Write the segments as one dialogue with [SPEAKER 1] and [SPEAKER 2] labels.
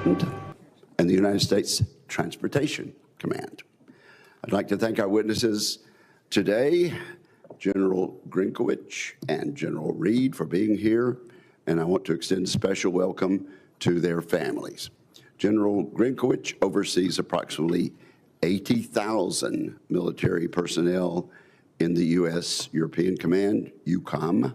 [SPEAKER 1] Command and the United States Transportation Command. I'd like to thank our witnesses today, General Grinkowicz and General Reed, for being here, and I want to extend a special welcome to their families. General Grinkowicz oversees approximately 80,000 military personnel in the U.S. European Command, EUCOM.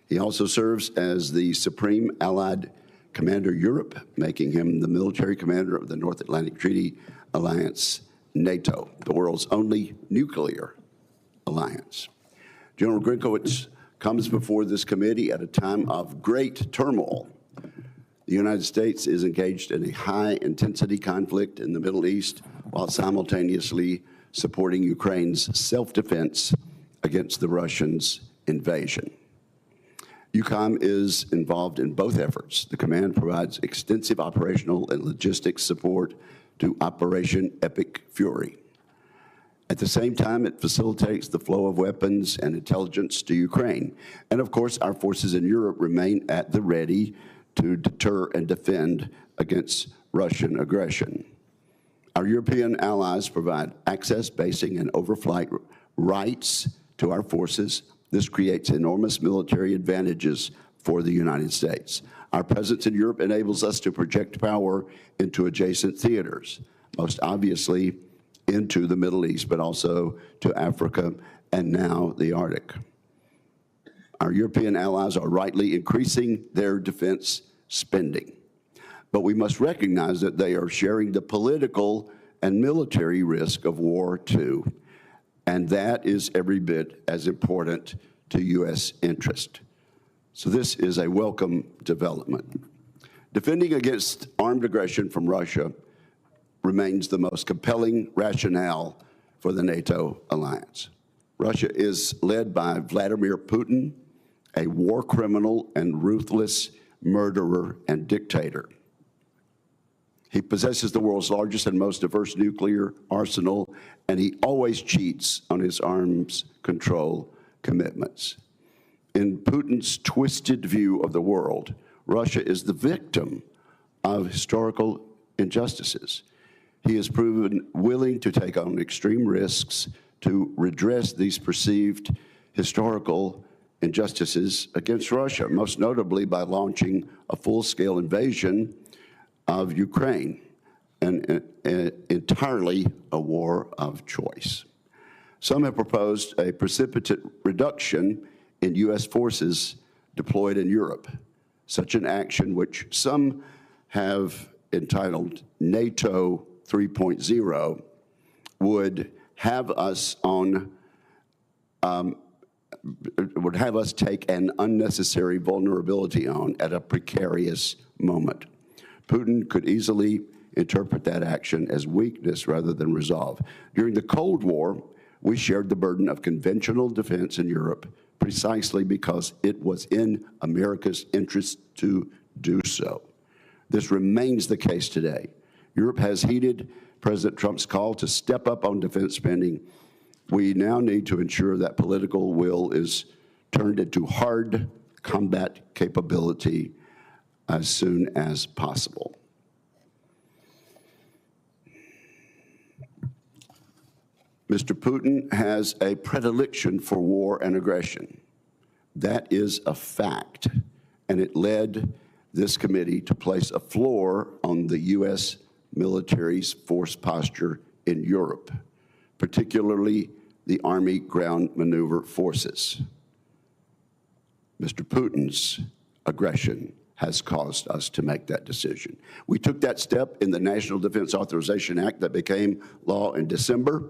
[SPEAKER 1] He also serves as the Supreme Allied Commander Europe, making him the military commander of the North Atlantic Treaty Alliance, NATO, the world's only nuclear alliance. General Grinkowicz comes before this committee at a time of great turmoil. The United States is engaged in a high-intensity conflict in the Middle East while simultaneously supporting Ukraine's self-defense against the Russians' invasion. EUCOM is involved in both efforts. The command provides extensive operational and logistics support to Operation Epic Fury. At the same time, it facilitates the flow of weapons and intelligence to Ukraine. And of course, our forces in Europe remain at the ready to deter and defend against Russian aggression. Our European allies provide access, basing, and overflight rights to our forces. This creates enormous military advantages for the United States. Our presence in Europe enables us to project power into adjacent theaters, most obviously into the Middle East, but also to Africa and now the Arctic. Our European allies are rightly increasing their defense spending, but we must recognize that they are sharing the political and military risk of war too. And that is every bit as important to U.S. interest. So this is a welcome development. Defending against armed aggression from Russia remains the most compelling rationale for the NATO alliance. Russia is led by Vladimir Putin, a war criminal and ruthless murderer and dictator. He possesses the world's largest and most diverse nuclear arsenal, and he always cheats on his arms control commitments. In Putin's twisted view of the world, Russia is the victim of historical injustices. He has proven willing to take on extreme risks to redress these perceived historical injustices against Russia, most notably by launching a full-scale invasion of Ukraine, and entirely a war of choice. Some have proposed a precipitate reduction in U.S. forces deployed in Europe. Such an action, which some have entitled NATO 3.0, would have us take an unnecessary vulnerability on at a precarious moment. Putin could easily interpret that action as weakness rather than resolve. During the Cold War, we shared the burden of conventional defense in Europe precisely because it was in America's interest to do so. This remains the case today. Europe has heeded President Trump's call to step up on defense spending. We now need to ensure that political will is turned into hard combat capability as soon as possible. Mr. Putin has a predilection for war and aggression. That is a fact, and it led this committee to place a floor on the U.S. military's force posture in Europe, particularly the Army Ground Maneuver Forces. Mr. Putin's aggression has caused us to make that decision. We took that step in the National Defense Authorization Act that became law in December,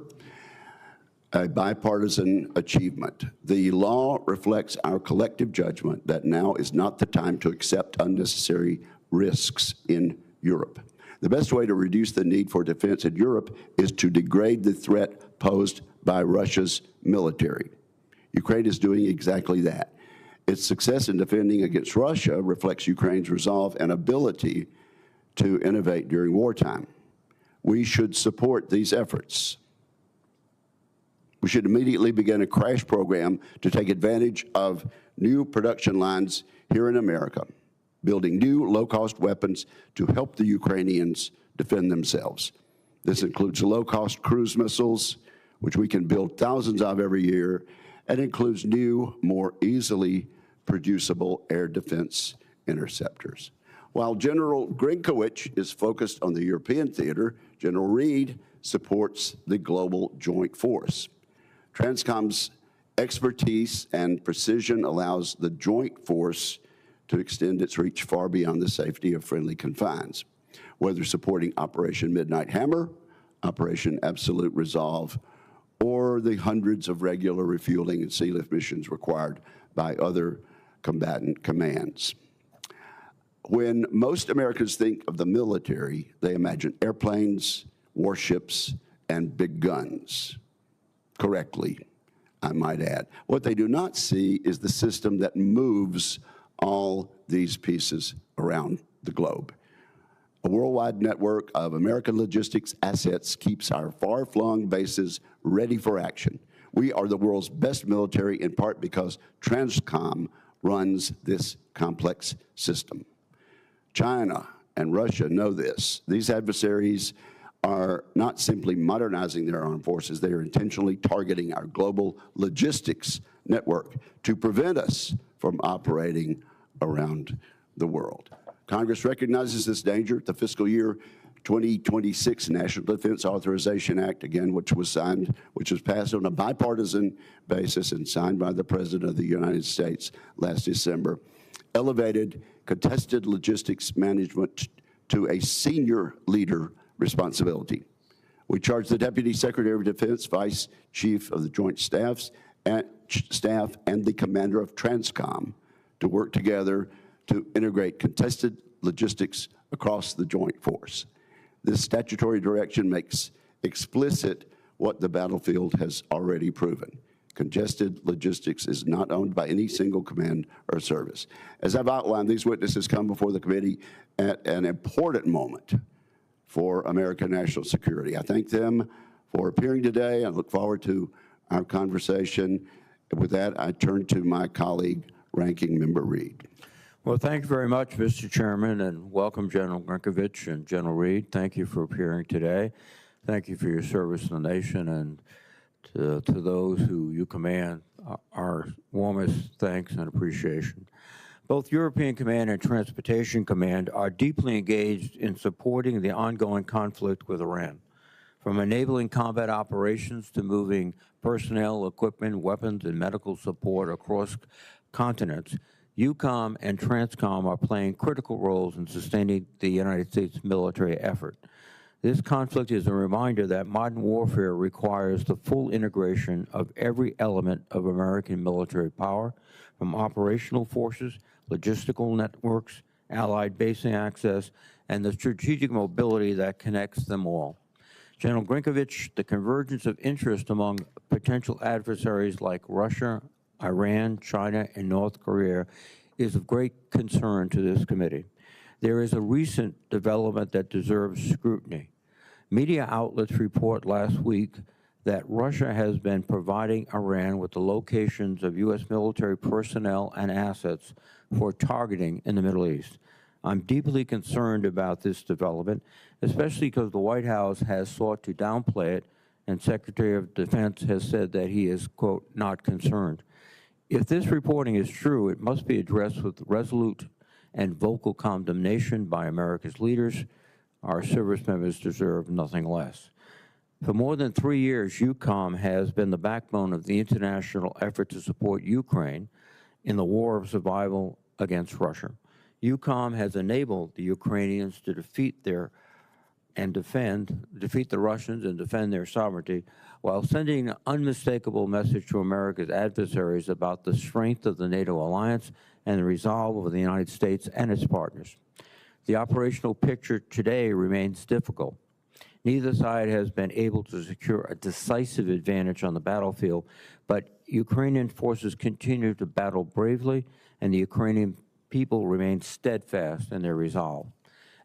[SPEAKER 1] a bipartisan achievement. The law reflects our collective judgment that now is not the time to accept unnecessary risks in Europe. The best way to reduce the need for defense in Europe is to degrade the threat posed by Russia's military. Ukraine is doing exactly that. Its success in defending against Russia reflects Ukraine's resolve and ability to innovate during wartime. We should support these efforts. We should immediately begin a crash program to take advantage of new production lines here in America. building new low-cost weapons to help the Ukrainians defend themselves. This includes low-cost cruise missiles, which we can build thousands of every year, and includes new, more easily producible air defense interceptors. While General Grinkowicz is focused on the European theater, General Reed supports the global joint force. Transcom's expertise and precision allows the joint force to extend its reach far beyond the safety of friendly confines, whether supporting Operation Midnight Hammer, Operation Absolute Resolve, or the hundreds of regular refueling and sea lift missions required by other combatant commands. When most Americans think of the military, they imagine airplanes, warships, and big guns. Correctly, I might add. What they do not see is the system that moves all these pieces around the globe. A worldwide network of American logistics assets keeps our far-flung bases ready for action. We are the world's best military, in part because Transcom runs this complex system. China and Russia know this. These adversaries are not simply modernizing their armed forces, they are intentionally targeting our global logistics network to prevent us from operating around the world. Congress recognizes this danger. The fiscal year 2026 National Defense Authorization Act, again, which was passed on a bipartisan basis and signed by the President of the United States last December, elevated contested logistics management to a senior leader responsibility. We charge the Deputy Secretary of Defense, Vice Chief of the Joint Staff, and the Commander of Transcom to work together to integrate contested logistics across the joint force. This statutory direction makes explicit what the battlefield has already proven. Congested logistics is not owned by any single command or service. As I've outlined, these witnesses come before the committee at an important moment for American national security. I thank them for appearing today. I look forward to our conversation. With that, I turn to my colleague, Ranking Member Reed.
[SPEAKER 2] Well, thank you very much, Mr. Chairman, and welcome, General Grinkowicz and General Reed. Thank you for appearing today. Thank you for your service to the nation, and to those who you command, our warmest thanks and appreciation. Both European Command and Transportation Command are deeply engaged in supporting the ongoing conflict with Iran, from enabling combat operations to moving personnel, equipment, weapons, and medical support across continents. EUCOM and Transcom are playing critical roles in sustaining the United States military effort. This conflict is a reminder that modern warfare requires the full integration of every element of American military power, from operational forces, logistical networks, allied basing access, and the strategic mobility that connects them all. General Grinkowicz, the convergence of interest among potential adversaries like Russia, Iran, China, and North Korea is of great concern to this committee. There is a recent development that deserves scrutiny. Media outlets report last week that Russia has been providing Iran with the locations of U.S. military personnel and assets for targeting in the Middle East. I'm deeply concerned about this development, especially because the White House has sought to downplay it, and Secretary of Defense has said that he is, quote, not concerned. If this reporting is true, it must be addressed with resolute and vocal condemnation by America's leaders. Our service members deserve nothing less. For more than 3 years, EUCOM has been the backbone of the international effort to support Ukraine in the war of survival against Russia. EUCOM has enabled the Ukrainians to defeat the Russians and defend their sovereignty, while sending an unmistakable message to America's adversaries about the strength of the NATO alliance and the resolve of the United States and its partners. The operational picture today remains difficult. Neither side has been able to secure a decisive advantage on the battlefield, but Ukrainian forces continue to battle bravely, and the Ukrainian people remain steadfast in their resolve.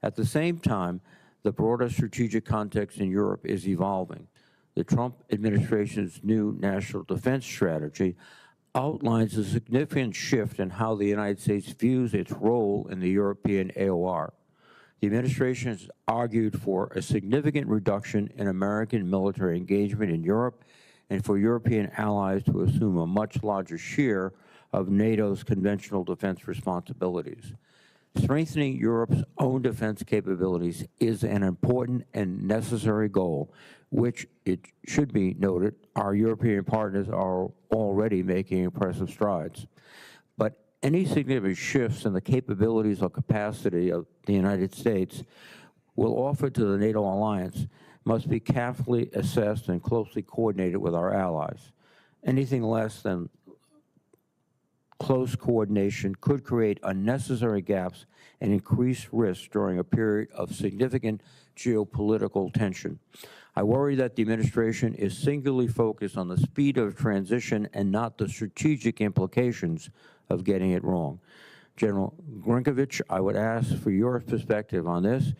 [SPEAKER 2] At the same time, the broader strategic context in Europe is evolving. The Trump administration's new national defense strategy outlines a significant shift in how the United States views its role in the European AOR. The administration has argued for a significant reduction in American military engagement in Europe and for European allies to assume a much larger share of NATO's conventional defense responsibilities. Strengthening Europe's own defense capabilities is an important and necessary goal, which, it should be noted, our European partners are already making impressive strides. But any significant shifts in the capabilities or capacity of the United States will offer to the NATO alliance must be carefully assessed and closely coordinated with our allies. Anything less than close coordination could create unnecessary gaps and increase risk during a period of significant geopolitical tension. I worry that the administration is singularly focused on the speed of transition and not the strategic implications of getting it wrong. General Grinkovich, I would ask for your perspective on this.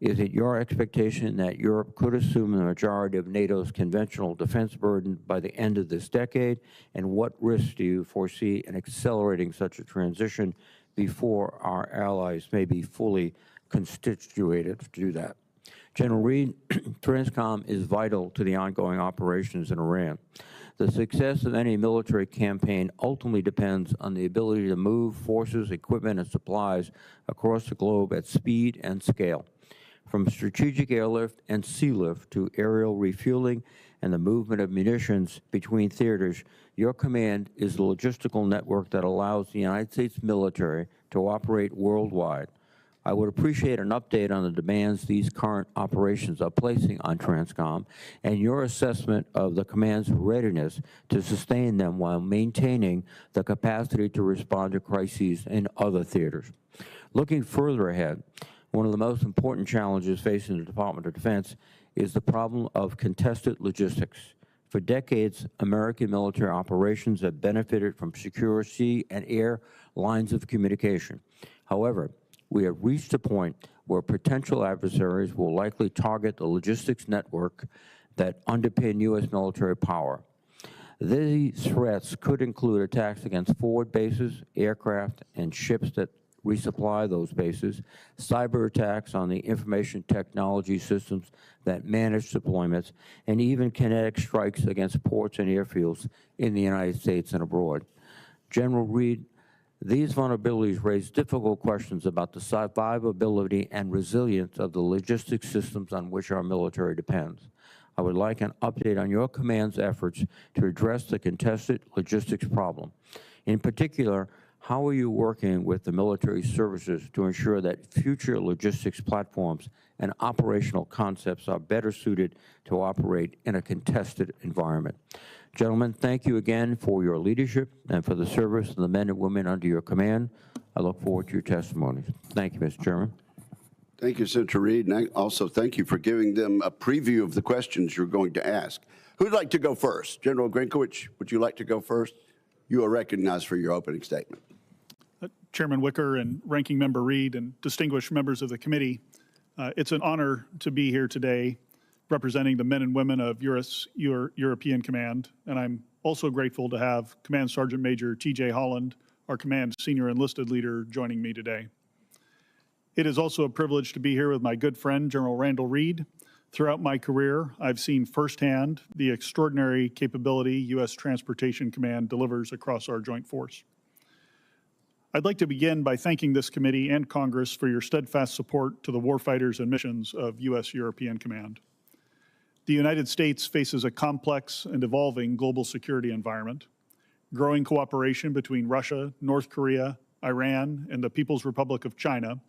[SPEAKER 2] Is it your expectation that Europe could assume the majority of NATO's conventional defense burden by the end of this decade? And what risks do you foresee in accelerating such a transition before our allies may be fully constituted to do that? General Reed, Transcom is vital to the ongoing operations in Iran. The success of any military campaign ultimately depends on the ability to move forces, equipment, and supplies across the globe at speed and scale. From strategic airlift and sea lift to aerial refueling and the movement of munitions between theaters, your command is the logistical network that allows the United States military to operate worldwide. I would appreciate an update on the demands these current operations are placing on Transcom and your assessment of the command's readiness to sustain them while maintaining the capacity to respond to crises in other theaters. Looking further ahead, one of the most important challenges facing the Department of Defense is the problem of contested logistics. For decades, American military operations have benefited from secure sea and air lines of communication. However, we have reached a point where potential adversaries will likely target the logistics network that underpin U.S. military power. These threats could include attacks against forward bases, aircraft, and ships that resupply those bases, cyber attacks on the information technology systems that manage deployments, and even kinetic strikes against ports and airfields in the United States and abroad. General Reed, these vulnerabilities raise difficult questions about the survivability and resilience of the logistics systems on which our military depends. I would like an update on your command's efforts to address the contested logistics problem. In particular, how are you working with the military services to ensure that future logistics platforms and operational concepts are better suited to operate in a contested environment? Gentlemen, thank you again for your leadership and for the service of the men and women under your command. I look forward to your testimonies. Thank you, Mr. Chairman.
[SPEAKER 1] Thank you, Senator Reed, and also thank you for giving them a preview of the questions you're going to ask. Who'd like to go first? General Grinkovich, would you like to go first? You are recognized for your opening statement.
[SPEAKER 3] Chairman Wicker and Ranking Member Reed and distinguished members of the committee, it's an honor to be here today representing the men and women of European Command, and I'm also grateful to have Command Sergeant Major T.J. Holland, our command senior enlisted leader, joining me today. It is also a privilege to be here with my good friend, General Randall Reed. Throughout my career, I've seen firsthand the extraordinary capability U.S. Transportation Command delivers across our joint force. I'd like to begin by thanking this committee and Congress for your steadfast support to the warfighters and missions of U.S. European Command. The United States faces a complex and evolving global security environment. Growing cooperation between Russia, North Korea, Iran, and the People's Republic of China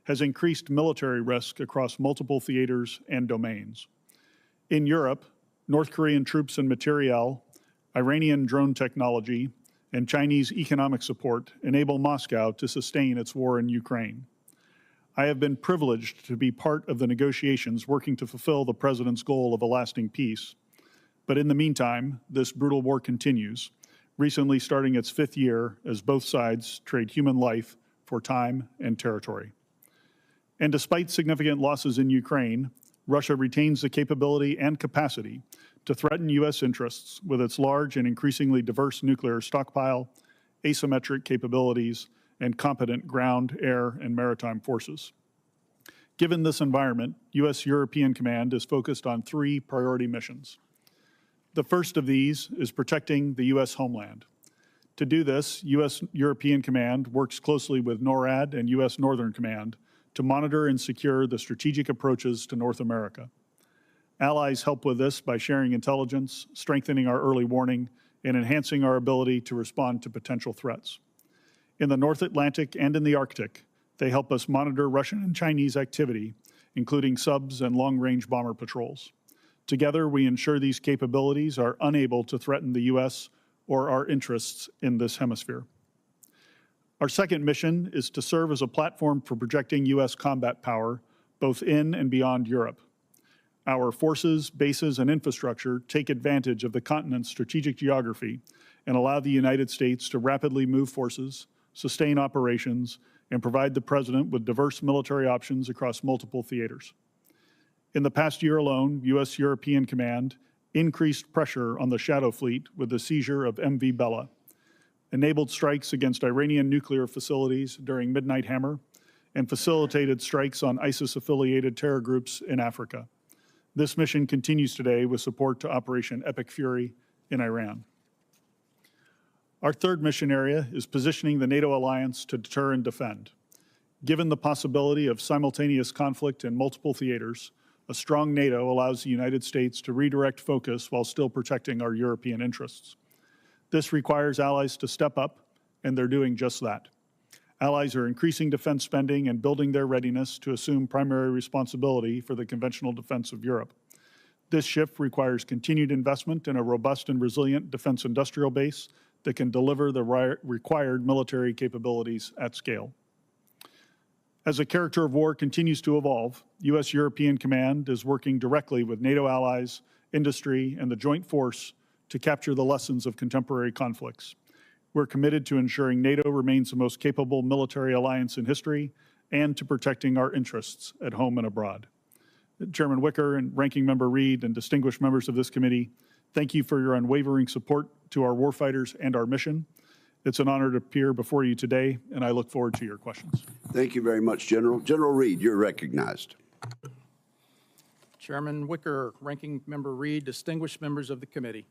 [SPEAKER 3] has increased military risk across multiple theaters and domains. In Europe, North Korean troops and materiel, Iranian drone technology, and Chinese economic support enable Moscow to sustain its war in Ukraine. I have been privileged to be part of the negotiations working to fulfill the President's goal of a lasting peace. But in the meantime, this brutal war continues, recently starting its 5th year as both sides trade human life for time and territory. And despite significant losses in Ukraine, Russia retains the capability and capacity to threaten U.S. interests with its large and increasingly diverse nuclear stockpile, asymmetric capabilities, and competent ground, air, and maritime forces. Given this environment, U.S. European Command is focused on 3 priority missions. The first of these is protecting the U.S. homeland. To do this, U.S. European Command works closely with NORAD and U.S. Northern Command to monitor and secure the strategic approaches to North America. Allies help with this by sharing intelligence, strengthening our early warning, and enhancing our ability to respond to potential threats. In the North Atlantic and in the Arctic, they help us monitor Russian and Chinese activity, including subs and long-range bomber patrols. Together, we ensure these capabilities are unable to threaten the U.S. or our interests in this hemisphere. Our second mission is to serve as a platform for projecting U.S. combat power, both in and beyond Europe. Our forces, bases, and infrastructure take advantage of the continent's strategic geography and allow the United States to rapidly move forces, sustain operations, and provide the President with diverse military options across multiple theaters. In the past year alone, U.S. European Command increased pressure on the Shadow Fleet with the seizure of MV Bella, enabled strikes against Iranian nuclear facilities during Midnight Hammer, and facilitated strikes on ISIS-affiliated terror groups in Africa. This mission continues today with support to Operation Epic Fury in Iran. Our third mission area is positioning the NATO alliance to deter and defend. Given the possibility of simultaneous conflict in multiple theaters, a strong NATO allows the United States to redirect focus while still protecting our European interests. This requires allies to step up, and they're doing just that. Allies are increasing defense spending and building their readiness to assume primary responsibility for the conventional defense of Europe. This shift requires continued investment in a robust and resilient defense industrial base that can deliver the required military capabilities at scale. As the character of war continues to evolve, U.S. European Command is working directly with NATO allies, industry, and the joint force to capture the lessons of contemporary conflicts. We're committed to ensuring NATO remains the most capable military alliance in history and to protecting our interests at home and abroad. Chairman Wicker and Ranking Member Reed and distinguished members of this committee, thank you for your unwavering support to our warfighters and our mission. It's an honor to appear before you today, and I look forward to your questions.
[SPEAKER 1] Thank you very much, General. General Reed, you're recognized.
[SPEAKER 4] Chairman Wicker, Ranking Member Reed, distinguished members of the committee.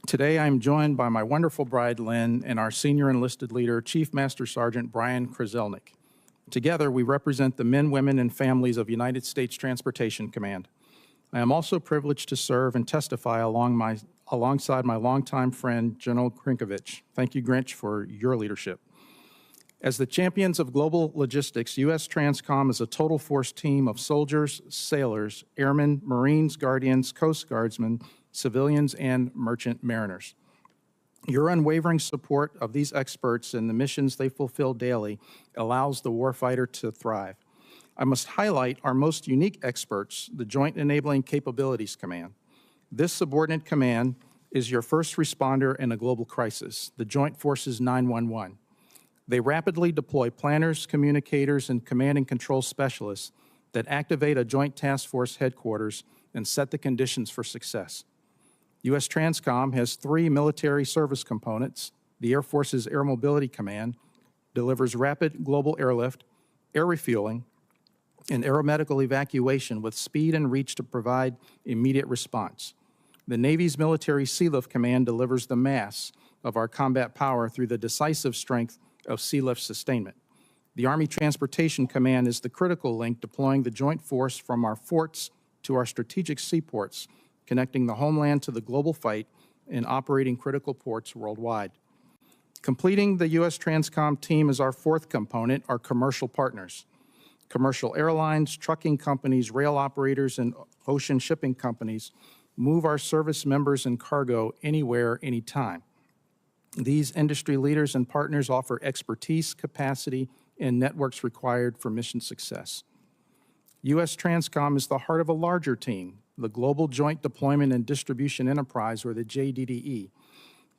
[SPEAKER 4] Today, I'm joined by my wonderful bride, Lynn, and our senior enlisted leader, Chief Master Sergeant Brian Kraselnik. Together, we represent the men, women, and families of United States Transportation Command. I am also privileged to serve and testify alongside my longtime friend, General Grinkovich. Thank you, Grinch, for your leadership. As the champions of global logistics, U.S. Transcom is a total force team of soldiers, sailors, airmen, Marines, Guardians, Coast Guardsmen, civilians, and merchant mariners. Your unwavering support of these experts and the missions they fulfill daily allows the warfighter to thrive. I must highlight our most unique experts, the Joint Enabling Capabilities Command. This subordinate command is your first responder in a global crisis, the Joint Forces 911. They rapidly deploy planners, communicators, and command and control specialists that activate a Joint Task Force headquarters and set the conditions for success. U.S. Transcom has 3 military service components. The Air Force's Air Mobility Command delivers rapid global airlift, air refueling, and aeromedical evacuation with speed and reach to provide immediate response. The Navy's Military Sealift Command delivers the mass of our combat power through the decisive strength of sealift sustainment. The Army Transportation Command is the critical link deploying the joint force from our forts to our strategic seaports, connecting the homeland to the global fight and operating critical ports worldwide. Completing the U.S. Transcom team is our fourth component, our commercial partners. Commercial airlines, trucking companies, rail operators, and ocean shipping companies move our service members and cargo anywhere, anytime. These industry leaders and partners offer expertise, capacity, and networks required for mission success. U.S. Transcom is the heart of a larger team, the Global Joint Deployment and Distribution Enterprise, or the JDDE.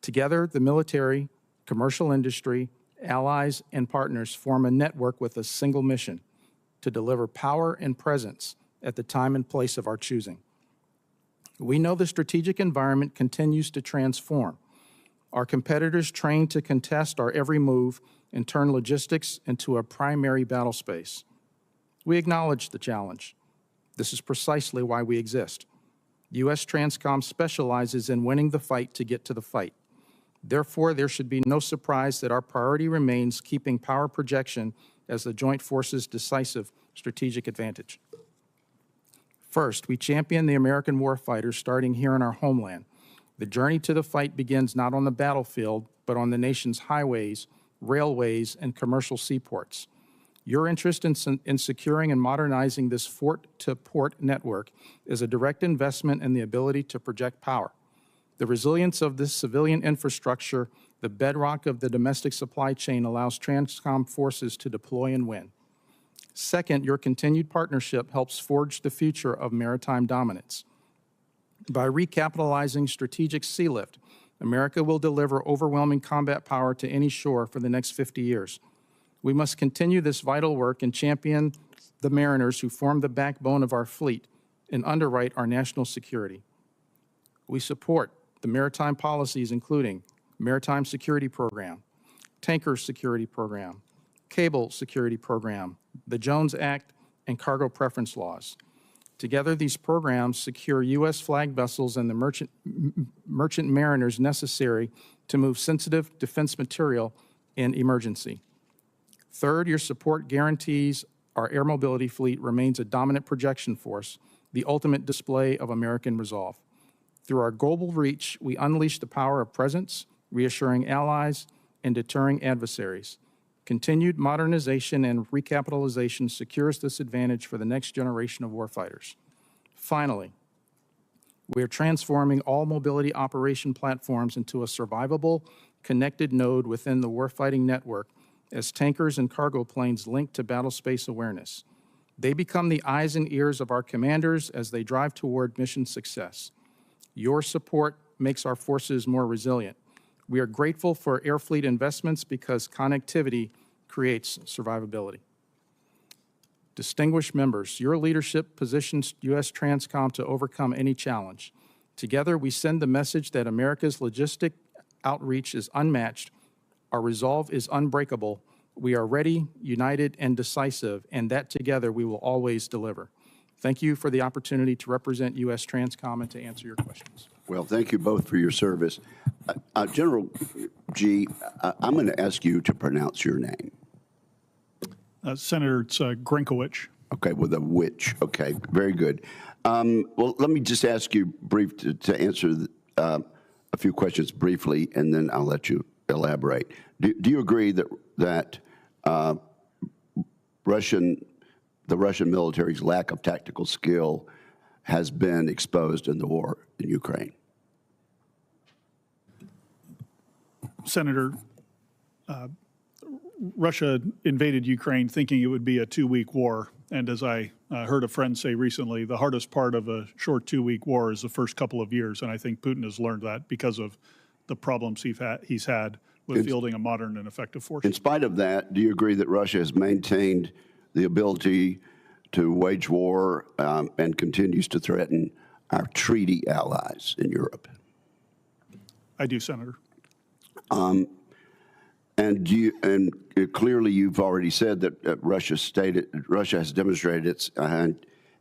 [SPEAKER 4] Together, the military, commercial industry, allies, and partners form a network with a single mission: to deliver power and presence at the time and place of our choosing. We know the strategic environment continues to transform. Our competitors train to contest our every move and turn logistics into a primary battle space. We acknowledge the challenge. This is precisely why we exist. U.S. Transcom specializes in winning the fight to get to the fight. Therefore, there should be no surprise that our priority remains keeping power projection as the joint forces' decisive strategic advantage. First, we champion the American warfighters starting here in our homeland. The journey to the fight begins not on the battlefield, but on the nation's highways, railways, and commercial seaports. Your interest in securing and modernizing this fort-to-port network is a direct investment in the ability to project power. The resilience of this civilian infrastructure, the bedrock of the domestic supply chain, allows Transcom forces to deploy and win. Second, your continued partnership helps forge the future of maritime dominance. By recapitalizing strategic sea lift, America will deliver overwhelming combat power to any shore for the next 50 years. We must continue this vital work and champion the mariners who form the backbone of our fleet and underwrite our national security. We support the maritime policies including Maritime Security Program, Tanker Security Program, Cable Security Program, the Jones Act, and cargo preference laws. Together, these programs secure U.S. flag vessels and the merchant mariners necessary to move sensitive defense material in emergency. Third, your support guarantees our air mobility fleet remains a dominant projection force, the ultimate display of American resolve. Through our global reach, we unleash the power of presence, reassuring allies, and deterring adversaries. Continued modernization and recapitalization secures this advantage for the next generation of warfighters. Finally, we are transforming all mobility operation platforms into a survivable, connected node within the warfighting network as tankers and cargo planes link to battle space awareness. They become the eyes and ears of our commanders as they drive toward mission success. Your support makes our forces more resilient. We are grateful for Air Fleet investments because connectivity creates survivability. Distinguished members, your leadership positions U.S. Transcom to overcome any challenge. Together, we send the message that America's logistic outreach is unmatched, our resolve is unbreakable, we are ready, united, and decisive, and that together we will always deliver. Thank you for the opportunity to represent U.S. Transcom and to answer your questions.
[SPEAKER 1] Well, thank you both for your service. General G, I'm going to ask you to pronounce your name.
[SPEAKER 3] Senator, it's Grinkowicz.
[SPEAKER 1] Okay, with a witch. Okay, very good. Well, let me just ask you to answer a few questions briefly, and then I'll let you elaborate. Do you agree that the Russian military's lack of tactical skill has been exposed in the war in Ukraine?
[SPEAKER 3] Senator, Russia invaded Ukraine thinking it would be a 2-week war. And as I heard a friend say recently, the hardest part of a short 2-week war is the first couple of years. And I think Putin has learned that because of the problems he's had with fielding a modern and effective force. In
[SPEAKER 1] spite of that, do you agree that Russia has maintained the ability to wage war and continues to threaten our treaty allies in Europe?
[SPEAKER 3] I do, Senator.
[SPEAKER 1] And clearly, you've already said that Russia has demonstrated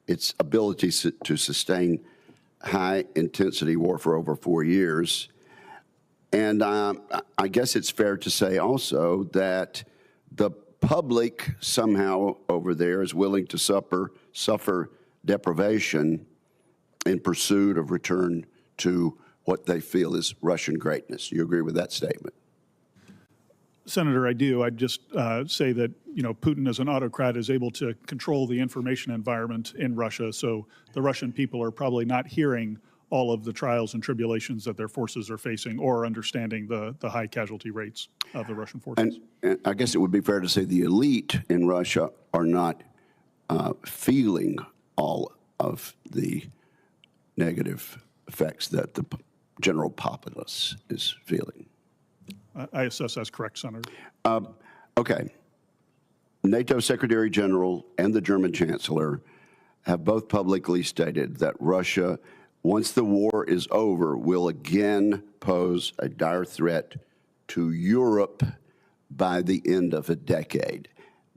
[SPEAKER 1] its ability to sustain high-intensity war for over 4 years. And I guess it's fair to say also that the public somehow over there is willing to suffer deprivation in pursuit of return to what they feel is Russian greatness. You agree with that statement?
[SPEAKER 3] Senator, I do. I'd just say that, Putin as an autocrat is able to control the information environment in Russia, so the Russian people are probably not hearing all of the trials and tribulations that their forces are facing or understanding the high casualty rates of the Russian forces.
[SPEAKER 1] And I guess it would be fair to say the elite in Russia are not feeling all of the negative effects that the general populace is feeling.
[SPEAKER 3] I assess that's correct, Senator.
[SPEAKER 1] Okay. NATO Secretary General and the German Chancellor have both publicly stated that Russia once the war is over, will again pose a dire threat to Europe by the end of a decade.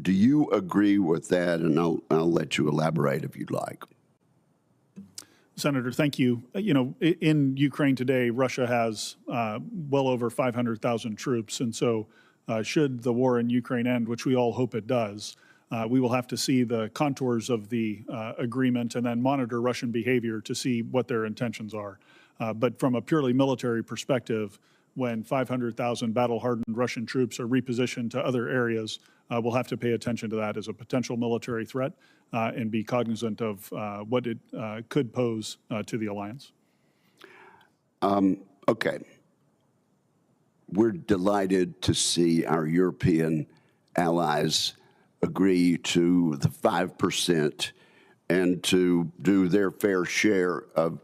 [SPEAKER 1] Do you agree with that? And I'll let you elaborate if you'd like.
[SPEAKER 3] Senator, thank you. You know, in Ukraine today, Russia has well over 500,000 troops. And so should the war in Ukraine end, which we all hope it does, we will have to see the contours of the agreement and then monitor Russian behavior to see what their intentions are. But from a purely military perspective, when 500,000 battle-hardened Russian troops are repositioned to other areas, we'll have to pay attention to that as a potential military threat and be cognizant of what it could pose to the alliance.
[SPEAKER 1] Okay. We're delighted to see our European allies agree to the 5% and to do their fair share of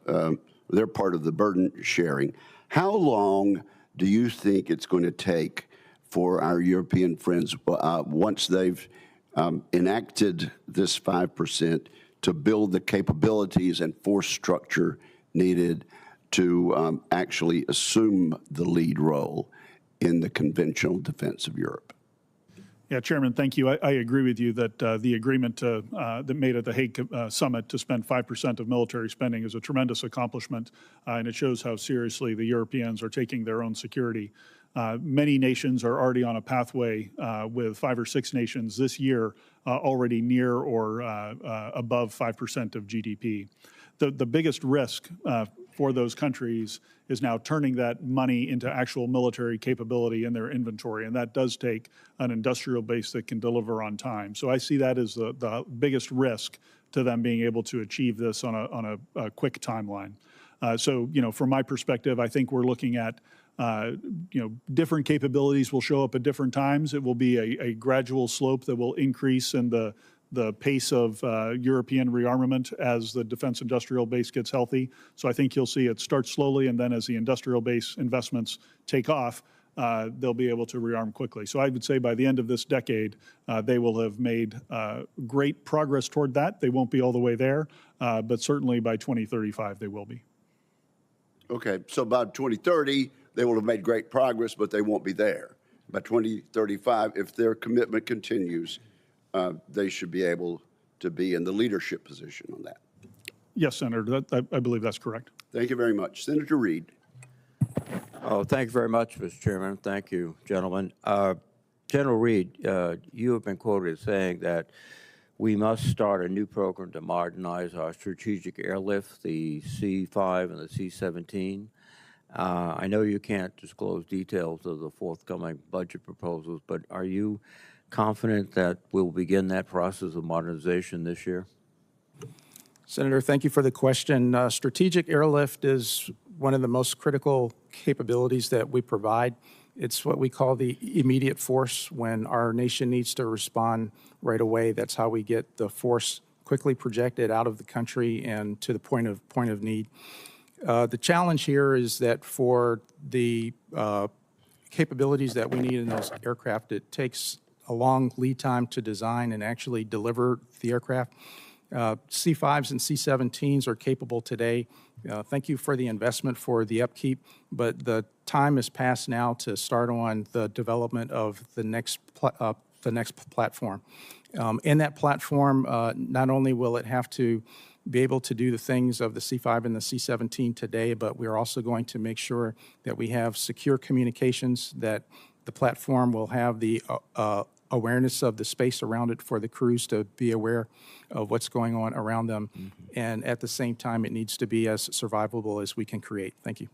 [SPEAKER 1] their part of the burden sharing. How long do you think it's going to take for our European friends, once they've enacted this 5%, to build the capabilities and force structure needed to actually assume the lead role in the conventional defense of Europe?
[SPEAKER 3] Yeah, Chairman, thank you. I agree with you that the agreement that made at the Hague summit to spend 5% of military spending is a tremendous accomplishment, and it shows how seriously the Europeans are taking their own security. Many nations are already on a pathway with 5 or 6 nations this year already near or above 5% of GDP. The biggest risk for those countries is now turning that money into actual military capability in their inventory, and that does take an industrial base that can deliver on time. So I see that as the biggest risk to them being able to achieve this on a quick timeline. So, you know, from my perspective, I think we're looking at different capabilities will show up at different times. It will be a gradual slope that will increase in the pace of European rearmament as the defense industrial base gets healthy. So I think you'll see it start slowly, and then as the industrial base investments take off, they'll be able to rearm quickly. So I would say by the end of this decade, they will have made great progress toward that. They won't be all the way there, but certainly by 2035, they will be. Okay,
[SPEAKER 1] so by 2030, they will have made great progress, but they won't be there. By 2035, if their commitment continues, they should be able to be in the leadership position on that.
[SPEAKER 3] Yes, Senator, I believe that's correct.
[SPEAKER 1] Thank you very much. Senator Reid.
[SPEAKER 2] Oh, thank you very much, Mr. Chairman. Thank you, gentlemen. General Reid, you have been quoted as saying that we must start a new program to modernize our strategic airlift, the C-5 and the C-17. I know you can't disclose details of the forthcoming budget proposals, but are you confident that we'll begin that process of modernization this year?
[SPEAKER 4] Senator, thank you for the question. Strategic airlift is one of the most critical capabilities that we provide. It's what we call the immediate force. When our nation needs to respond right away, that's how we get the force quickly projected out of the country and to the point of need. The challenge here is that for the capabilities that we need in those aircraft, it takes a long lead time to design and actually deliver the aircraft. C-5s and C-17s are capable today. Thank you for the investment for the upkeep, but the time has passed now to start on the development of the next platform. In that platform, not only will it have to be able to do the things of the C-5 and the C-17 today, but we're also going to make sure that we have secure communications, that the platform will have the awareness of the space around it for the crews to be aware of what's going on around them. And at the same time, it needs to be as survivable as we can create. Thank you.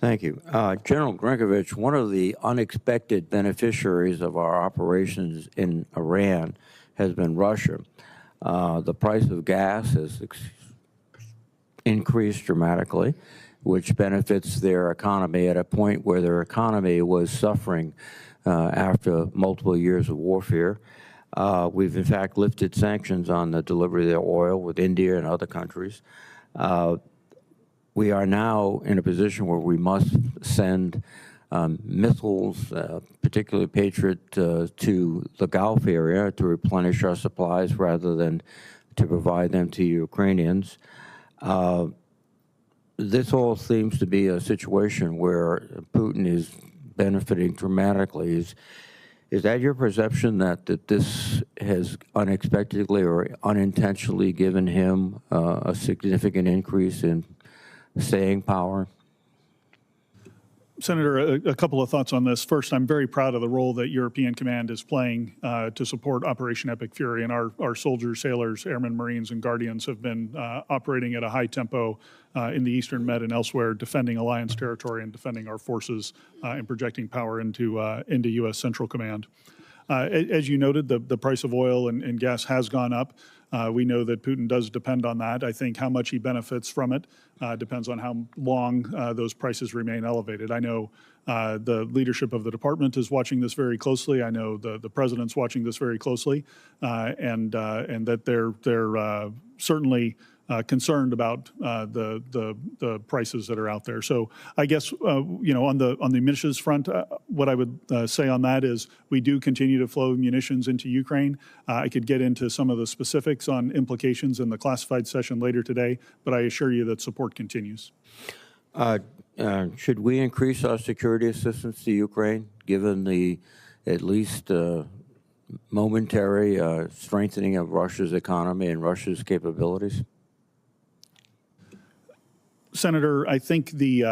[SPEAKER 2] Thank you. General Grinkovich, one of the unexpected beneficiaries of our operations in Iran has been Russia. The price of gas has increased dramatically, which benefits their economy at a point where their economy was suffering after multiple years of warfare. We've, in fact, lifted sanctions on the delivery of their oil with India and other countries. We are now in a position where we must send missiles, particularly Patriot, to the Gulf area to replenish our supplies rather than to provide them to Ukrainians. this all seems to be a situation where Putin is benefiting dramatically. Is that your perception that this has unexpectedly or unintentionally given him a significant increase in staying power?
[SPEAKER 3] Senator, a couple of thoughts on this. First, I'm very proud of the role that European Command is playing to support Operation Epic Fury. And our soldiers, sailors, airmen, Marines, and Guardians have been operating at a high tempo in the Eastern Med and elsewhere, defending Alliance territory and defending our forces and projecting power into U.S. Central Command. As you noted, the price of oil and gas has gone up. We know that Putin does depend on that. I think how much he benefits from it depends on how long those prices remain elevated. I know the leadership of the department is watching this very closely. I know the president's watching this very closely, and that they're certainly concerned about the prices that are out there. So I guess on the munitions front, what I would say on that is we do continue to flow munitions into Ukraine. I could get into some of the specifics on implications in the classified session later today, but I assure you that support continues.
[SPEAKER 2] Should we increase our security assistance to Ukraine, given the at least momentary strengthening of Russia's economy and Russia's capabilities?
[SPEAKER 3] Senator, I think there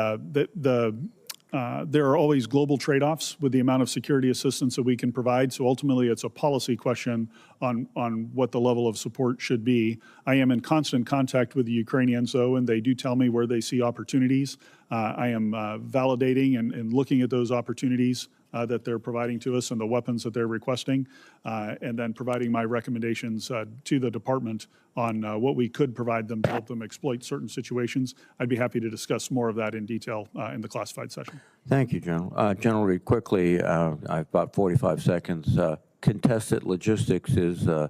[SPEAKER 3] are always global trade-offs with the amount of security assistance that we can provide. So ultimately, it's a policy question on what the level of support should be. I am in constant contact with the Ukrainians, though, and they do tell me where they see opportunities. I am validating and looking at those opportunities that they're providing to us and the weapons that they're requesting, and then providing my recommendations to the department on what we could provide them to help them exploit certain situations. I'd be happy to discuss more of that in detail in the classified session.
[SPEAKER 2] Thank you, General. General Reed, quickly, I've about 45 seconds. Contested logistics is an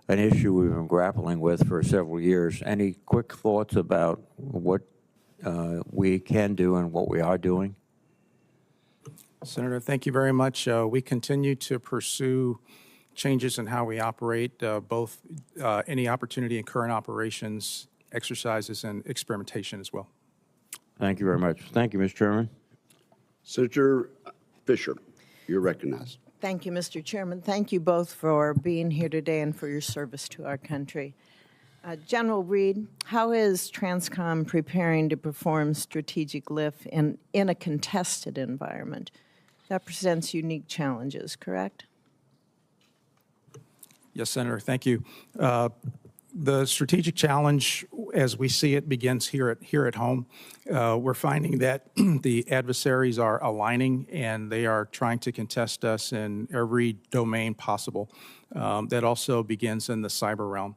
[SPEAKER 2] issue we've been grappling with for several years. Any quick thoughts about what we can do and what we are doing?
[SPEAKER 4] Senator, thank you very much. We continue to pursue changes in how we operate, both any opportunity in current operations, exercises, and experimentation as well.
[SPEAKER 2] Thank you very much. Thank you, Mr. Chairman.
[SPEAKER 1] Senator Fisher, you're recognized.
[SPEAKER 5] Thank you, Mr. Chairman. Thank you both for being here today and for your service to our country. General Reed, how is Transcom preparing to perform strategic lift in a contested environment? That presents unique challenges, correct?
[SPEAKER 4] Yes, Senator, thank you. The strategic challenge, as we see it, begins here at home. We're finding that the adversaries are aligning and they are trying to contest us in every domain possible. That also begins in the cyber realm.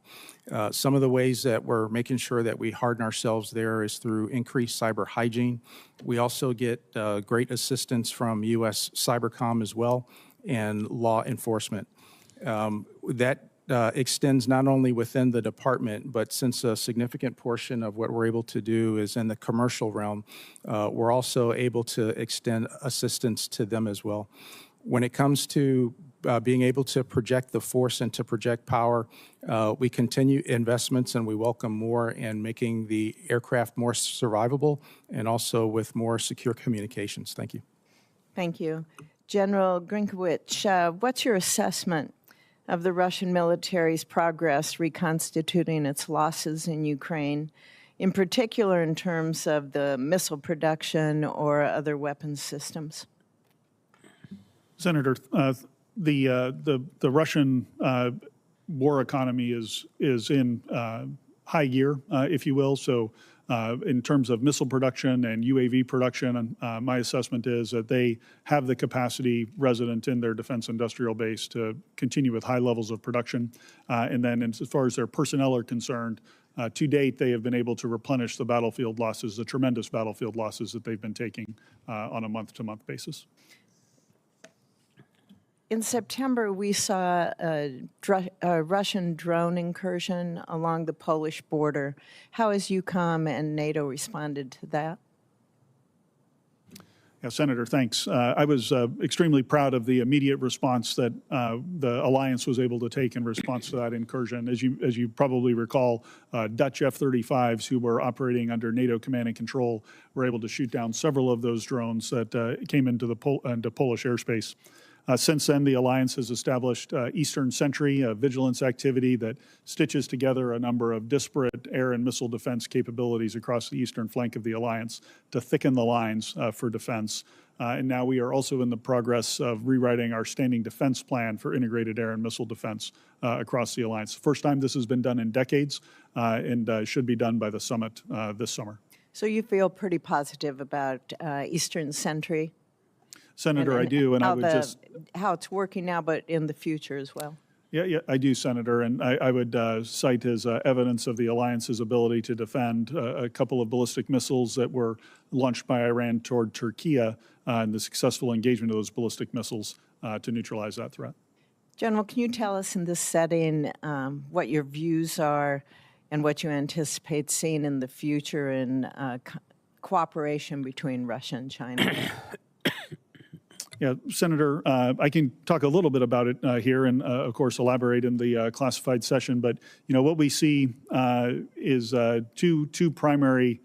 [SPEAKER 4] Some of the ways that we're making sure that we harden ourselves there is through increased cyber hygiene. We also get great assistance from U.S. Cybercom as well and law enforcement. That extends not only within the department, but since a significant portion of what we're able to do is in the commercial realm, we're also able to extend assistance to them as well. When it comes to being able to project the force and to project power, we continue investments and we welcome more in making the aircraft more survivable and also with more secure communications. Thank you.
[SPEAKER 5] Thank you. General Grinkowicz, what's your assessment of the Russian military's progress reconstituting its losses in Ukraine, in particular in terms of the missile production or other weapons systems?
[SPEAKER 3] Senator, the Russian war economy is in high gear, if you will. So in terms of missile production and UAV production, my assessment is that they have the capacity resident in their defense industrial base to continue with high levels of production. And then as far as their personnel are concerned, to date, they have been able to replenish the battlefield losses, the tremendous battlefield losses that they've been taking on a month-to-month basis.
[SPEAKER 5] In September, we saw a Russian drone incursion along the Polish border. How has EUCOM and NATO responded to that?
[SPEAKER 3] Yeah, Senator, thanks. I was extremely proud of the immediate response that the alliance was able to take in response to that incursion. As you probably recall, Dutch F-35s who were operating under NATO command and control were able to shoot down several of those drones that came into Polish airspace. Since then, the alliance has established Eastern Sentry, a vigilance activity that stitches together a number of disparate air and missile defense capabilities across the eastern flank of the alliance to thicken the lines for defense. And now we are also in the progress of rewriting our standing defense plan for integrated air and missile defense across the alliance. First time this has been done in decades, and should be done by the summit this summer.
[SPEAKER 5] So you feel pretty positive about Eastern Sentry?
[SPEAKER 3] Senator, I do, and I would just...
[SPEAKER 5] How it's working now, but in the future as well.
[SPEAKER 3] Yeah, I do, Senator, and I would cite as evidence of the alliance's ability to defend a couple of ballistic missiles that were launched by Iran toward Turkey and the successful engagement of those ballistic missiles to neutralize that threat.
[SPEAKER 5] General, can you tell us in this setting what your views are and what you anticipate seeing in the future in cooperation between Russia and China?
[SPEAKER 3] Yeah, Senator, I can talk a little bit about it here and, of course, elaborate in the classified session. But, you know, what we see is two primary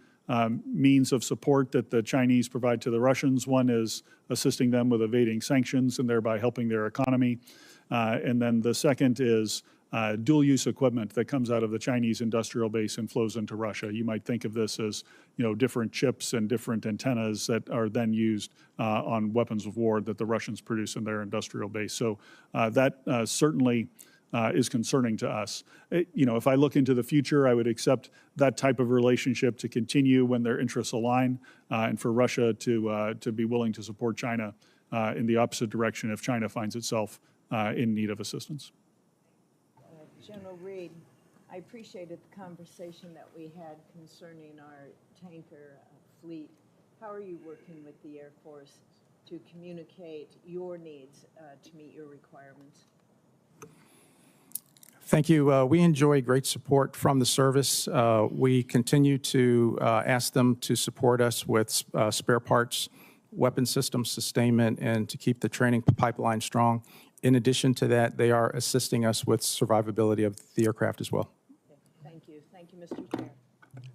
[SPEAKER 3] means of support that the Chinese provide to the Russians. One is assisting them with evading sanctions and thereby helping their economy. And then the second is dual-use equipment that comes out of the Chinese industrial base and flows into Russia. You might think of this as, you know, different chips and different antennas that are then used on weapons of war that the Russians produce in their industrial base. So that certainly is concerning to us. You know, if I look into the future, I would accept that type of relationship to continue when their interests align, and for Russia to be willing to support China in the opposite direction if China finds itself in need of assistance.
[SPEAKER 5] General Reed, I appreciated the conversation that we had concerning our tanker fleet. How are you working with the Air Force to communicate your needs to meet your requirements?
[SPEAKER 4] Thank you. We enjoy great support from the service. We continue to ask them to support us with spare parts, weapon system sustainment, and to keep the training pipeline strong. In addition to that, they are assisting us with survivability of the aircraft as well.
[SPEAKER 5] Okay. Thank you. Thank you, Mr. Chair.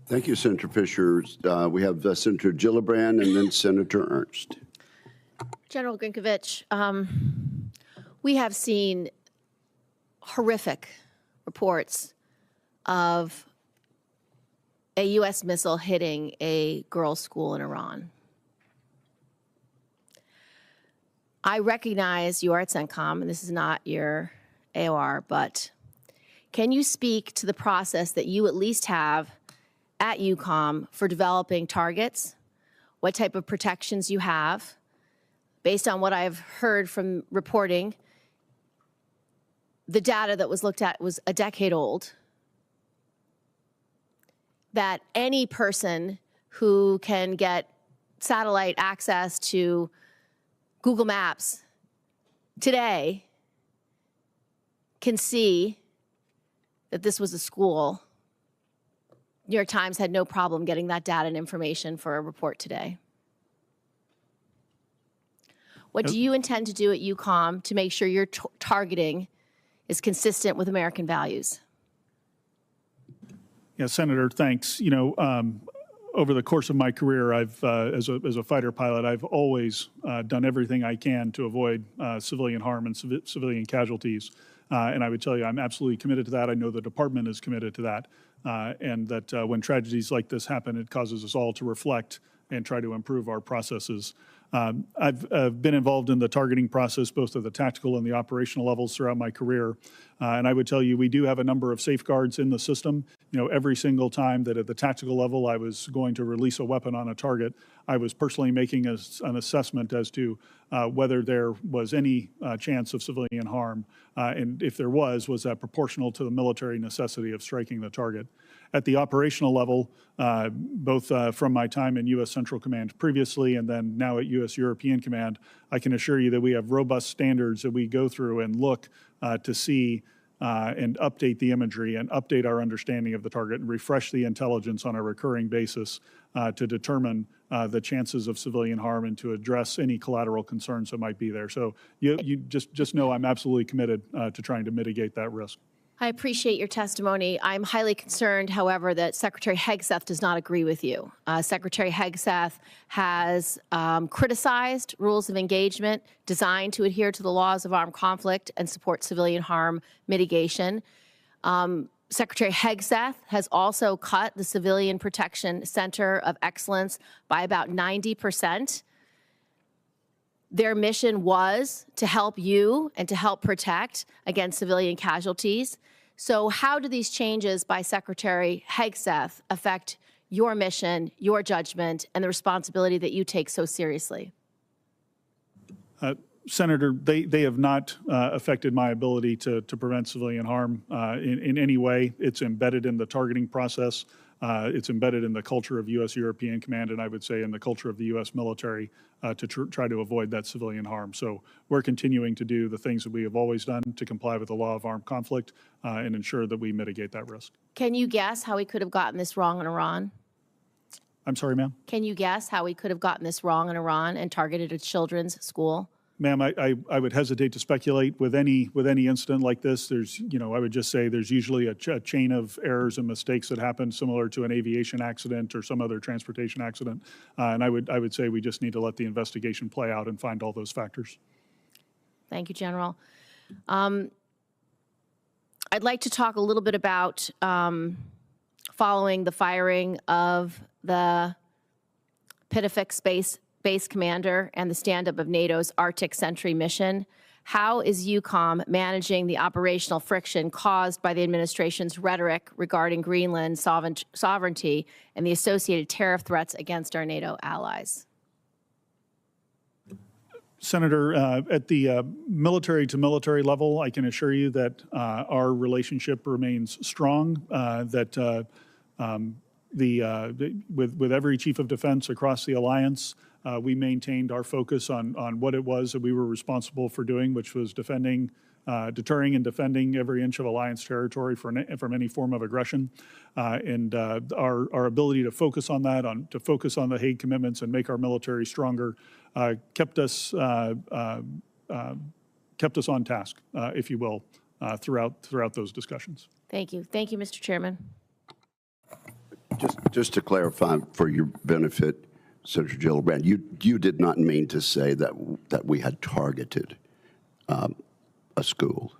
[SPEAKER 1] Thank you, Senator Fisher. We have Senator Gillibrand and then Senator Ernst.
[SPEAKER 6] General Grinkovich, we have seen horrific reports of a U.S. missile hitting a girls' school in Iran. I recognize you are at CENTCOM, and this is not your AOR, but can you speak to the process that you at least have at EUCOM for developing targets, what type of protections you have? Based on what I've heard from reporting, the data that was looked at was a decade old, that any person who can get satellite access to Google Maps today can see that this was a school. New York Times had no problem getting that data and information for a report today. What do you intend to do at EUCOM to make sure your targeting is consistent with American values?
[SPEAKER 3] Yeah, Senator, thanks. You know, over the course of my career, I've, as a fighter pilot, I've always done everything I can to avoid civilian harm and civilian casualties. And I would tell you, I'm absolutely committed to that. I know the department is committed to that. And that when tragedies like this happen, it causes us all to reflect and try to improve our processes. I've been involved in the targeting process, both at the tactical and the operational levels throughout my career. And I would tell you, we do have a number of safeguards in the system. You know, every single time that at the tactical level I was going to release a weapon on a target, I was personally making an assessment as to whether there was any chance of civilian harm. And if there was that proportional to the military necessity of striking the target? At the operational level, both from my time in U.S. Central Command previously and then now at U.S. European Command, I can assure you that we have robust standards that we go through and look to see and update the imagery and update our understanding of the target and refresh the intelligence on a recurring basis to determine the chances of civilian harm and to address any collateral concerns that might be there. So you just know I'm absolutely committed to trying to mitigate that risk.
[SPEAKER 6] I appreciate your testimony. I'm highly concerned, however, that Secretary Hegseth does not agree with you. Secretary Hegseth has criticized rules of engagement designed to adhere to the laws of armed conflict and support civilian harm mitigation. Secretary Hegseth has also cut the Civilian Protection Center of Excellence by about 90%. Their mission was to help you and to help protect against civilian casualties. So how do these changes by Secretary Hegseth affect your mission, your judgment, and the responsibility that you take so seriously?
[SPEAKER 3] Senator, they have not affected my ability to prevent civilian harm in any way. It's embedded in the targeting process. It's embedded in the culture of U.S. European Command, and I would say in the culture of the U.S. military to try to avoid that civilian harm. So we're continuing to do the things that we have always done to comply with the law of armed conflict and ensure that we mitigate that risk.
[SPEAKER 6] Can you guess how we could have gotten this wrong in Iran?
[SPEAKER 3] I'm sorry, ma'am?
[SPEAKER 6] Can you guess how we could have gotten this wrong in Iran and targeted a children's school?
[SPEAKER 3] Ma'am, I would hesitate to speculate with any incident like this. There's, I would just say there's usually a chain of errors and mistakes that happen similar to an aviation accident or some other transportation accident. And I would say we just need to let the investigation play out and find all those factors.
[SPEAKER 6] Thank you, General. I'd like to talk a little bit about following the firing of the Pitafix Base Commander and the stand-up of NATO's Arctic Sentry mission. How is EUCOM managing the operational friction caused by the administration's rhetoric regarding Greenland sovereignty and the associated tariff threats against our NATO allies?
[SPEAKER 3] Senator, at the military-to-military level, I can assure you that our relationship remains strong, that with every chief of defense across the alliance, we maintained our focus on what it was that we were responsible for doing, which was deterring and defending every inch of alliance territory from any form of aggression. And our ability to focus on that, to focus on the Hague commitments and make our military stronger, kept us on task, if you will, throughout those discussions.
[SPEAKER 6] Thank you. Thank you, Mr. Chairman.
[SPEAKER 1] Just to clarify for your benefit, Senator Gillibrand, you did not mean to say that we had targeted a school.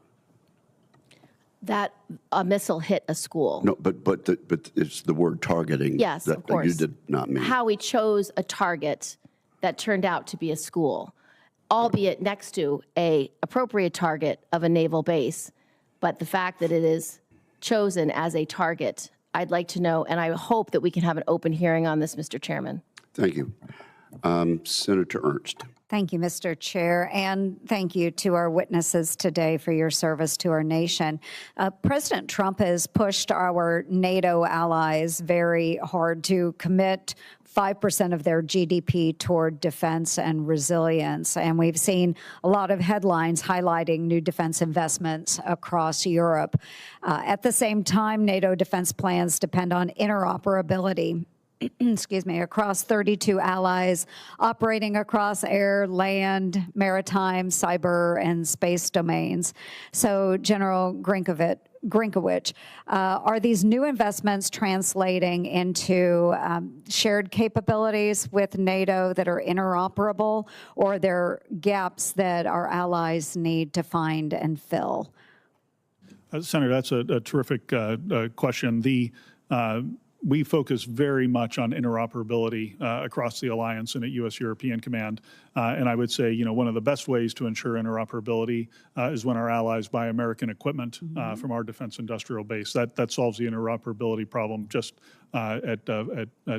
[SPEAKER 6] That a missile hit a school.
[SPEAKER 1] No, but it's the word targeting.
[SPEAKER 6] Yes,
[SPEAKER 1] that,
[SPEAKER 6] of course.
[SPEAKER 1] That you did not mean.
[SPEAKER 6] How we chose a target that turned out to be a school, albeit next to a appropriate target of a naval base, but the fact that it is chosen as a target, I'd like to know, and I hope that we can have an open hearing on this, Mr. Chairman.
[SPEAKER 1] Thank you. Senator Ernst.
[SPEAKER 7] Thank you, Mr. Chair, and thank you to our witnesses today for your service to our nation. President Trump has pushed our NATO allies very hard to commit 5% of their GDP toward defense and resilience. And we've seen a lot of headlines highlighting new defense investments across Europe. At the same time, NATO defense plans depend on interoperability across 32 allies operating across air, land, maritime, cyber, and space domains. So, General Grinkowicz, are these new investments translating into shared capabilities with NATO that are interoperable, or are there gaps that our allies need to find and fill?
[SPEAKER 3] Senator, that's a terrific question. We focus very much on interoperability across the alliance and at U.S. European Command. And I would say, one of the best ways to ensure interoperability is when our allies buy American equipment from our defense industrial base. That solves the interoperability problem just at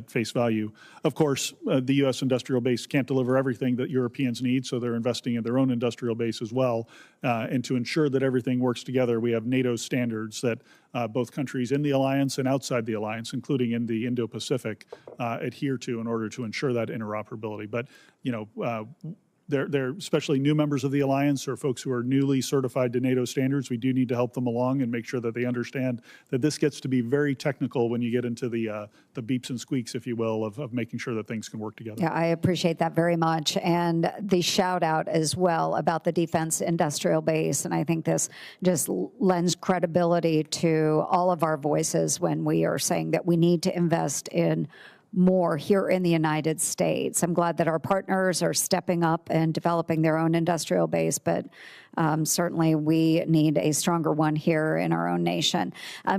[SPEAKER 3] face value. Of course, the U.S. industrial base can't deliver everything that Europeans need, so they're investing in their own industrial base as well. And to ensure that everything works together, we have NATO standards that both countries in the alliance and outside the alliance, including in the Indo-Pacific, adhere to in order to ensure that interoperability. But, they're especially new members of the alliance or folks who are newly certified to NATO standards. We do need to help them along and make sure that they understand that this gets to be very technical when you get into the beeps and squeaks, if you will, of making sure that things can work together.
[SPEAKER 7] Yeah, I appreciate that very much. And the shout out as well about the defense industrial base. And I think this just lends credibility to all of our voices when we are saying that we need to invest in more here in the United States. I'm glad that our partners are stepping up and developing their own industrial base, but certainly we need a stronger one here in our own nation.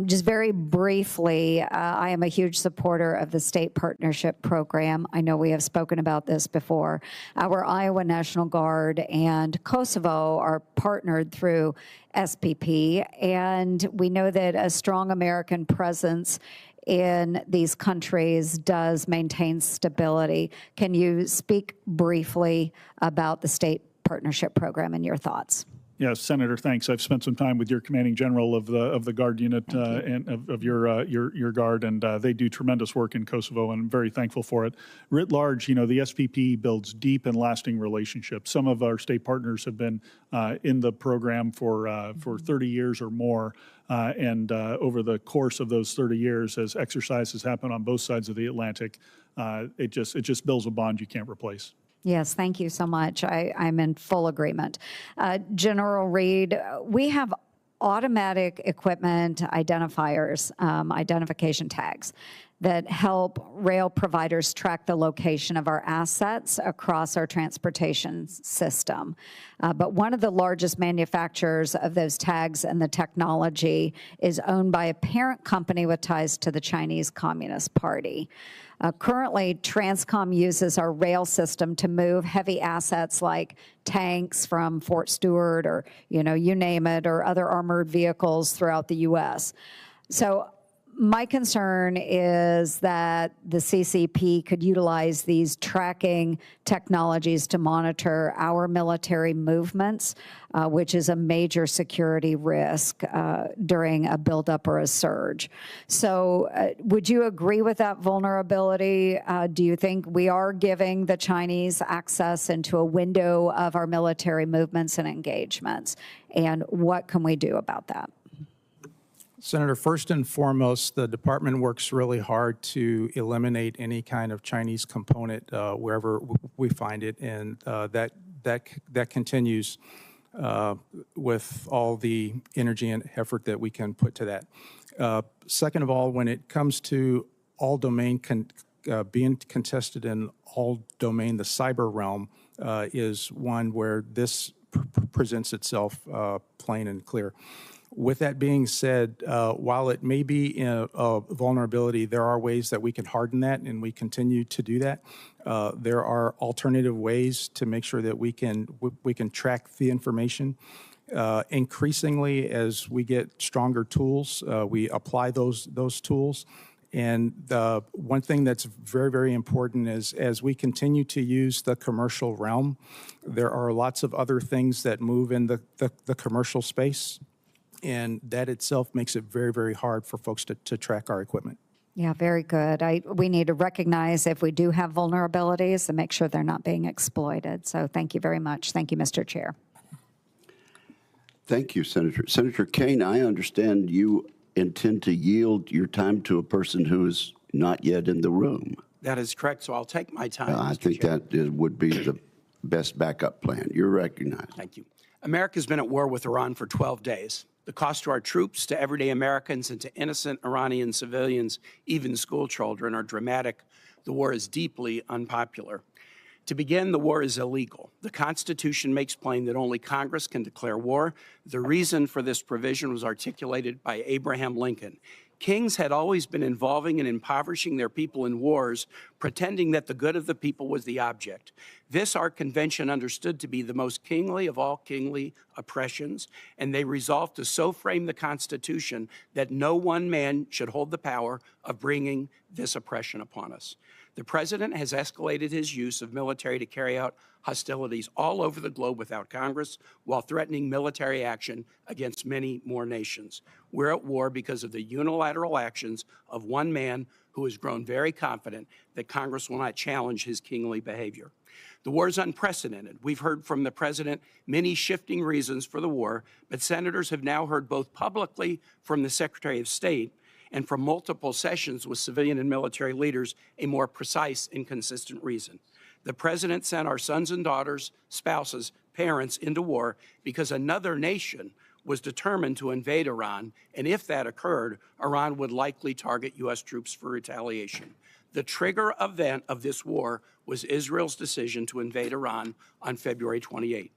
[SPEAKER 7] Just very briefly, I am a huge supporter of the State Partnership Program. I know we have spoken about this before. Our Iowa National Guard and Kosovo are partnered through SPP, and we know that a strong American presence in these countries does maintain stability. Can you speak briefly about the State Partnership Program and your thoughts?
[SPEAKER 3] Yes, Senator, thanks. I've spent some time with your commanding general of the Guard unit and of your Guard, and they do tremendous work in Kosovo, and I'm very thankful for it. Writ large, the SPP builds deep and lasting relationships. Some of our state partners have been in the program for 30 years or more, and over the course of those 30 years, as exercises happen on both sides of the Atlantic, it just builds a bond you can't replace.
[SPEAKER 7] Yes, thank you so much. I'm in full agreement. General Reed, we have automatic equipment identifiers, identification tags that help rail providers track the location of our assets across our transportation system. But one of the largest manufacturers of those tags and the technology is owned by a parent company with ties to the Chinese Communist Party. Currently, Transcom uses our rail system to move heavy assets like tanks from Fort Stewart or, you name it, or other armored vehicles throughout the U.S. So my concern is that the CCP could utilize these tracking technologies to monitor our military movements, which is a major security risk during a buildup or a surge. So would you agree with that vulnerability? Do you think we are giving the Chinese access into a window of our military movements and engagements? And what can we do about that?
[SPEAKER 4] Senator, first and foremost, the department works really hard to eliminate any kind of Chinese component wherever we find it, and that continues with all the energy and effort that we can put to that. Second of all, when it comes to all domain being contested in all domain, the cyber realm is one where this presents itself plain and clear. With that being said, while it may be a vulnerability, there are ways that we can harden that, and we continue to do that. There are alternative ways to make sure that we can track the information. Increasingly, as we get stronger tools, we apply those tools. And one thing that's very, very important is as we continue to use the commercial realm, there are lots of other things that move in the commercial space. And that itself makes it very, very hard for folks to track our equipment.
[SPEAKER 7] Yeah, very good. We need to recognize if we do have vulnerabilities and make sure they're not being exploited. So thank you very much. Thank you, Mr. Chair.
[SPEAKER 1] Thank you, Senator. Senator Kaine, I understand you intend to yield your time to a person who is not yet in the room.
[SPEAKER 8] That is correct, so I'll take my time.
[SPEAKER 1] I think that would be the best backup plan. You're recognized.
[SPEAKER 8] Thank you. America's been at war with Iran for 12 days. The cost to our troops, to everyday Americans, and to innocent Iranian civilians, even school children, are dramatic. The war is deeply unpopular. To begin, the war is illegal. The Constitution makes plain that only Congress can declare war. The reason for this provision was articulated by Abraham Lincoln. Kings had always been involving and impoverishing their people in wars, pretending that the good of the people was the object. This our convention understood to be the most kingly of all kingly oppressions, and they resolved to so frame the Constitution that no one man should hold the power of bringing this oppression upon us. The president has escalated his use of military to carry out hostilities all over the globe without Congress, while threatening military action against many more nations. We're at war because of the unilateral actions of one man who has grown very confident that Congress will not challenge his kingly behavior. The war is unprecedented. We've heard from the president many shifting reasons for the war, but senators have now heard both publicly from the Secretary of State and from multiple sessions with civilian and military leaders a more precise and consistent reason. The president sent our sons and daughters, spouses, parents into war because another nation was determined to invade Iran, and if that occurred, Iran would likely target U.S. troops for retaliation. The trigger event of this war was Israel's decision to invade Iran on February 28.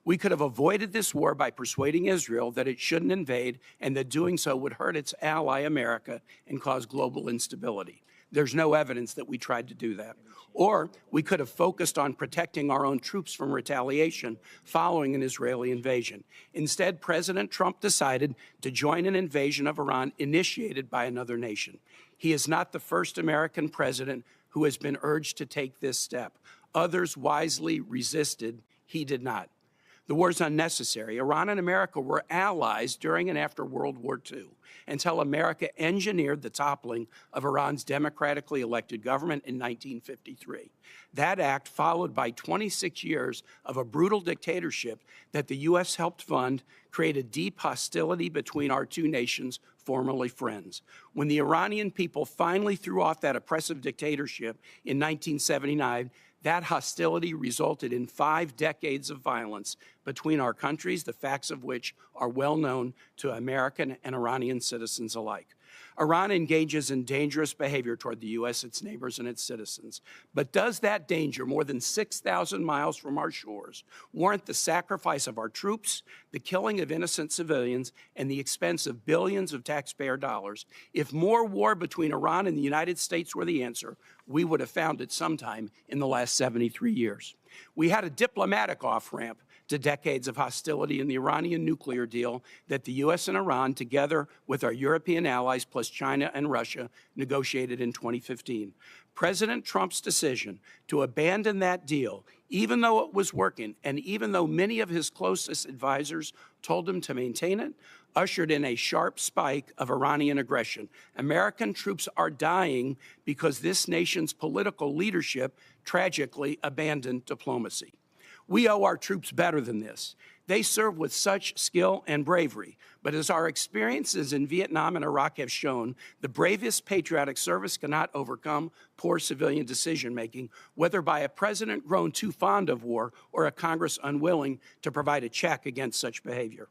[SPEAKER 8] We could have avoided this war by persuading Israel that it shouldn't invade and that doing so would hurt its ally, America, and cause global instability. There's no evidence that we tried to do that. Or we could have focused on protecting our own troops from retaliation following an Israeli invasion. Instead, President Trump decided to join an invasion of Iran initiated by another nation. He is not the first American president who has been urged to take this step. Others wisely resisted. He did not. The war is unnecessary. Iran and America were allies during and after World War II until America engineered the toppling of Iran's democratically elected government in 1953. That act, followed by 26 years of a brutal dictatorship that the U.S. helped fund, created deep hostility between our two nations, formerly friends. When the Iranian people finally threw off that oppressive dictatorship in 1979, that hostility resulted in 5 decades of violence between our countries, the facts of which are well known to American and Iranian citizens alike. Iran engages in dangerous behavior toward the U.S., its neighbors, and its citizens. But does that danger, more than 6,000 miles from our shores, warrant the sacrifice of our troops, the killing of innocent civilians, and the expense of billions of taxpayer dollars? If more war between Iran and the United States were the answer, we would have found it sometime in the last 73 years. We had a diplomatic off-ramp to decades of hostility in the Iranian nuclear deal that the U.S. and Iran, together with our European allies plus China and Russia, negotiated in 2015. President Trump's decision to abandon that deal, even though it was working and even though many of his closest advisors told him to maintain it, ushered in a sharp spike of Iranian aggression. American troops are dying because this nation's political leadership tragically abandoned diplomacy. We owe our troops better than this. They serve with such skill and bravery. But as our experiences in Vietnam and Iraq have shown, the bravest patriotic service cannot overcome poor civilian decision-making, whether by a president grown too fond of war or a Congress unwilling to provide a check against such behavior.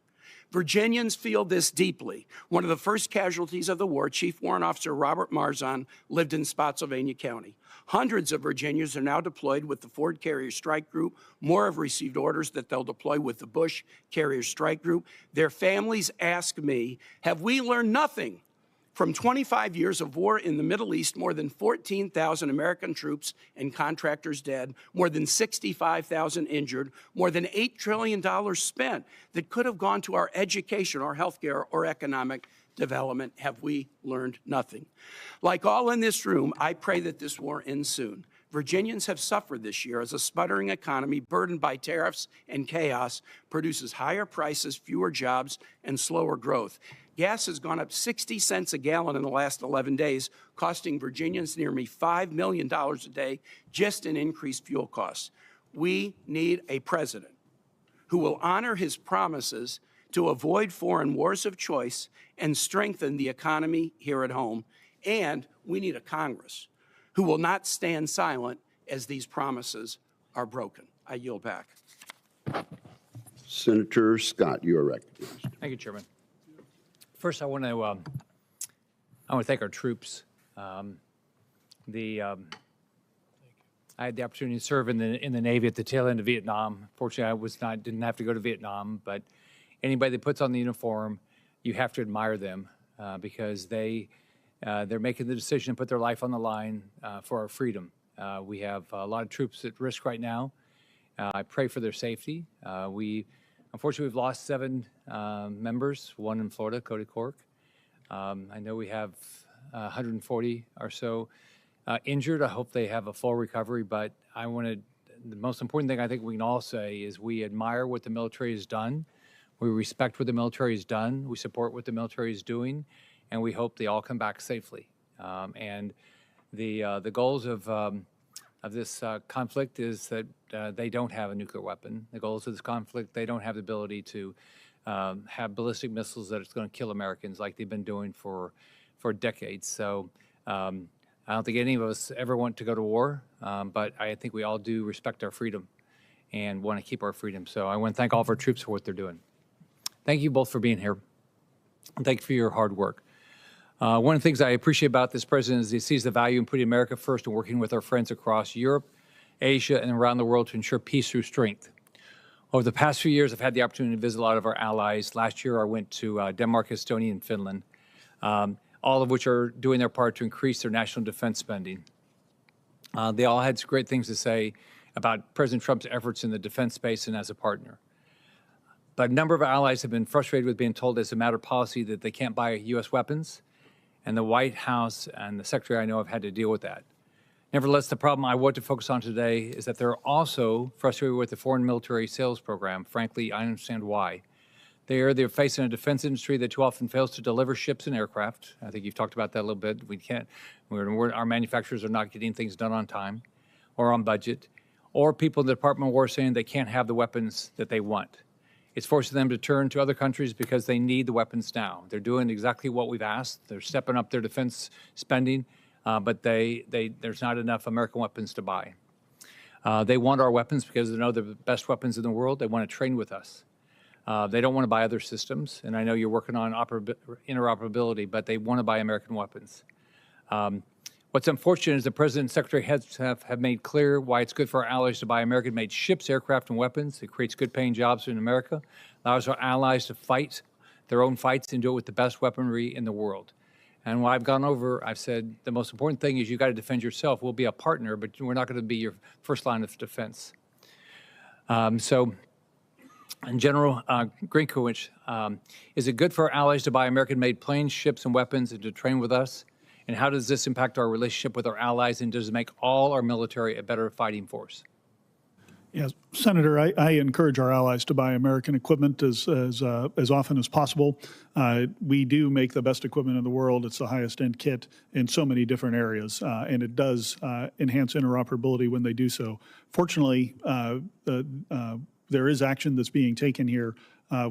[SPEAKER 8] Virginians feel this deeply. One of the first casualties of the war, Chief Warrant Officer Robert Marzon, lived in Spotsylvania County. Hundreds of Virginians are now deployed with the Ford Carrier Strike Group. More have received orders that they'll deploy with the Bush Carrier Strike Group. Their families ask me, have we learned nothing from 25 years of war in the Middle East? More than 14,000 American troops and contractors dead, more than 65,000 injured, more than $8 trillion spent that could have gone to our education, our healthcare, or economic development. Have we learned nothing? Like all in this room, I pray that this war ends soon. Virginians have suffered this year as a sputtering economy burdened by tariffs and chaos produces higher prices, fewer jobs, and slower growth. Gas has gone up 60 cents a gallon in the last 11 days, costing Virginians nearly $5 million a day just in increased fuel costs. We need a president who will honor his promises to avoid foreign wars of choice and strengthen the economy here at home. And we need a Congress who will not stand silent as these promises are broken. I yield back.
[SPEAKER 1] Senator Scott, you are recognized.
[SPEAKER 9] Thank you, Chairman. First, I want to thank our troops. I had the opportunity to serve in the Navy at the tail end of Vietnam. Fortunately, didn't have to go to Vietnam, but anybody that puts on the uniform, you have to admire them because they're making the decision to put their life on the line for our freedom. We have a lot of troops at risk right now. I pray for their safety. Unfortunately, we've lost 7 members, 1 in Florida, Cody Cork. I know we have 140 or so injured. I hope they have a full recovery, but the most important thing I think we can all say is we admire what the military has done. We respect what the military has done. We support what the military is doing, and we hope they all come back safely. And the goals of this conflict is that they don't have a nuclear weapon. The goals of this conflict, they don't have the ability to have ballistic missiles that it's going to kill Americans like they've been doing for decades. So I don't think any of us ever want to go to war, but I think we all do respect our freedom and want to keep our freedom. So I want to thank all of our troops for what they're doing. Thank you both for being here. And thank you for your hard work. One of the things I appreciate about this president is he sees the value in putting America first and working with our friends across Europe, Asia, and around the world to ensure peace through strength. Over the past few years, I've had the opportunity to visit a lot of our allies. Last year, I went to Denmark, Estonia, and Finland, all of which are doing their part to increase their national defense spending. They all had great things to say about President Trump's efforts in the defense space and as a partner. But a number of allies have been frustrated with being told as a matter of policy that they can't buy U.S. weapons, and the White House and the Secretary I know have had to deal with that. Nevertheless, the problem I want to focus on today is that they're also frustrated with the foreign military sales program. Frankly, I understand why. They're facing a defense industry that too often fails to deliver ships and aircraft. I think you've talked about that a little bit. Our manufacturers are not getting things done on time or on budget, or people in the Department of War saying they can't have the weapons that they want. It's forcing them to turn to other countries because they need the weapons now. They're doing exactly what we've asked. They're stepping up their defense spending, but there's not enough American weapons to buy. They want our weapons because they know they're the best weapons in the world. They want to train with us. They don't want to buy other systems, and I know you're working on interoperability, but they want to buy American weapons. What's unfortunate is the President and Secretary have made clear why it's good for our allies to buy American-made ships, aircraft, and weapons. It creates good-paying jobs in America, allows our allies to fight their own fights and do it with the best weaponry in the world. And when I've gone over, I've said the most important thing is you've got to defend yourself. We'll be a partner, but we're not going to be your first line of defense. And General Grinkowicz, is it good for our allies to buy American-made planes, ships, and weapons and to train with us? And how does this impact our relationship with our allies, and does it make all our military a better fighting force?
[SPEAKER 3] Yes, Senator, I encourage our allies to buy American equipment as often as possible. We do make the best equipment in the world. It's the highest end kit in so many different areas, and it does enhance interoperability when they do so. Fortunately, there is action that's being taken here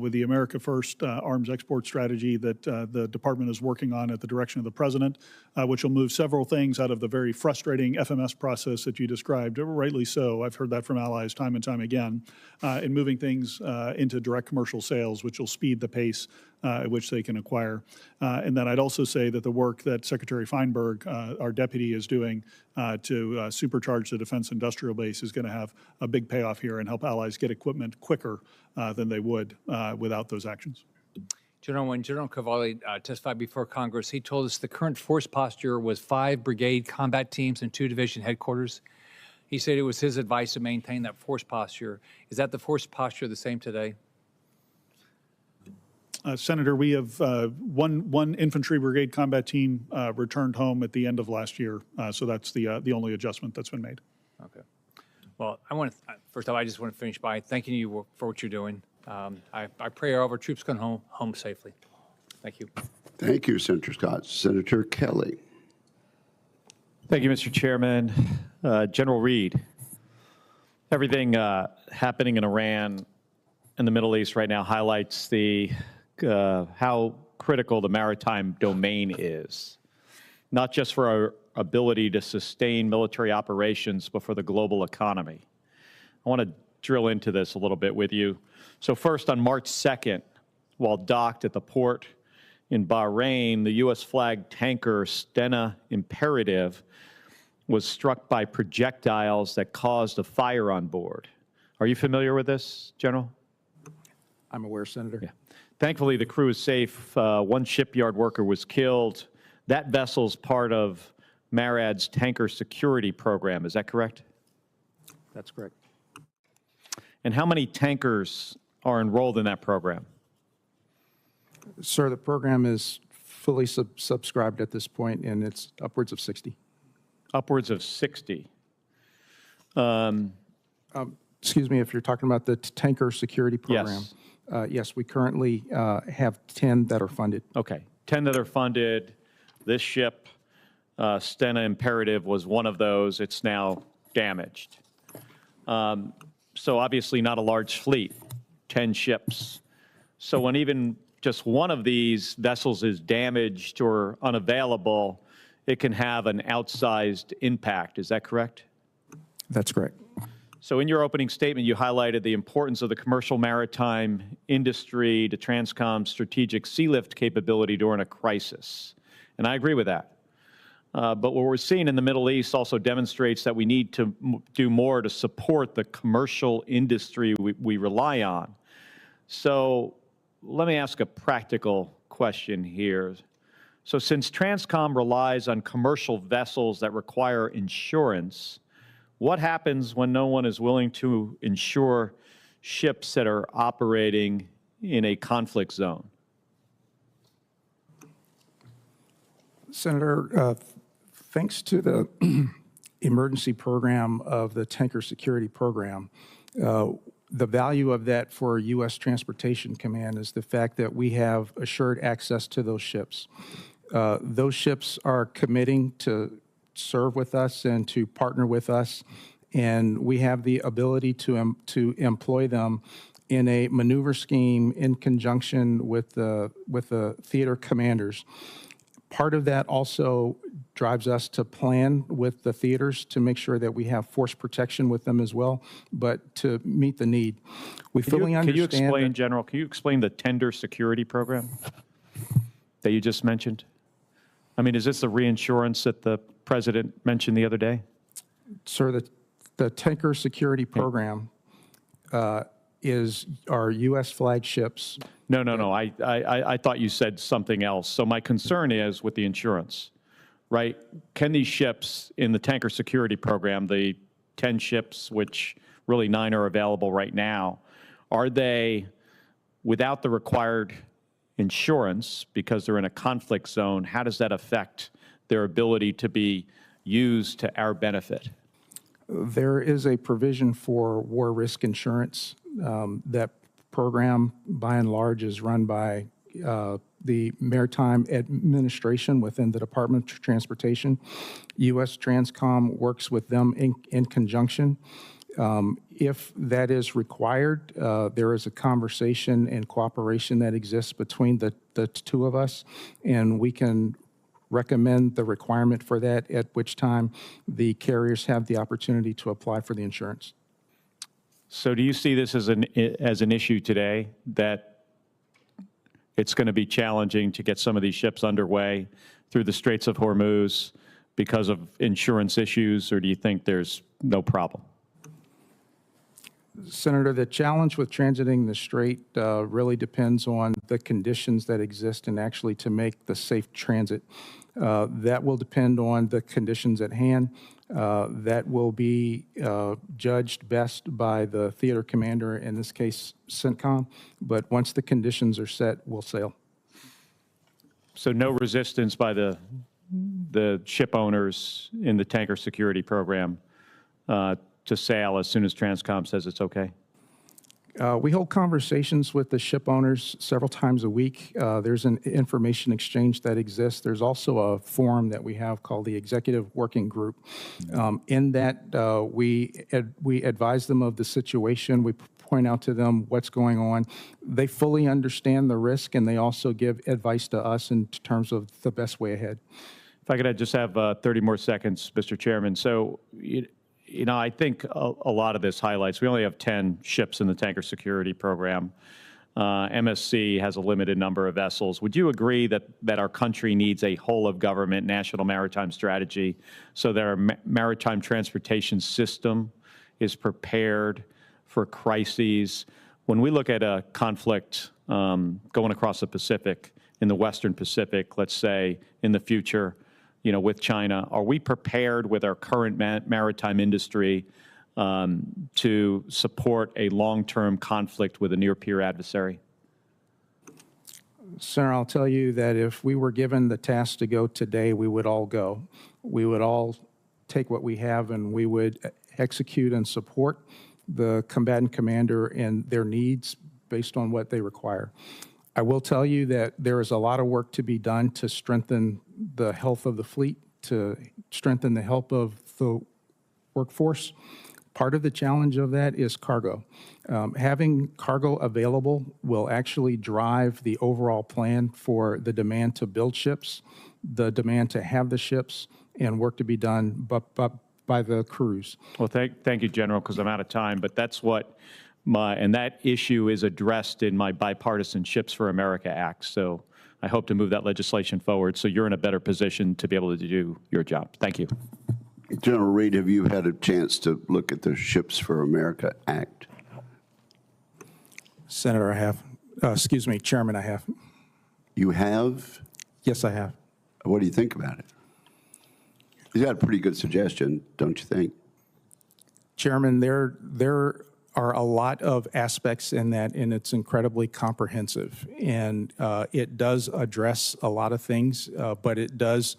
[SPEAKER 3] with the America First arms export strategy that the department is working on at the direction of the president, which will move several things out of the very frustrating FMS process that you described, rightly so. I've heard that from allies time and time again, in moving things into direct commercial sales, which will speed the pace at which they can acquire. And then I'd also say that the work that Secretary Feinberg, our deputy, is doing to supercharge the defense industrial base is going to have a big payoff here and help allies get equipment quicker than they would without those actions.
[SPEAKER 9] General, when General Cavalli testified before Congress, he told us the current force posture was 5 brigade combat teams and 2 division headquarters. He said it was his advice to maintain that force posture. Is that the force posture the same today?
[SPEAKER 3] Senator, we have one infantry brigade combat team returned home at the end of last year, so that's the only adjustment that's been made.
[SPEAKER 9] Okay. Well, first off, I just want to finish by thanking you for what you're doing. I pray all of our troops come home safely. Thank you.
[SPEAKER 1] Thank you, Senator Scott. Senator Kelly.
[SPEAKER 10] Thank you, Mr. Chairman. General Reed, everything happening in Iran and the Middle East right now highlights how critical the maritime domain is, not just for our ability to sustain military operations, but for the global economy. I want to drill into this a little bit with you. So first, on March 2nd, while docked at the port in Bahrain, the U.S. flagged tanker Stena Imperative was struck by projectiles that caused a fire on board. Are you familiar with this, General?
[SPEAKER 4] I'm aware, Senator.
[SPEAKER 10] Yeah. Thankfully, the crew is safe. One shipyard worker was killed. That vessel's part of MARAD's tanker security program. Is that correct?
[SPEAKER 4] That's correct.
[SPEAKER 10] And how many tankers are enrolled in that program?
[SPEAKER 4] Sir, the program is fully subscribed at this point, and it's upwards of 60.
[SPEAKER 10] Upwards of 60.
[SPEAKER 4] Excuse me, if you're talking about the tanker security program.
[SPEAKER 10] Yes.
[SPEAKER 4] Yes, we currently have 10 that are funded.
[SPEAKER 10] Okay, 10 that are funded. This ship, Stena Imperative, was one of those. It's now damaged. So obviously not a large fleet, 10 ships. So when even just one of these vessels is damaged or unavailable, it can have an outsized impact. Is that correct?
[SPEAKER 4] That's correct.
[SPEAKER 10] So in your opening statement, you highlighted the importance of the commercial maritime industry to Transcom's strategic sea lift capability during a crisis. And I agree with that. But what we're seeing in the Middle East also demonstrates that we need to do more to support the commercial industry we rely on. So let me ask a practical question here. So since Transcom relies on commercial vessels that require insurance, what happens when no one is willing to insure ships that are operating in a conflict zone?
[SPEAKER 4] Senator, thanks to the emergency program of the Tanker Security Program, the value of that for U.S. Transportation Command is the fact that we have assured access to those ships. Those ships are committing to serve with us and to partner with us, and we have the ability to employ them in a maneuver scheme in conjunction with the theater commanders. Part of that also drives us to plan with the theaters to make sure that we have force protection with them as well, but to meet the need. We fully understand.
[SPEAKER 10] Can you explain, General, can you explain the tender security program that you just mentioned? I mean, is this the reinsurance that the President mentioned the other day?
[SPEAKER 4] Sir, the Tanker Security Program is our U.S. flag ships.
[SPEAKER 10] No. I thought you said something else. So my concern is with the insurance, right? Can these ships in the Tanker Security Program, the 10 ships, which really 9 are available right now, are they without the required insurance because they're in a conflict zone? How does that affect their ability to be used to our benefit?
[SPEAKER 4] There is a provision for war risk insurance. That program, by and large, is run by the Maritime Administration within the Department of Transportation. U.S. Transcom works with them in conjunction. If that is required, there is a conversation and cooperation that exists between the two of us, and we can recommend the requirement for that, at which time the carriers have the opportunity to apply for the insurance.
[SPEAKER 10] So do you see this as an issue today, that it's going to be challenging to get some of these ships underway through the Straits of Hormuz because of insurance issues, or do you think there's no problem?
[SPEAKER 4] Senator, the challenge with transiting the strait really depends on the conditions that exist and actually to make the safe transit. That will depend on the conditions at hand. That will be judged best by the theater commander, in this case, CENTCOM. But once the conditions are set, we'll sail.
[SPEAKER 10] So no resistance by the ship owners in the Tanker Security Program to sail as soon as Transcom says it's okay?
[SPEAKER 4] We hold conversations with the ship owners several times a week. There's an information exchange that exists. There's also a forum that we have called the Executive Working Group. In that, we advise them of the situation. We point out to them what's going on. They fully understand the risk, and they also give advice to us in terms of the best way ahead.
[SPEAKER 10] If I could just have 30 more seconds, Mr. Chairman. So, you know, I think a lot of this highlights, we only have 10 ships in the Tanker Security Program. MSC has a limited number of vessels. Would you agree that our country needs a whole-of-government national maritime strategy so that our maritime transportation system is prepared for crises? When we look at a conflict going across the Pacific, in the Western Pacific, let's say, in the future, you know, with China, are we prepared with our current maritime industry to support a long-term conflict with a near-peer adversary?
[SPEAKER 4] Sir, I'll tell you that if we were given the task to go today, we would all go. We would all take what we have and we would execute and support the combatant commander and their needs based on what they require. I will tell you that there is a lot of work to be done to strengthen the health of the fleet, to strengthen the health of the workforce. Part of the challenge of that is cargo. Having cargo available will actually drive the overall plan for the demand to build ships, the demand to have the ships, and work to be done by the crews.
[SPEAKER 10] Well, thank you, General, because I'm out of time, but that's what and that issue is addressed in my Bipartisan Ships for America Act. So I hope to move that legislation forward so you're in a better position to be able to do your job. Thank you.
[SPEAKER 1] General Reed, have you had a chance to look at the Ships for America Act?
[SPEAKER 4] Senator, I have. Excuse me, Chairman, I have.
[SPEAKER 1] You have?
[SPEAKER 4] Yes, I have.
[SPEAKER 1] What do you think about it? You got a pretty good suggestion, don't you think?
[SPEAKER 4] Chairman, there are a lot of aspects in that, and it's incredibly comprehensive. And it does address a lot of things, but it does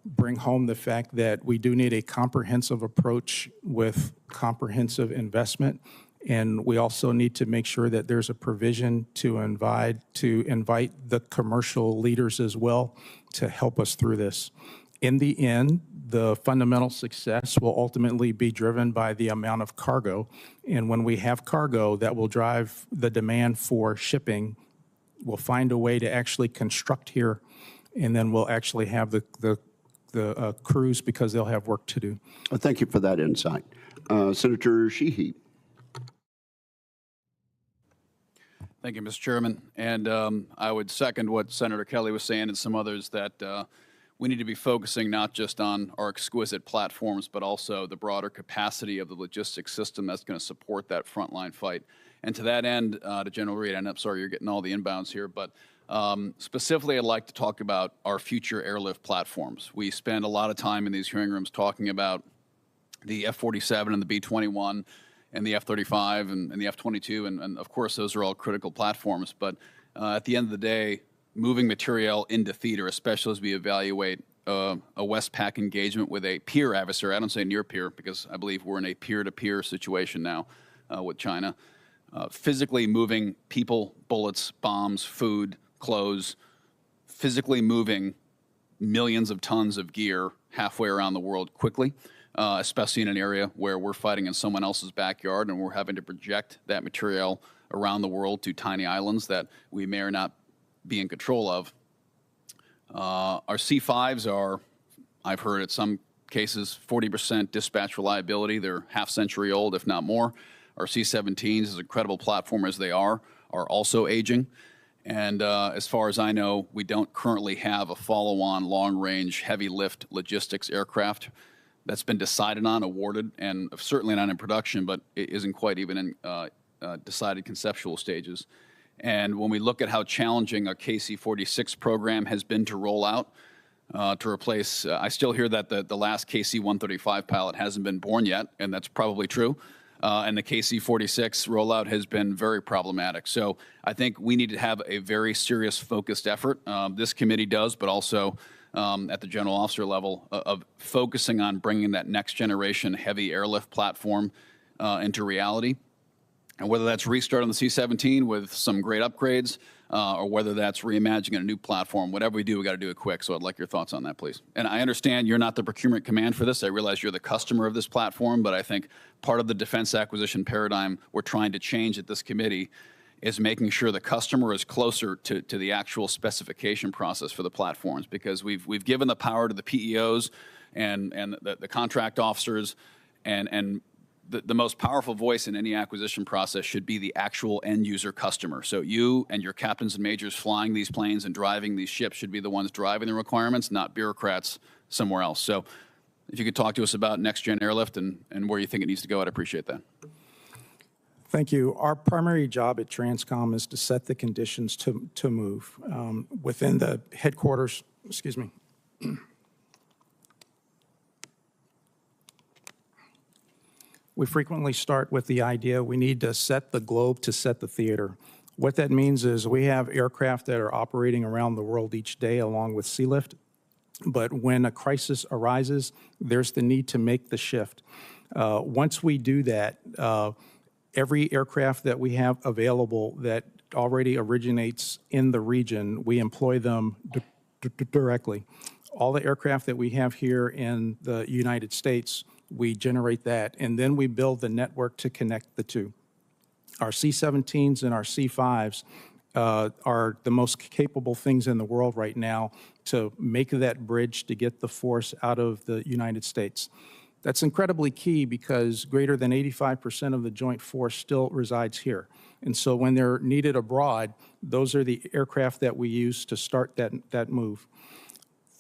[SPEAKER 4] bring home the fact that we do need a comprehensive approach with comprehensive investment. And we also need to make sure that there's a provision to invite the commercial leaders as well to help us through this. In the end, the fundamental success will ultimately be driven by the amount of cargo. And when we have cargo, that will drive the demand for shipping. We'll find a way to actually construct here, and then we'll actually have the crews because they'll have work to do.
[SPEAKER 1] Well, thank you for that insight. Senator Sheehy.
[SPEAKER 11] Thank you, Mr. Chairman. And I would second what Senator Kelly was saying and some others that we need to be focusing not just on our exquisite platforms, but also the broader capacity of the logistics system that's going to support that frontline fight. And to that end, to General Reed, and I'm sorry you're getting all the inbounds here, but specifically I'd like to talk about our future airlift platforms. We spend a lot of time in these hearing rooms talking about the F-47 and the B-21 and the F-35 and the F-22, and of course those are all critical platforms. But at the end of the day, moving material into theater, especially as we evaluate a Westpac engagement with a peer adversary. I don't say near peer because I believe we're in a peer-to-peer situation now with China. Physically moving people, bullets, bombs, food, clothes, physically moving millions of tons of gear halfway around the world quickly, especially in an area where we're fighting in someone else's backyard and we're having to project that material around the world to tiny islands that we may or not be in control of. Our C-5s are, I've heard at some cases, 40% dispatch reliability. They're half-century old, if not more. Our C-17s, as a credible platform as they are also aging. And as far as I know, we don't currently have a follow-on long-range heavy-lift logistics aircraft that's been decided on, awarded, and certainly not in production, but it isn't quite even in decided conceptual stages. And when we look at how challenging our KC-46 program has been to roll out, to replace, I still hear that the last KC-135 pilot hasn't been born yet, and that's probably true. And the KC-46 rollout has been very problematic. So I think we need to have a very serious, focused effort. This committee does, but also at the general officer level of focusing on bringing that next generation heavy airlift platform into reality. And whether that's restart on the C-17 with some great upgrades, or whether that's reimagining a new platform, whatever we do, we got to do it quick. So I'd like your thoughts on that, please. And I understand you're not the procurement command for this. I realize you're the customer of this platform, but I think part of the defense acquisition paradigm we're trying to change at this committee is making sure the customer is closer to the actual specification process for the platforms, because we've given the power to the PEOs and the contract officers, and the most powerful voice in any acquisition process should be the actual end user customer. So you and your captains and majors flying these planes and driving these ships should be the ones driving the requirements, not bureaucrats somewhere else. So if you could talk to us about next gen airlift and where you think it needs to go, I'd appreciate that.
[SPEAKER 4] Thank you. Our primary job at Transcom is to set the conditions to move. Within the headquarters, excuse me. We frequently start with the idea we need to set the globe to set the theater. What that means is we have aircraft that are operating around the world each day along with sea lift. But when a crisis arises, there's the need to make the shift. Once we do that, every aircraft that we have available that already originates in the region, we employ them directly. All the aircraft that we have here in the United States, we generate that, and then we build the network to connect the two. Our C-17s and our C-5s are the most capable things in the world right now to make that bridge to get the force out of the United States. That's incredibly key because greater than 85% of the joint force still resides here. And so when they're needed abroad, those are the aircraft that we use to start that move.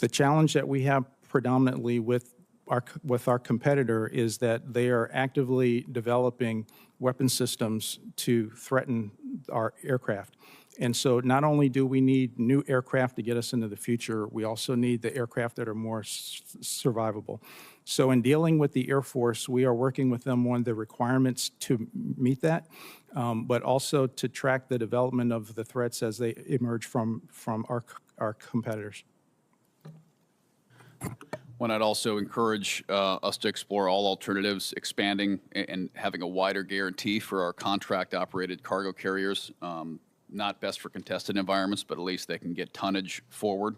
[SPEAKER 4] The challenge that we have predominantly with our competitor is that they are actively developing weapon systems to threaten our aircraft. And so not only do we need new aircraft to get us into the future, we also need the aircraft that are more survivable. So in dealing with the Air Force, we are working with them on the requirements to meet that, but also to track the development of the threats as they emerge from our competitors.
[SPEAKER 11] When I'd also encourage us to explore all alternatives, expanding and having a wider guarantee for our contract-operated cargo carriers. Not best for contested environments, but at least they can get tonnage forward.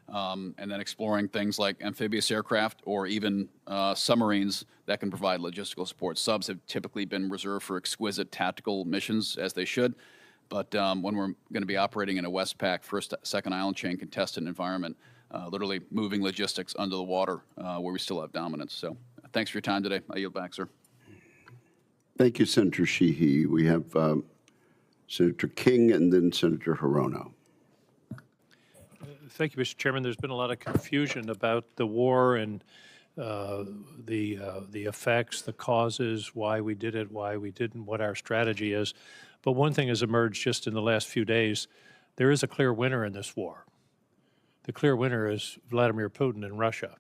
[SPEAKER 11] And then exploring things like amphibious aircraft or even submarines that can provide logistical support. Subs have typically been reserved for exquisite tactical missions, as they should. But when we're going to be operating in a Westpac, first, second island chain contested environment, literally moving logistics under the water where we still have dominance. So thanks for your time today. I yield back, sir.
[SPEAKER 1] Thank you, Senator Sheehy. We have Senator King and then Senator Hirono.
[SPEAKER 12] Thank you, Mr. Chairman. There's been a lot of confusion about the war and the effects, the causes, why we did it, why we didn't, what our strategy is. But one thing has emerged just in the last few days. There is a clear winner in this war. The clear winner is Vladimir Putin and Russia.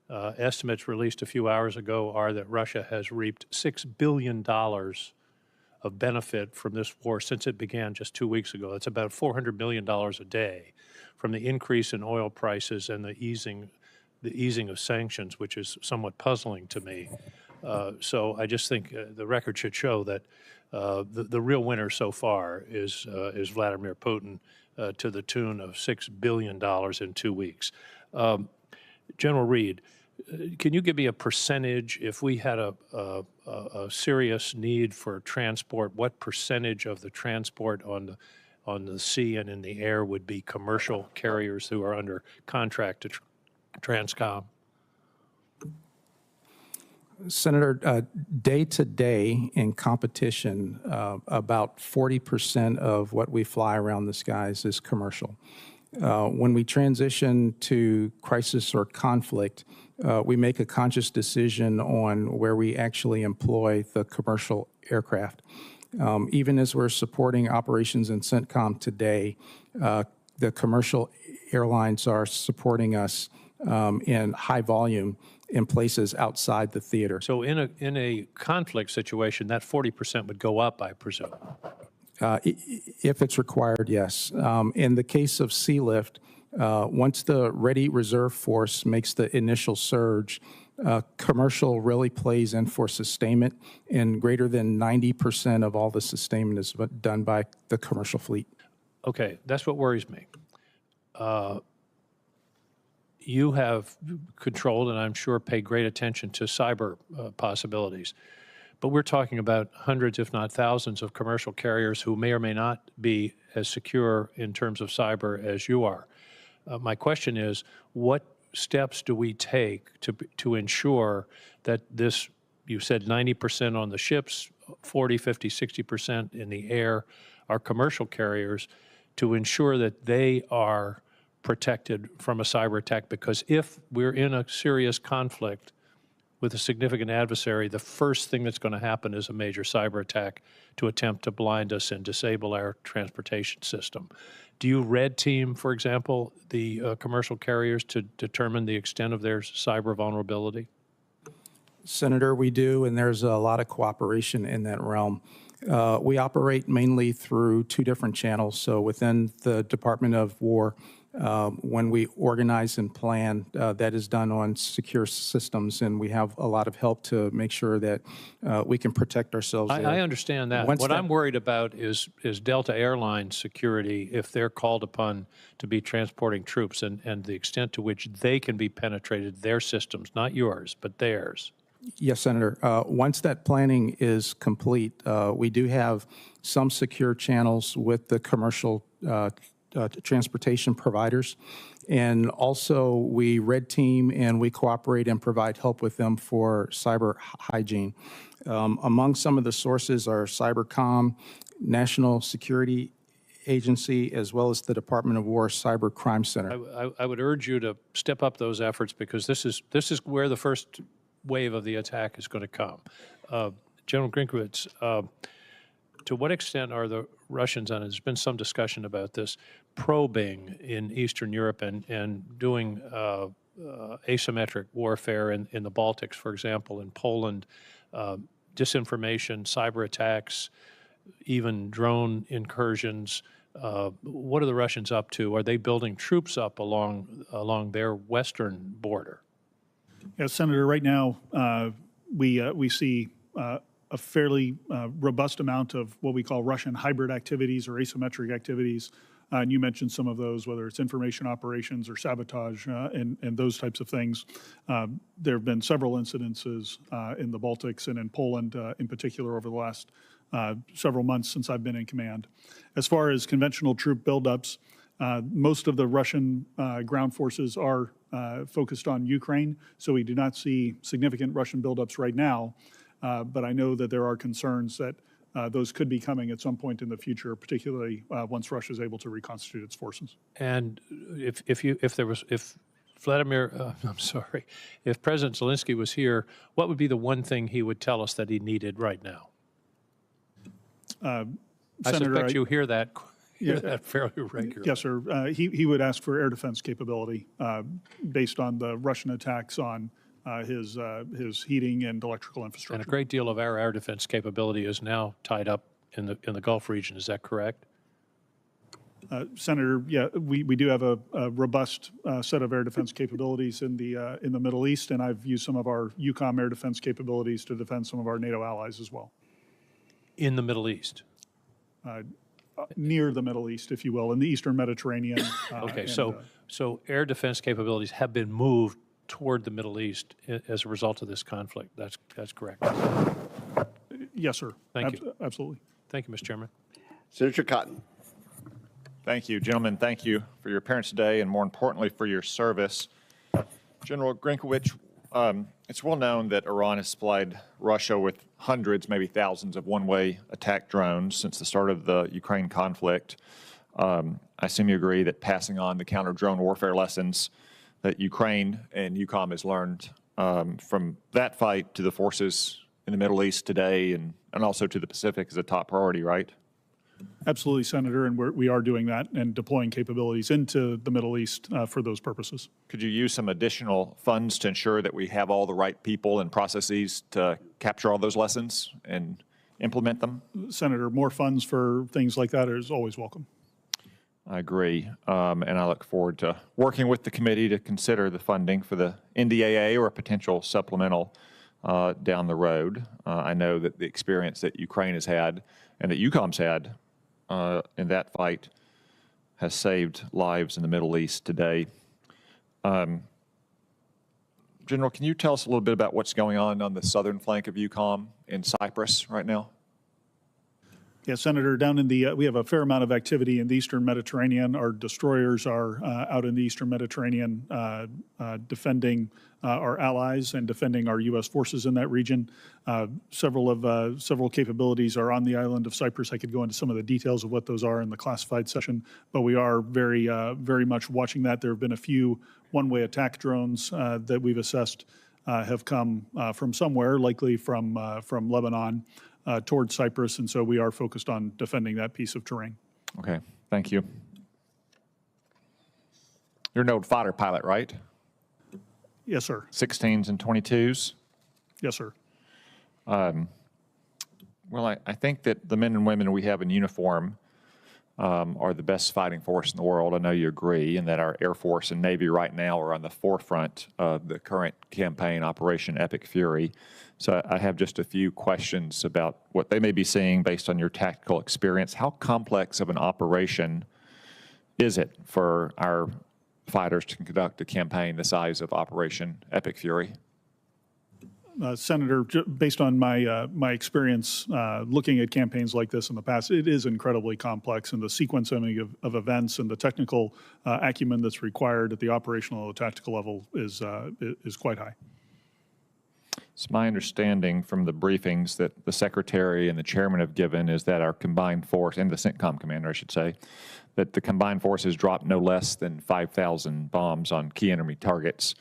[SPEAKER 12] Estimates released a few hours ago are that Russia has reaped $6 billion of benefit from this war since it began just 2 weeks ago. That's about $400 million a day from the increase in oil prices and the easing of sanctions, which is somewhat puzzling to me. So I just think the record should show that the real winner so far is Vladimir Putin to the tune of $6 billion in 2 weeks. General Reed, can you give me a percentage if we had a serious need for transport? What percentage of the transport on the sea and in the air would be commercial carriers who are under contract to Transcom?
[SPEAKER 4] Senator, day to day in competition, about 40% of what we fly around the skies is commercial. When we transition to crisis or conflict, we make a conscious decision on where we actually employ the commercial aircraft. Even as we're supporting operations in CENTCOM today, the commercial airlines are supporting us in high volume in places outside the theater.
[SPEAKER 12] So in a conflict situation, that 40% would go up, I presume.
[SPEAKER 4] If it's required, yes. In the case of sea lift, once the ready reserve force makes the initial surge, commercial really plays in for sustainment, and greater than 90% of all the sustainment is done by the commercial fleet.
[SPEAKER 12] Okay, that's what worries me. You have controlled, and I'm sure pay great attention to cyber possibilities. But we're talking about hundreds, if not thousands, of commercial carriers who may or may not be as secure in terms of cyber as you are. My question is, what steps do we take to ensure that this, you said 90% on the ships, 40, 50, 60% in the air, are commercial carriers, to ensure that they are protected from a cyber attack? Because if we're in a serious conflict with a significant adversary, the first thing that's going to happen is a major cyber attack to attempt to blind us and disable our transportation system. Do you red team, for example, the commercial carriers to determine the extent of their cyber vulnerability?
[SPEAKER 4] Senator, we do, and there's a lot of cooperation in that realm. We operate mainly through two different channels. So within the Department of War, when we organize and plan, that is done on secure systems, and we have a lot of help to make sure that we can protect ourselves.
[SPEAKER 12] I understand that. What I'm worried about is Delta Airlines security if they're called upon to be transporting troops and the extent to which they can be penetrated, their systems, not yours, but theirs.
[SPEAKER 4] Yes, Senator. Once that planning is complete, we do have some secure channels with the commercial transportation providers. And also we red team and we cooperate and provide help with them for cyber hygiene. Among some of the sources are Cybercom, National Security Agency, as well as the Department of War Cyber Crime Center.
[SPEAKER 12] I would urge you to step up those efforts because this is where the first wave of the attack is going to come. General Grinkowitz, to what extent are the Russians, and there's been some discussion about this, probing in Eastern Europe and doing asymmetric warfare in the Baltics, for example, in Poland, disinformation, cyber attacks, even drone incursions? What are the Russians up to? Are they building troops up along their western border?
[SPEAKER 3] Yes, Senator, right now we see a fairly robust amount of what we call Russian hybrid activities or asymmetric activities. And you mentioned some of those, whether it's information operations or sabotage and those types of things. There have been several incidences in the Baltics and in Poland in particular over the last several months since I've been in command. As far as conventional troop buildups, most of the Russian ground forces are focused on Ukraine, so we do not see significant Russian buildups right now. But I know that there are concerns that those could be coming at some point in the future, particularly once Russia is able to reconstitute its forces.
[SPEAKER 12] And if President Zelensky was here, what would be the one thing he would tell us that he needed right now? I suspect you hear that fairly regularly.
[SPEAKER 3] Yes, sir. He would ask for air defense capability based on the Russian attacks on his heating and electrical infrastructure.
[SPEAKER 12] And a great deal of our air defense capability is now tied up in the Gulf region. Is that correct?
[SPEAKER 3] Senator, yeah, we do have a robust set of air defense capabilities in the Middle East, and I've used some of our EUCOM air defense capabilities to defend some of our NATO allies as well.
[SPEAKER 12] In the Middle East?
[SPEAKER 3] Near the Middle East, if you will, in the Eastern Mediterranean.
[SPEAKER 12] Okay, so air defense capabilities have been moved toward the Middle East as a result of this conflict. That's correct.
[SPEAKER 3] Yes, sir.
[SPEAKER 12] Thank you.
[SPEAKER 3] Absolutely.
[SPEAKER 12] Thank you, Mr. Chairman.
[SPEAKER 1] Senator Cotton.
[SPEAKER 13] Thank you, gentlemen. Thank you for your appearance today, and more importantly, for your service. General Grinkowitz, it's well known that Iran has supplied Russia with hundreds, maybe thousands of one-way attack drones since the start of the Ukraine conflict. I assume you agree that passing on the counter-drone warfare lessons that Ukraine and EUCOM has learned from that fight to the forces in the Middle East today and also to the Pacific is a top priority, right?
[SPEAKER 3] Absolutely, Senator, and we are doing that and deploying capabilities into the Middle East for those purposes.
[SPEAKER 13] Could you use some additional funds to ensure that we have all the right people and processes to capture all those lessons and implement them?
[SPEAKER 3] Senator, more funds for things like that is always welcome.
[SPEAKER 13] I agree, and I look forward to working with the committee to consider the funding for the NDAA or a potential supplemental down the road. I know that the experience that Ukraine has had and that EUCOM's had in that fight has saved lives in the Middle East today. General, can you tell us a little bit about what's going on the southern flank of EUCOM in Cyprus right now?
[SPEAKER 3] Yeah, Senator, down in we have a fair amount of activity in the Eastern Mediterranean. Our destroyers are out in the Eastern Mediterranean defending our allies and defending our U.S. forces in that region. Several capabilities are on the island of Cyprus. I could go into some of the details of what those are in the classified session, but we are very much watching that. There have been a few one-way attack drones that we've assessed have come from somewhere, likely from Lebanon. Towards Cyprus, and so we are focused on defending that piece of terrain.
[SPEAKER 13] Okay, thank you. You're no fighter pilot, right?
[SPEAKER 3] Yes, sir.
[SPEAKER 13] 16s and 22s?
[SPEAKER 3] Yes, sir.
[SPEAKER 13] Well, I think that the men and women we have in uniform are the best fighting force in the world. I know you agree, and that our Air Force and Navy right now are on the forefront of the current campaign, Operation Epic Fury. So I have just a few questions about what they may be seeing based on your tactical experience. How complex of an operation is it for our fighters to conduct a campaign the size of Operation Epic Fury?
[SPEAKER 3] Senator, based on my experience looking at campaigns like this in the past, it is incredibly complex, and the sequencing of events and the technical acumen that's required at the operational or tactical level is quite high.
[SPEAKER 13] It's my understanding from the briefings that the Secretary and the Chairman have given is that our combined force, and the CENTCOM commander, I should say, that the combined force has dropped no less than 5,000 bombs on key enemy targets.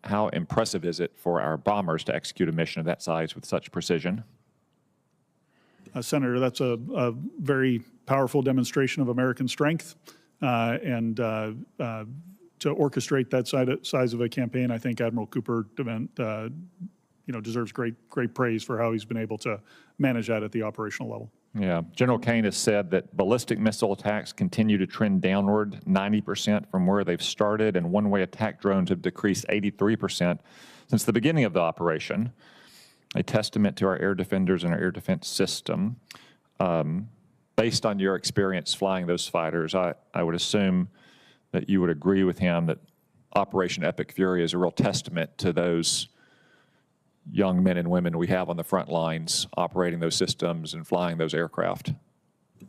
[SPEAKER 13] How impressive is it for our bombers to execute a mission of that size with such precision?
[SPEAKER 3] Senator, that's a very powerful demonstration of American strength, and to orchestrate that size of a campaign, I think Admiral Cooper deserves great praise for how he's been able to manage that at the operational level.
[SPEAKER 13] Yeah, General Kane has said that ballistic missile attacks continue to trend downward 90% from where they've started, and one-way attack drones have decreased 83% since the beginning of the operation, a testament to our air defenders and our air defense system. Based on your experience flying those fighters, I would assume that you would agree with him that Operation Epic Fury is a real testament to those young men and women we have on the front lines operating those systems and flying those aircraft.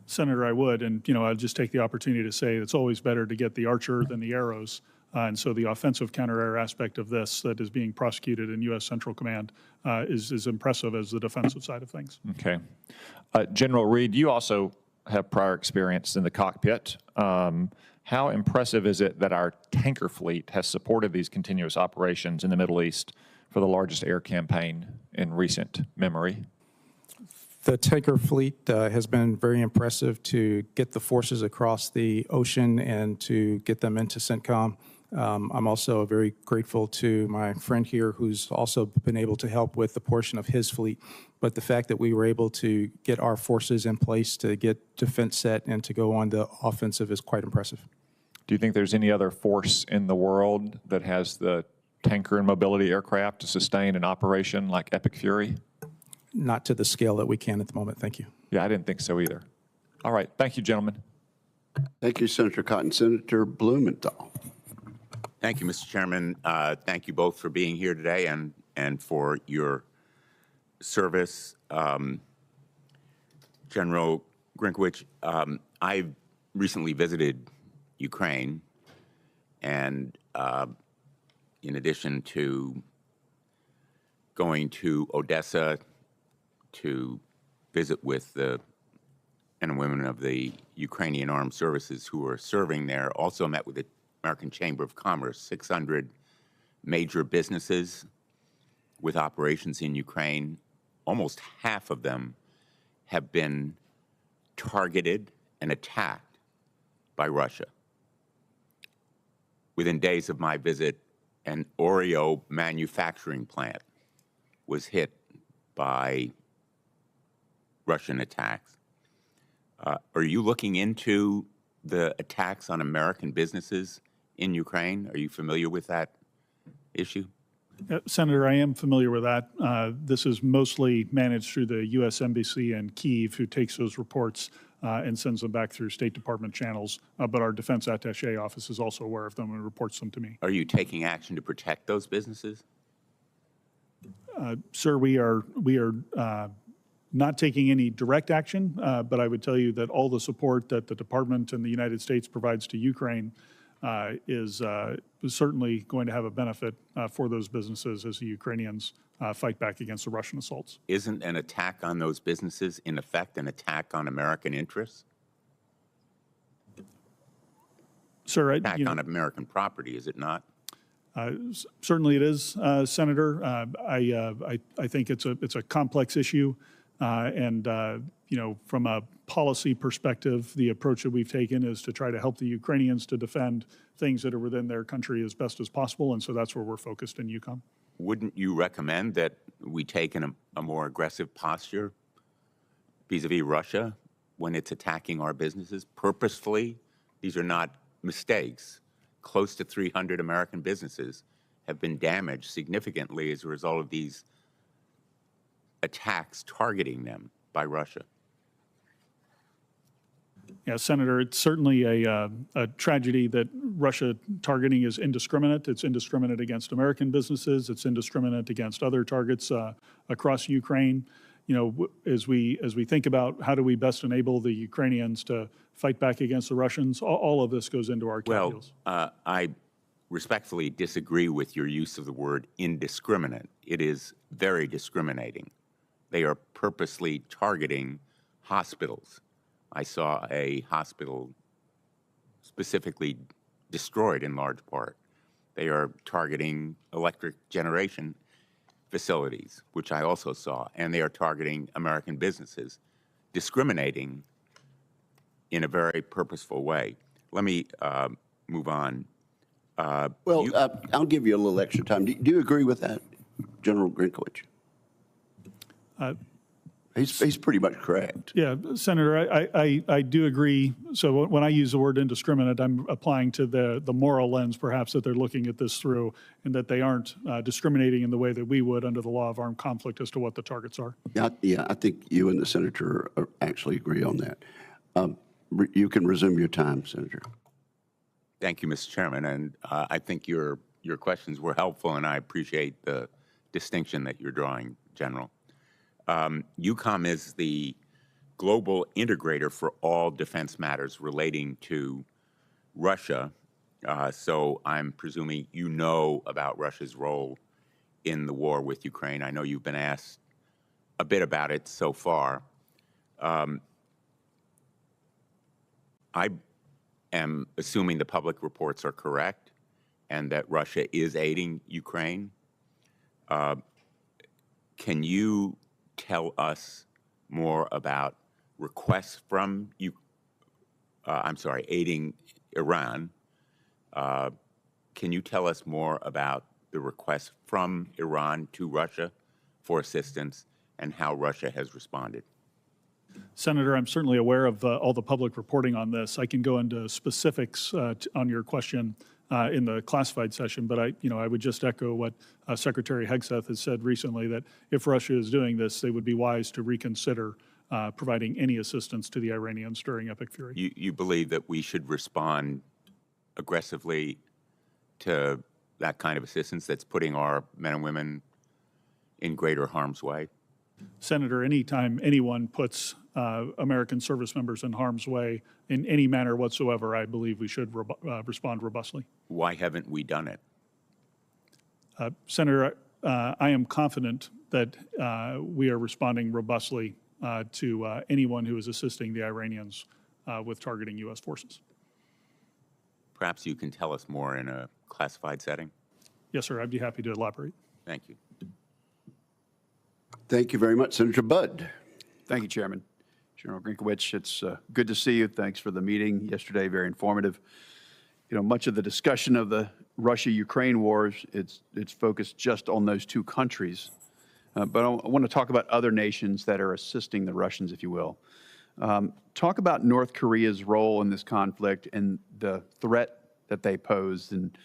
[SPEAKER 3] Senator, I would, and I'd just take the opportunity to say it's always better to get the Archer than the arrows, and so the offensive counter-air aspect of this that is being prosecuted in U.S. Central Command is as impressive as the defensive side of things.
[SPEAKER 13] Okay. General Reed, you also have prior experience in the cockpit. How impressive is it that our tanker fleet has supported these continuous operations in the Middle East for the largest air campaign in recent memory?
[SPEAKER 4] The tanker fleet has been very impressive to get the forces across the ocean and to get them into CENTCOM. I'm also very grateful to my friend here who's also been able to help with the portion of his fleet. But the fact that we were able to get our forces in place to get defense set and to go on the offensive is quite impressive.
[SPEAKER 13] Do you think there's any other force in the world that has the tanker and mobility aircraft to sustain an operation like Epic Fury?
[SPEAKER 4] Not to the scale that we can at the moment. Thank you.
[SPEAKER 13] Yeah, I didn't think so either. All right. Thank you, gentlemen.
[SPEAKER 1] Thank you, Senator Cotton. Senator Blumenthal.
[SPEAKER 14] Thank you, Mr. Chairman. Thank you both for being here today and for your service. General Grinkowicz, I recently visited Ukraine, and in addition to going to Odessa to visit with the men and women of the Ukrainian Armed Services who are serving there, also met with the American Chamber of Commerce, 600 major businesses with operations in Ukraine. Almost half of them have been targeted and attacked by Russia. Within days of my visit, an Oreo manufacturing plant was hit by Russian attacks. Are you looking into the attacks on American businesses in Ukraine? Are you familiar with that issue?
[SPEAKER 3] Senator, I am familiar with that. This is mostly managed through the U.S. Embassy in Kyiv, who takes those reports and sends them back through State Department channels. But our Defense Attaché office is also aware of them and reports them to me.
[SPEAKER 14] Are you taking action to protect those businesses?
[SPEAKER 3] Sir, we are not taking any direct action, but I would tell you that all the support that the Department and the United States provides to Ukraine is certainly going to have a benefit for those businesses as the Ukrainians fight back against the Russian assaults.
[SPEAKER 14] Isn't an attack on those businesses, in effect, an attack on American interests?
[SPEAKER 3] Sir,
[SPEAKER 14] attack on American property, is it not?
[SPEAKER 3] Certainly it is, Senator. I think it's a complex issue, and from a policy perspective, the approach that we've taken is to try to help the Ukrainians to defend things that are within their country as best as possible, and so that's where we're focused in EUCOM.
[SPEAKER 14] Wouldn't you recommend that we take a more aggressive posture vis-a-vis Russia when it's attacking our businesses purposefully. These are not mistakes. Close to 300 American businesses have been damaged significantly as a result of these attacks targeting them by Russia.
[SPEAKER 3] Yeah, Senator, it's certainly a tragedy that Russia targeting is indiscriminate. It's indiscriminate against American businesses. It's indiscriminate against other targets across Ukraine. You know, as we think about how do we best enable the Ukrainians to fight back against the Russians, all of this goes into our calculus.
[SPEAKER 14] Well, I respectfully disagree with your use of the word indiscriminate. It is very discriminating. They are purposely targeting hospitals. I saw a hospital specifically destroyed in large part. They are targeting electric generation facilities, which I also saw, and they are targeting American businesses, discriminating in a very purposeful way. Let me move on.
[SPEAKER 1] I'll give you a little extra time. Do you agree with that, General Grinkowicz? He's pretty much correct.
[SPEAKER 3] Yeah, Senator, I do agree. So when I use the word indiscriminate, I'm applying to the moral lens, perhaps, that they're looking at this through, and that they aren't discriminating in the way that we would under the law of armed conflict as to what the targets are.
[SPEAKER 1] Yeah, I think you and the Senator actually agree on that. You can resume your time, Senator.
[SPEAKER 14] Thank you, Mr. Chairman, and I think your questions were helpful, and I appreciate the distinction that you're drawing, General. EUCOM is the global integrator for all defense matters relating to Russia. So I'm presuming you know about Russia's role in the war with Ukraine. I know you've been asked a bit about it so far. I am assuming the public reports are correct and that Russia is aiding Ukraine. Can you tell us more about requests from aiding Iran? Can you tell us more about the requests from Iran to Russia for assistance and how Russia has responded?
[SPEAKER 3] Senator, I'm certainly aware of all the public reporting on this. I can go into specifics on your question in the classified session, but I would just echo what Secretary Hegseth has said recently, that if Russia is doing this, they would be wise to reconsider providing any assistance to the Iranians during Epic Fury.
[SPEAKER 14] You believe that we should respond aggressively to that kind of assistance that's putting our men and women in greater harm's way?
[SPEAKER 3] Senator, anytime anyone puts American service members in harm's way in any manner whatsoever, I believe we should respond robustly.
[SPEAKER 14] Why haven't we done it?
[SPEAKER 3] Senator, I am confident that we are responding robustly to anyone who is assisting the Iranians with targeting U.S. forces.
[SPEAKER 14] Perhaps you can tell us more in a classified setting?
[SPEAKER 3] Yes, sir. I'd be happy to elaborate.
[SPEAKER 14] Thank you.
[SPEAKER 1] Thank you very much, Senator Budd.
[SPEAKER 15] Thank you, Chairman. General Grinkowicz, it's good to see you. Thanks for the meeting yesterday, very informative. You know, much of the discussion of the Russia-Ukraine wars, it's focused just on those two countries. But I want to talk about other nations that are assisting the Russians, if you will. Talk about North Korea's role in this conflict and the threat that they posed, and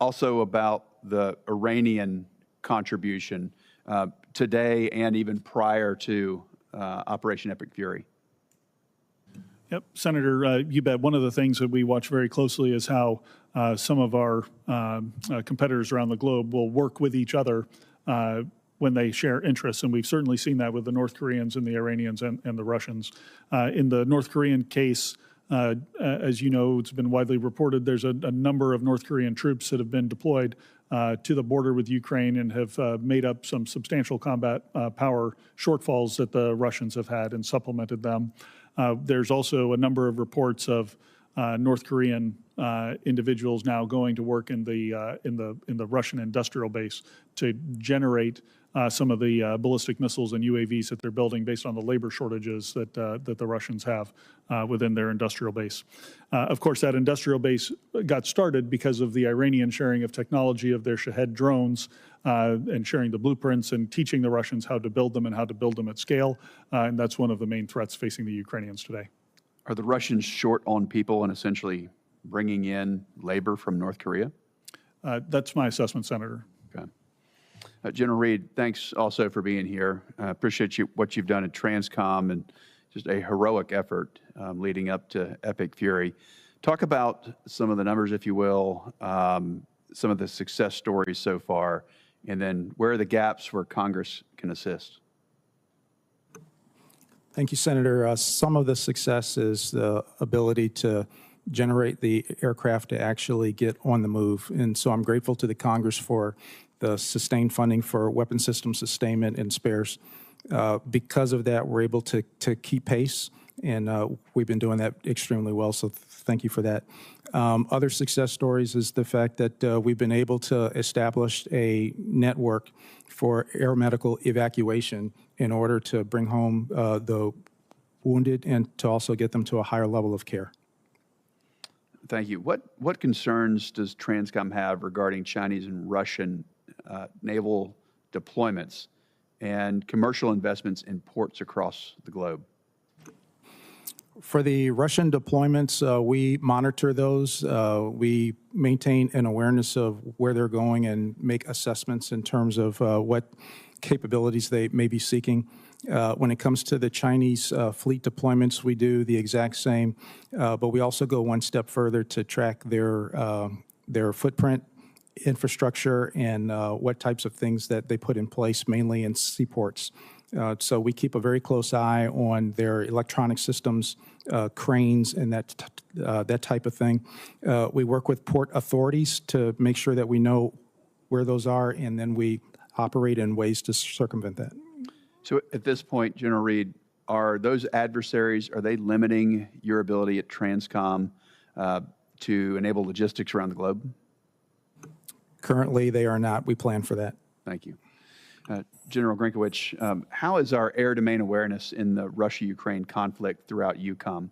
[SPEAKER 15] also about the Iranian contribution today and even prior to Operation Epic Fury.
[SPEAKER 3] Yep, Senator, you bet. One of the things that we watch very closely is how some of our competitors around the globe will work with each other when they share interests, and we've certainly seen that with the North Koreans and the Iranians and the Russians. In the North Korean case, as you know, it's been widely reported, there's a number of North Korean troops that have been deployed to the border with Ukraine and have made up some substantial combat power shortfalls that the Russians have had and supplemented them. There's also a number of reports of North Korean individuals now going to work in the Russian industrial base to generate some of the ballistic missiles and UAVs that they're building based on the labor shortages that the Russians have within their industrial base. Of course, that industrial base got started because of the Iranian sharing of technology of their Shahed drones and sharing the blueprints and teaching the Russians how to build them and how to build them at scale. And that's one of the main threats facing the Ukrainians today.
[SPEAKER 15] Are the Russians short on people and essentially bringing in labor from North Korea?
[SPEAKER 3] That's my assessment, Senator.
[SPEAKER 15] Okay. General Reed, thanks also for being here. Appreciate what you've done at Transcom and just a heroic effort leading up to Epic Fury. Talk about some of the numbers, if you will, some of the success stories so far, and then where are the gaps where Congress can assist?
[SPEAKER 4] Thank you, Senator. Some of the success is the ability to generate the aircraft to actually get on the move. And so I'm grateful to the Congress for the sustained funding for weapon system sustainment and spares. Because of that, we're able to keep pace, and we've been doing that extremely well, so thank you for that. Other success stories is the fact that we've been able to establish a network for aeromedical evacuation in order to bring home the wounded and to also get them to a higher level of care.
[SPEAKER 15] Thank you. What concerns does Transcom have regarding Chinese and Russian naval deployments and commercial investments in ports across the globe?
[SPEAKER 4] For the Russian deployments, we monitor those. We maintain an awareness of where they're going and make assessments in terms of what capabilities they may be seeking. When it comes to the Chinese fleet deployments, we do the exact same, but we also go one step further to track their footprint, infrastructure, and what types of things that they put in place, mainly in seaports. So we keep a very close eye on their electronic systems, cranes, and that type of thing. We work with port authorities to make sure that we know where those are, and then we operate in ways to circumvent that.
[SPEAKER 15] So at this point, General Reed, are those adversaries, are they limiting your ability at Transcom to enable logistics around the globe?
[SPEAKER 4] Currently, they are not. We plan for that.
[SPEAKER 15] Thank you. General Grinkowicz, how is our air domain awareness in the Russia-Ukraine conflict throughout EUCOM?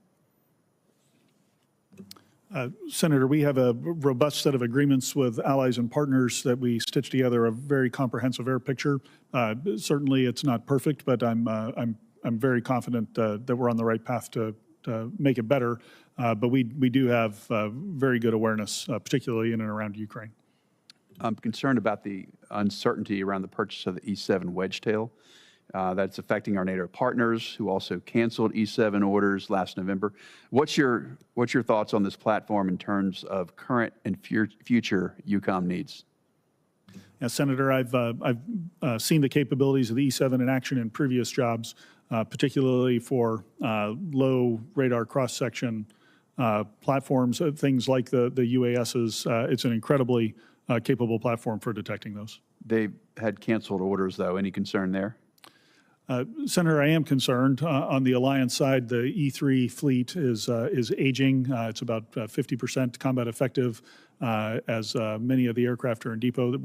[SPEAKER 3] Senator, we have a robust set of agreements with allies and partners that we stitch together a very comprehensive air picture. Certainly, it's not perfect, but I'm very confident that we're on the right path to make it better. But we do have very good awareness, particularly in and around Ukraine.
[SPEAKER 15] I'm concerned about the uncertainty around the purchase of the E-7 Wedgetail. That's affecting our NATO partners who also canceled E-7 orders last November. What's your thoughts on this platform in terms of current and future EUCOM needs?
[SPEAKER 3] Yeah, Senator, I've seen the capabilities of the E-7 in action in previous jobs, particularly for low radar cross-section platforms, things like the UASs. It's an incredibly capable platform for detecting those.
[SPEAKER 15] They had canceled orders, though. Any concern there?
[SPEAKER 3] Senator, I am concerned. On the alliance side, the E-3 fleet is aging. It's about 50% combat effective, as many of the aircraft are in depot.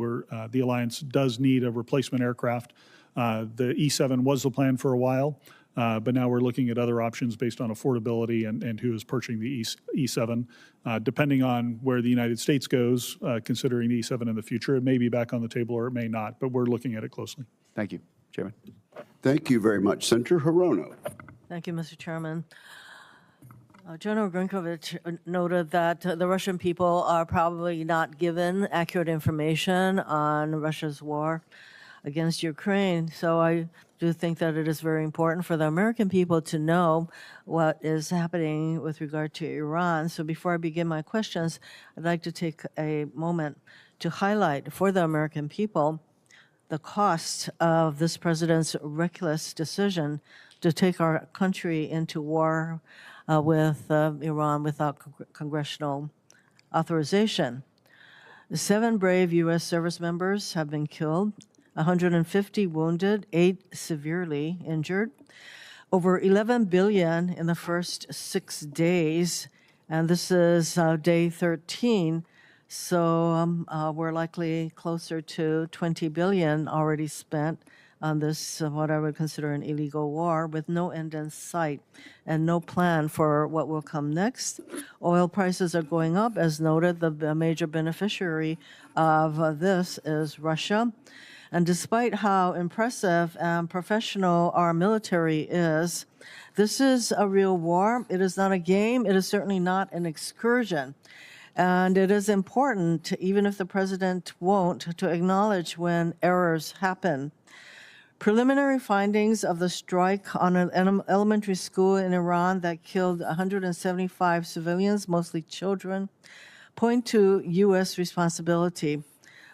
[SPEAKER 3] The alliance does need a replacement aircraft. The E-7 was the plan for a while, but now we're looking at other options based on affordability and who is purchasing the E-7. Depending on where the United States goes, considering the E-7 in the future, it may be back on the table or it may not, but we're looking at it closely.
[SPEAKER 15] Thank you, Chairman.
[SPEAKER 1] Thank you very much. Senator Hirono.
[SPEAKER 16] Thank you, Mr. Chairman. General Grinkowicz noted that the Russian people are probably not given accurate information on Russia's war against Ukraine. So I do think that it is very important for the American people to know what is happening with regard to Iran. So before I begin my questions, I'd like to take a moment to highlight for the American people the cost of this president's reckless decision to take our country into war with Iran without congressional authorization. 7 brave U.S. service members have been killed, 150 wounded, 8 severely injured, over $11 billion in the first 6 days, and this is day 13 So we're likely closer to 20 billion already spent on this, what I would consider an illegal war, with no end in sight and no plan for what will come next. Oil prices are going up. As noted, the major beneficiary of this is Russia. And despite how impressive and professional our military is, this is a real war. It is not a game. It is certainly not an excursion. And it is important, even if the president won't, to acknowledge when errors happen. Preliminary findings of the strike on an elementary school in Iran that killed 175 civilians, mostly children, point to U.S. responsibility.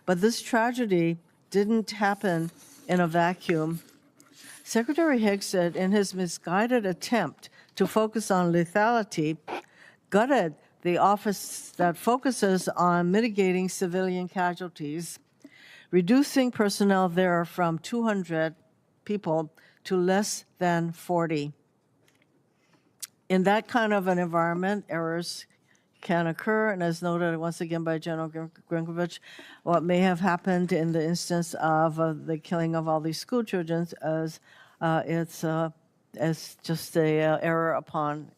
[SPEAKER 16] But this tragedy didn't happen in a vacuum. Secretary Hicks said in his misguided attempt to focus on lethality, gutted the office that focuses on mitigating civilian casualties, reducing personnel there from 200 people to less than 40. In that kind of an environment, errors can occur, and as noted once again by General Grinkovich, what may have happened in the instance of the killing of all these school children as it's just a error upon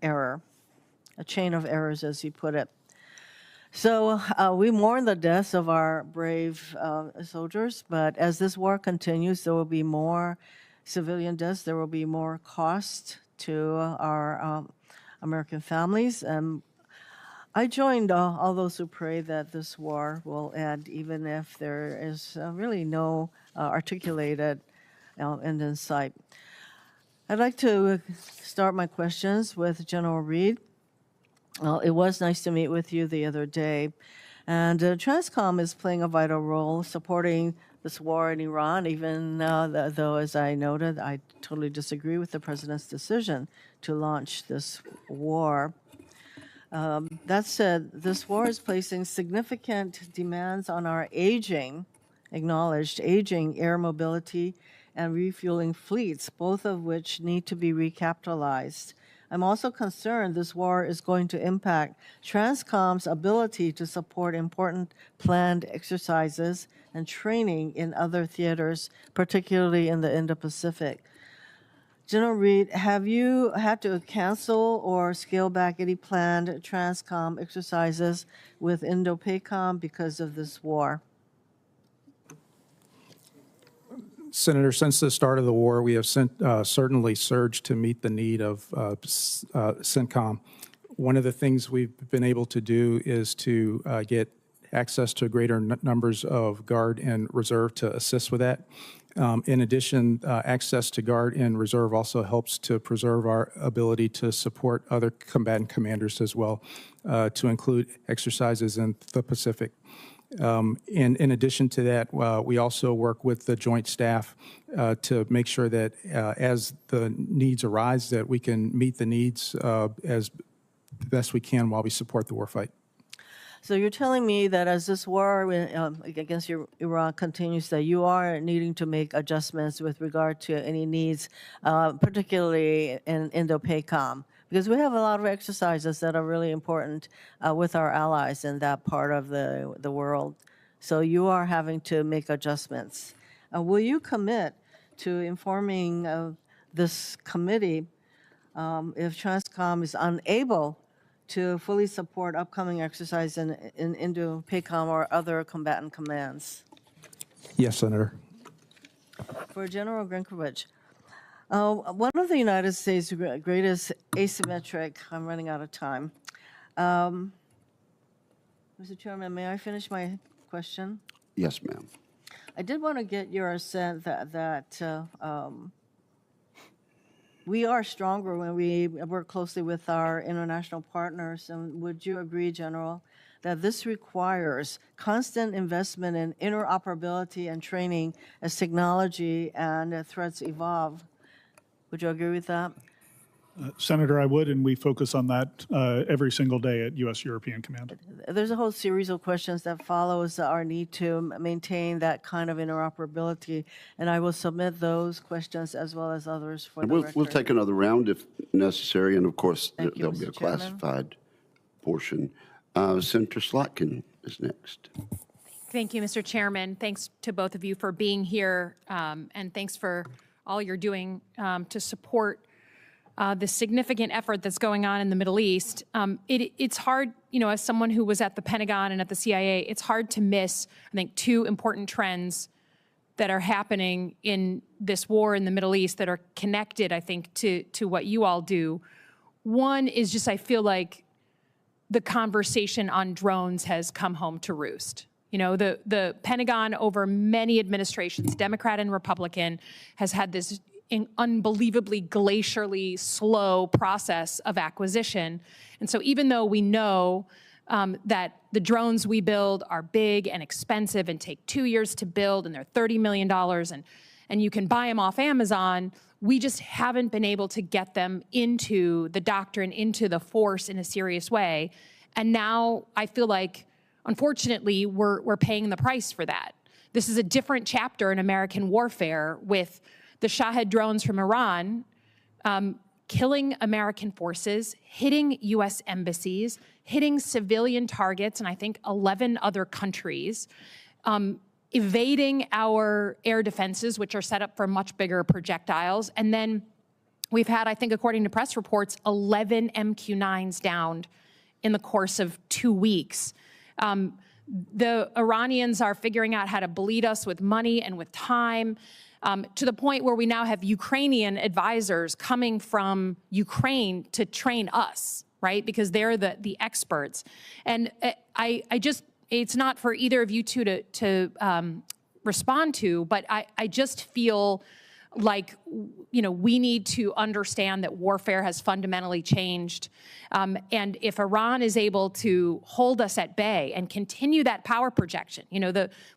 [SPEAKER 16] error, a chain of errors, as he put it. So we mourn the deaths of our brave soldiers, but as this war continues, there will be more civilian deaths. There will be more cost to our American families. And I joined all those who pray that this war will end, even if there is really no articulated end in sight. I'd like to start my questions with General Reed. It was nice to meet with you the other day. And Transcom is playing a vital role supporting this war in Iran, even though, as I noted, I totally disagree with the president's decision to launch this war. That said, this war is placing significant demands on our acknowledged aging air mobility and refueling fleets, both of which need to be recapitalized. I'm also concerned this war is going to impact Transcom's ability to support important planned exercises and training in other theaters, particularly in the Indo-Pacific. General Reed, have you had to cancel or scale back any planned Transcom exercises with Indo-PACOM because of this war?
[SPEAKER 4] Senator, since the start of the war, we have certainly surged to meet the need of CENTCOM. One of the things we've been able to do is to get access to greater numbers of Guard and Reserve to assist with that. In addition, access to Guard and Reserve also helps to preserve our ability to support other combatant commanders as well, to include exercises in the Pacific. And in addition to that, we also work with the Joint Staff to make sure that as the needs arise, that we can meet the needs as best we can while we support the warfight.
[SPEAKER 16] So you're telling me that as this war against Iran continues, that you are needing to make adjustments with regard to any needs, particularly in Indo-PACOM, because we have a lot of exercises that are really important with our allies in that part of the world. So you are having to make adjustments. Will you commit to informing this committee if Transcom is unable to fully support upcoming exercise in Indo-PACOM or other combatant commands?
[SPEAKER 4] Yes, Senator.
[SPEAKER 16] For General Grinkovich, one of the United States' greatest asymmetric, I'm running out of time. Mr. Chairman, may I finish my question?
[SPEAKER 1] Yes, ma'am.
[SPEAKER 16] I did want to get your sense that we are stronger when we work closely with our international partners. And would you agree, General, that this requires constant investment in interoperability and training as technology and threats evolve? Would you agree with that?
[SPEAKER 3] Senator, I would, and we focus on that every single day at U.S. European Command.
[SPEAKER 16] There's a whole series of questions that follows our need to maintain that kind of interoperability, and I will submit those questions as well as others for the record.
[SPEAKER 1] We'll take another round if necessary, and of course,
[SPEAKER 16] Thank you,
[SPEAKER 1] there'll be a
[SPEAKER 16] Mr. Chairman.
[SPEAKER 1] classified portion. Senator Slotkin is next.
[SPEAKER 17] Thank you, Mr. Chairman. Thanks to both of you for being here, and thanks for all you're doing to support the significant effort that's going on in the Middle East. It's hard, as someone who was at the Pentagon and at the CIA, it's hard to miss, I think, two important trends that are happening in this war in the Middle East that are connected, I think, to what you all do. One is just, I feel like the conversation on drones has come home to roost. The Pentagon over many administrations, Democrat and Republican, has had this unbelievably glacially slow process of acquisition. And so even though we know that the drones we build are big and expensive and take 2 years to build and they're $30 million and you can buy them off Amazon, we just haven't been able to get them into the doctrine, into the force in a serious way. And now I feel like, unfortunately, we're paying the price for that. This is a different chapter in American warfare with the Shahed drones from Iran killing American forces, hitting U.S. embassies, hitting civilian targets, and I think 11 other countries, evading our air defenses, which are set up for much bigger projectiles. And then we've had, I think, according to press reports, 11 MQ-9s downed in the course of 2 weeks. The Iranians are figuring out how to bleed us with money and with time, to the point where we now have Ukrainian advisors coming from Ukraine to train us, right? Because they're the experts. And it's not for either of you two to respond to, but I just feel like, we need to understand that warfare has fundamentally changed. And if Iran is able to hold us at bay and continue that power projection,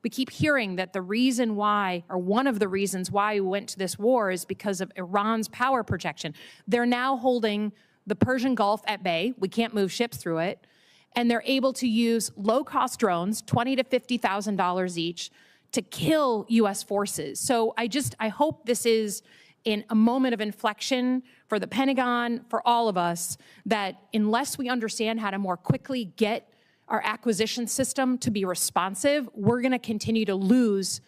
[SPEAKER 17] we keep hearing that the reason why, or one of the reasons why we went to this war is because of Iran's power projection. They're now holding the Persian Gulf at bay. We can't move ships through it. And they're able to use low-cost drones, $20,000 to $50,000 each, to kill U.S. forces. So I hope this is in a moment of inflection for the Pentagon, for all of us, that unless we understand how to more quickly get our acquisition system to be responsive, we're going to continue to lose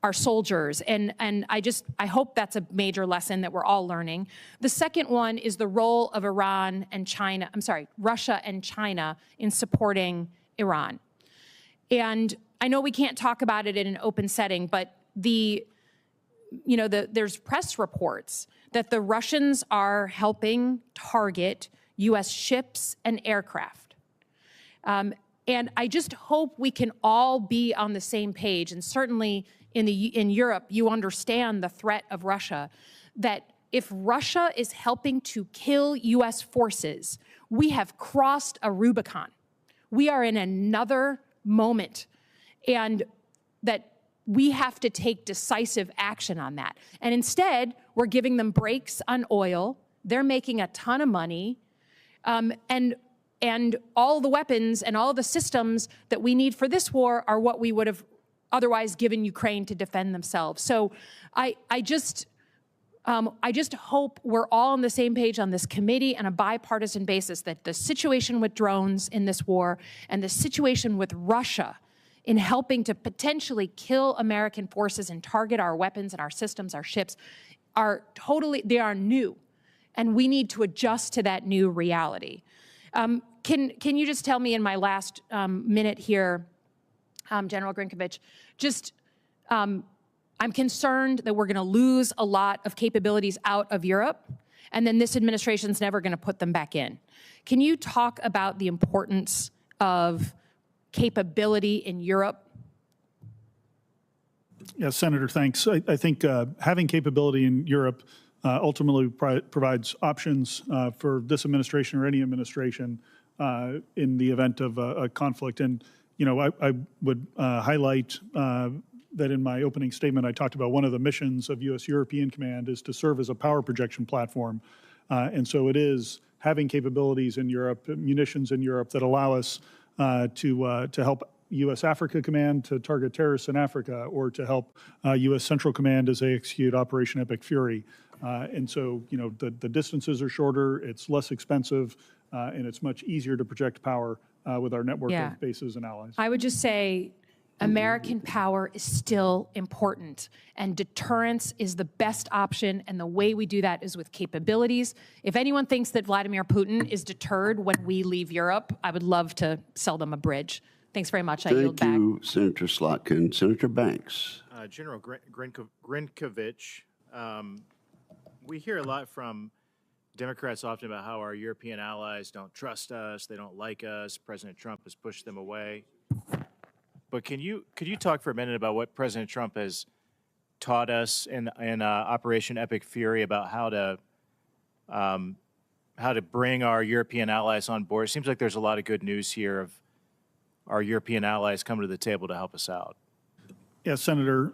[SPEAKER 17] our soldiers. And I hope that's a major lesson that we're all learning. The second one is the role of Russia and China in supporting Iran. And I know we can't talk about it in an open setting, but there's press reports that the Russians are helping target U.S. ships and aircraft. And I just hope we can all be on the same page, and certainly in Europe, you understand the threat of Russia, that if Russia is helping to kill U.S. forces, we have crossed a Rubicon. We are in another moment, and that we have to take decisive action on that. And instead, we're giving them breaks on oil. They're making a ton of money. And all the weapons and all the systems that we need for this war are what we would have otherwise given Ukraine to defend themselves. So I just hope we're all on the same page on this committee on a bipartisan basis, that the situation with drones in this war and the situation with Russia in helping to potentially kill American forces and target our weapons and our systems, our ships, they are new. And we need to adjust to that new reality. Can you just tell me in my last minute here, General Grinkovich, I'm concerned that we're going to lose a lot of capabilities out of Europe, and then this administration's never going to put them back in. Can you talk about the importance of capability in Europe?
[SPEAKER 3] Yes, Senator, thanks. I think having capability in Europe ultimately provides options for this administration or any administration in the event of a conflict. And, I would highlight that in my opening statement, I talked about one of the missions of U.S. European Command is to serve as a power projection platform. And so it is having capabilities in Europe, munitions in Europe that allow us to help U.S. Africa Command to target terrorists in Africa, or to help U.S. Central Command as they execute Operation Epic Fury. And so, the distances are shorter, it's less expensive, and it's much easier to project power with our network
[SPEAKER 17] Yeah.
[SPEAKER 3] of bases and allies.
[SPEAKER 17] I would just say American power is still important, and deterrence is the best option, and the way we do that is with capabilities. If anyone thinks that Vladimir Putin is deterred when we leave Europe, I would love to sell them a bridge. Thanks very much. I yield back.
[SPEAKER 1] Thank you, Senator Slotkin. Senator Banks.
[SPEAKER 18] General Grinkovich, we hear a lot from Democrats often about how our European allies don't trust us, they don't like us, President Trump has pushed them away. But could you talk for a minute about what President Trump has taught us in Operation Epic Fury about how to bring our European allies on board? It seems like there's a lot of good news here of our European allies coming to the table to help us out.
[SPEAKER 3] Yes, Senator,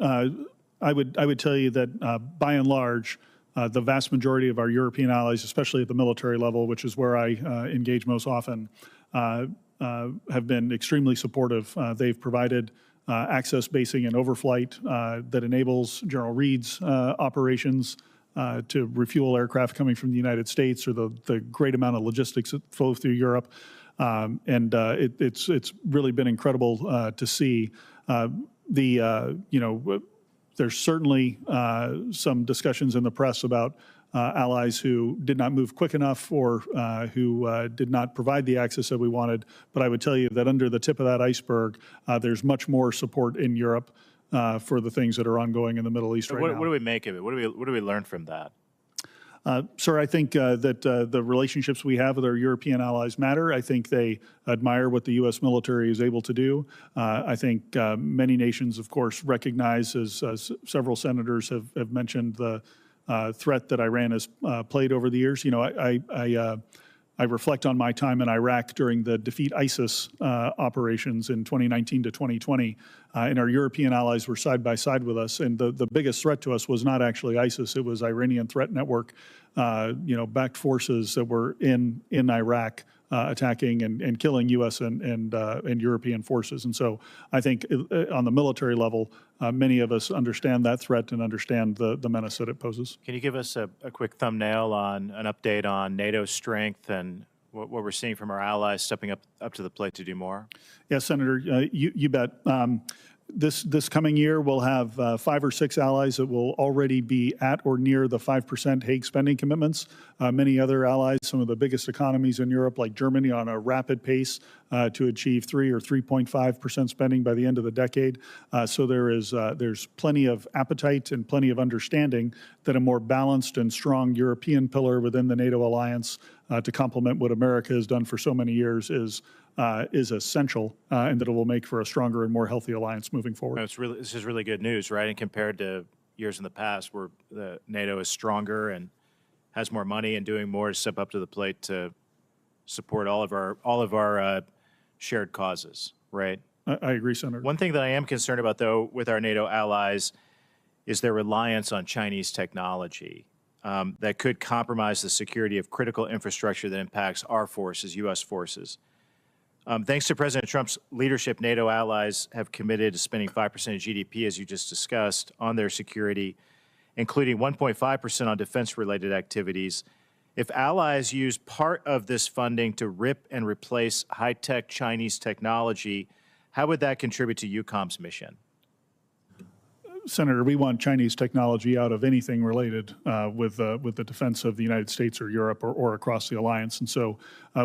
[SPEAKER 3] I would tell you that by and large, the vast majority of our European allies, especially at the military level, which is where I engage most often, have been extremely supportive. They've provided access, basing, and overflight that enables General Reed's operations to refuel aircraft coming from the United States, or the great amount of logistics that flow through Europe. It's really been incredible to see. There's certainly some discussions in the press about allies who did not move quick enough, or who did not provide the access that we wanted. But I would tell you that under the tip of that iceberg, there's much more support in Europe for the things that are ongoing in the Middle East right now.
[SPEAKER 18] What do we make of it? What do we learn from that?
[SPEAKER 3] Sir, I think that the relationships we have with our European allies matter. I think they admire what the U.S. military is able to do. I think many nations, of course, recognize, as several senators have mentioned, the threat that Iran has played over the years. You know, I reflect on my time in Iraq during the Defeat ISIS operations in 2019 to 2020, and our European allies were side by side with us. And the biggest threat to us was not actually ISIS; it was Iranian threat network, backed forces that were in Iraq attacking and killing U.S. and European forces. And so I think on the military level, many of us understand that threat and understand the menace that it poses.
[SPEAKER 18] Can you give us a quick thumbnail on an update on NATO's strength and what we're seeing from our allies stepping up to the plate to do more?
[SPEAKER 3] Yes, Senator, you bet. This coming year, we'll have 5 or 6 allies that will already be at or near the 5% Hague spending commitments. Many other allies, some of the biggest economies in Europe, like Germany, on a rapid pace to achieve 3 or 3.5% spending by the end of the decade. So there's plenty of appetite and plenty of understanding that a more balanced and strong European pillar within the NATO alliance to complement what America has done for so many years is essential, and that it will make for a stronger and more healthy alliance moving forward.
[SPEAKER 18] This is really good news, right? And compared to years in the past, where the NATO is stronger and has more money and doing more to step up to the plate to support all of our shared causes, right?
[SPEAKER 3] I agree, Senator.
[SPEAKER 18] One thing that I am concerned about, though, with our NATO allies is their reliance on Chinese technology that could compromise the security of critical infrastructure that impacts our forces, U.S. forces. Thanks to President Trump's leadership, NATO allies have committed to spending 5% of GDP, as you just discussed, on their security, including 1.5% on defense-related activities. If allies use part of this funding to rip and replace high-tech Chinese technology, how would that contribute to EUCOM's mission?
[SPEAKER 3] Senator, we want Chinese technology out of anything related with the defense of the United States or Europe or across the alliance. And so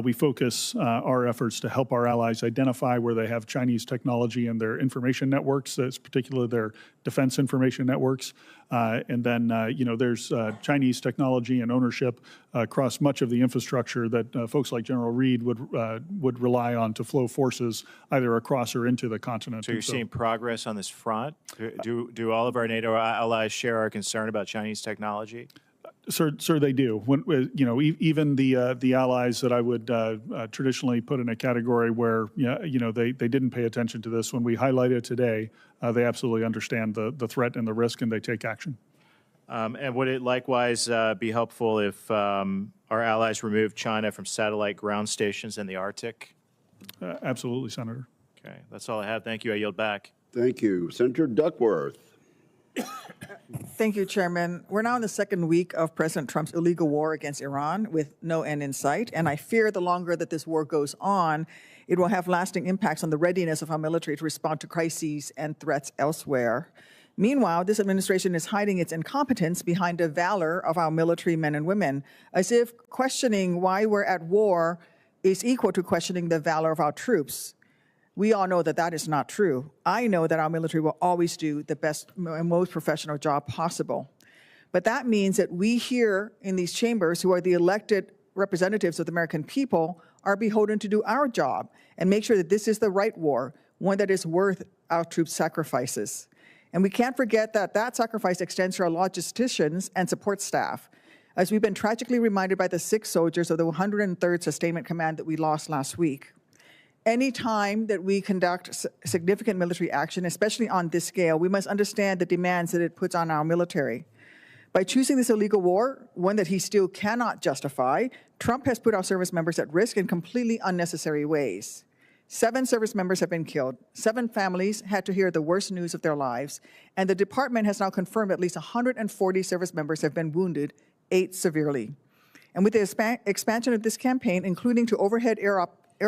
[SPEAKER 3] we focus our efforts to help our allies identify where they have Chinese technology in their information networks, particularly their defense information networks. And then, there's Chinese technology and ownership across much of the infrastructure that folks like General Reed would rely on to flow forces either across or into the continent.
[SPEAKER 18] So you're seeing progress on this front? Do all of our NATO allies share our concern about Chinese technology?
[SPEAKER 3] Sir, they do. Even the allies that I would traditionally put in a category where they didn't pay attention to this, when we highlight it today, they absolutely understand the threat and the risk, and they take action.
[SPEAKER 18] And would it likewise be helpful if our allies remove China from satellite ground stations in the Arctic?
[SPEAKER 3] Absolutely, Senator.
[SPEAKER 18] Okay, that's all I have. Thank you. I yield back.
[SPEAKER 1] Thank you. Senator Duckworth.
[SPEAKER 19] Thank you, Chairman. We're now in the second week of President Trump's illegal war against Iran with no end in sight, and I fear the longer that this war goes on, it will have lasting impacts on the readiness of our military to respond to crises and threats elsewhere. Meanwhile, this administration is hiding its incompetence behind the valor of our military men and women, as if questioning why we're at war is equal to questioning the valor of our troops. We all know that that is not true. I know that our military will always do the best and most professional job possible. But that means that we here in these chambers, who are the elected representatives of the American people, are beholden to do our job and make sure that this is the right war, one that is worth our troops' sacrifices. And we can't forget that that sacrifice extends to our logisticians and support staff, as we've been tragically reminded by the 6 soldiers of the 103rd Sustainment Command that we lost last week. Any time that we conduct significant military action, especially on this scale, we must understand the demands that it puts on our military. By choosing this illegal war, one that he still cannot justify, Trump has put our service members at risk in completely unnecessary ways. 7 service members have been killed, 7 families had to hear the worst news of their lives, and the department has now confirmed at least 140 service members have been wounded, 8 severely. And with the expansion of this campaign, including to overhead air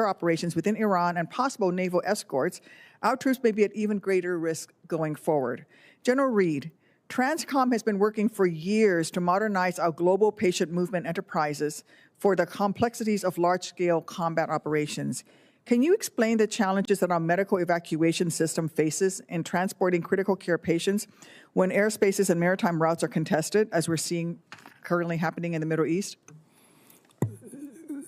[SPEAKER 19] operations within Iran and possible naval escorts, our troops may be at even greater risk going forward. General Reed, Transcom has been working for years to modernize our global patient movement enterprises for the complexities of large-scale combat operations. Can you explain the challenges that our medical evacuation system faces in transporting critical care patients when airspaces and maritime routes are contested, as we're seeing currently happening in the Middle East?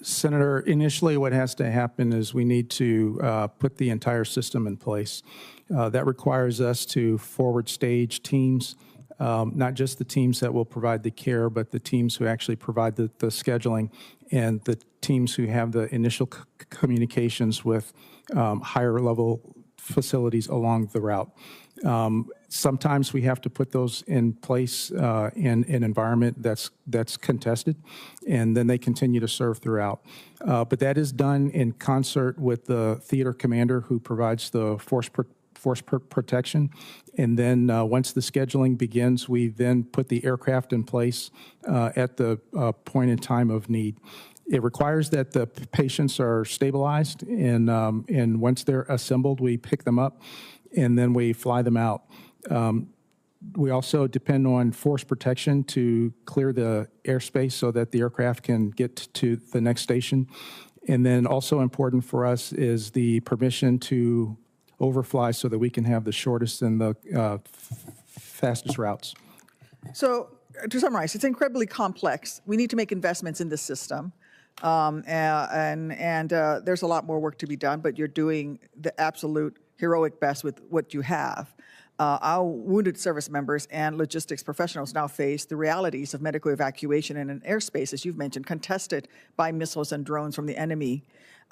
[SPEAKER 4] Senator, initially what has to happen is we need to put the entire system in place. That requires us to forward stage teams, not just the teams that will provide the care, but the teams who actually provide the scheduling and the teams who have the initial communications with higher level facilities along the route. Sometimes we have to put those in place in an environment that's contested, and then they continue to serve throughout. But that is done in concert with the theater commander who provides the force protection. And then once the scheduling begins, we then put the aircraft in place at the point in time of need. It requires that the patients are stabilized, and once they're assembled, we pick them up, and then we fly them out. We also depend on force protection to clear the airspace so that the aircraft can get to the next station. And then also important for us is the permission to overfly so that we can have the shortest and the fastest routes.
[SPEAKER 19] So to summarize, it's incredibly complex. We need to make investments in this system. There's a lot more work to be done, but you're doing the absolute heroic best with what you have. Our wounded service members and logistics professionals now face the realities of medical evacuation in an airspace, as you've mentioned, contested by missiles and drones from the enemy.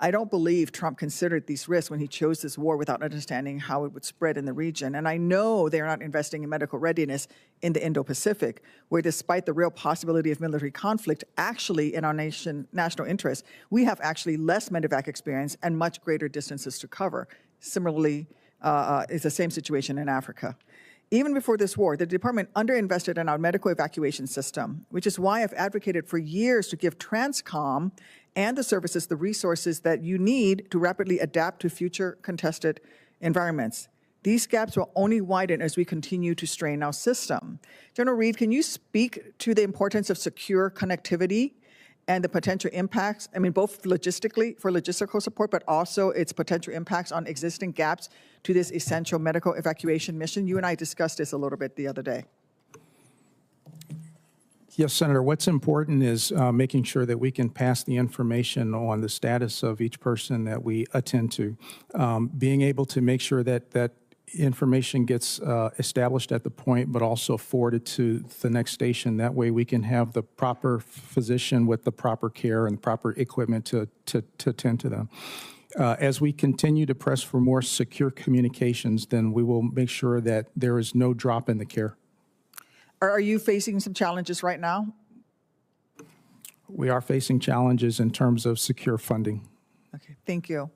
[SPEAKER 19] I don't believe Trump considered these risks when he chose this war without understanding how it would spread in the region. And I know they're not investing in medical readiness in the Indo-Pacific, where despite the real possibility of military conflict, actually in our national interest, we have actually less medevac experience and much greater distances to cover. Similarly, it's the same situation in Africa. Even before this war, the department underinvested in our medical evacuation system, which is why I've advocated for years to give Transcom and the services the resources that you need to rapidly adapt to future contested environments. These gaps will only widen as we continue to strain our system. General Reed, can you speak to the importance of secure connectivity and the potential impacts, I mean, both logistically, for logistical support, but also its potential impacts on existing gaps to this essential medical evacuation mission? You and I discussed this a little bit the other day.
[SPEAKER 4] Yes, Senator, what's important is making sure that we can pass the information on the status of each person that we attend to. Being able to make sure that that information gets established at the point, but also forwarded to the next station. That way we can have the proper physician with the proper care and proper equipment to attend to them. As we continue to press for more secure communications, then we will make sure that there is no drop in the care.
[SPEAKER 19] Are you facing some challenges right now?
[SPEAKER 4] We are facing challenges in terms of secure funding.
[SPEAKER 19] Okay, thank you.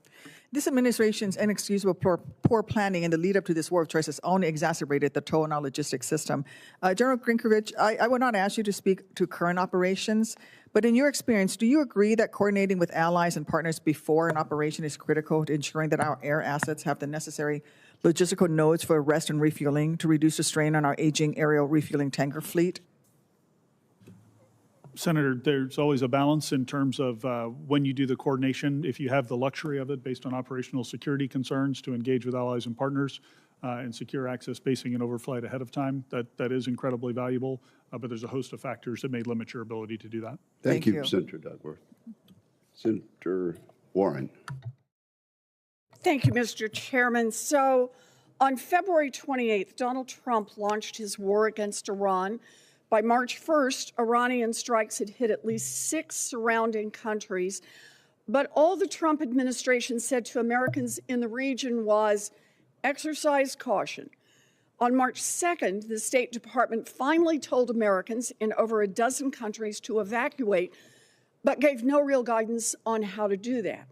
[SPEAKER 19] This administration's inexcusable poor planning in the lead up to this war of choice has only exacerbated the toll in our logistics system. General Grinkovich, I would not ask you to speak to current operations, but in your experience, do you agree that coordinating with allies and partners before an operation is critical to ensuring that our air assets have the necessary logistical nodes for rest and refueling to reduce the strain on our aging aerial refueling tanker fleet?
[SPEAKER 3] Senator, there's always a balance in terms of when you do the coordination, if you have the luxury of it based on operational security concerns to engage with allies and partners and secure access basing and overflight ahead of time, that is incredibly valuable, but there's a host of factors that may limit your ability to do that.
[SPEAKER 1] Thank you, Senator Dugworth. Senator Warren.
[SPEAKER 20] Thank you, Mr. Chairman. So on February 28th, Donald Trump launched his war against Iran. By March 1st, Iranian strikes had hit at least 6 surrounding countries. But all the Trump administration said to Americans in the region was, exercise caution. On March 2nd, the State Department finally told Americans in over a dozen countries to evacuate, but gave no real guidance on how to do that.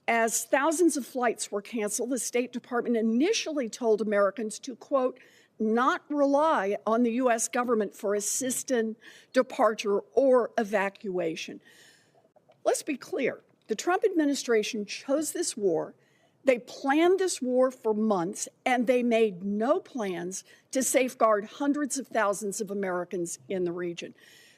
[SPEAKER 20] As thousands of flights were canceled, the State Department initially told Americans to, quote, not rely on the U.S. government for assistance, departure, or evacuation. Let's be clear. The Trump administration chose this war. They planned this war for months, and they made no plans to safeguard hundreds of thousands of Americans in the region.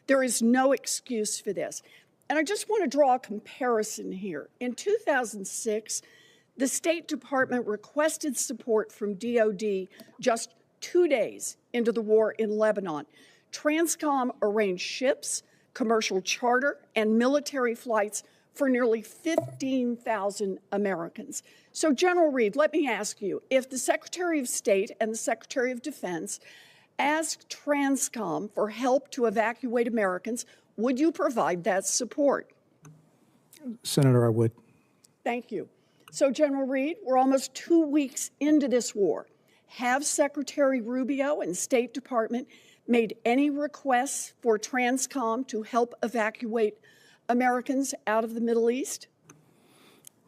[SPEAKER 20] There is no excuse for this. And I just want to draw a comparison here. In 2006, the State Department requested support from DOD just 2 days into the war in Lebanon. Transcom arranged ships, commercial charter, and military flights for nearly 15,000 Americans. So, General Reed, let me ask you, if the Secretary of State and the Secretary of Defense asked Transcom for help to evacuate Americans, would you provide that support?
[SPEAKER 4] Senator, I would.
[SPEAKER 20] Thank you. So, General Reed, we're almost 2 weeks into this war. Have Secretary Rubio and State Department made any requests for Transcom to help evacuate Americans out of the Middle East?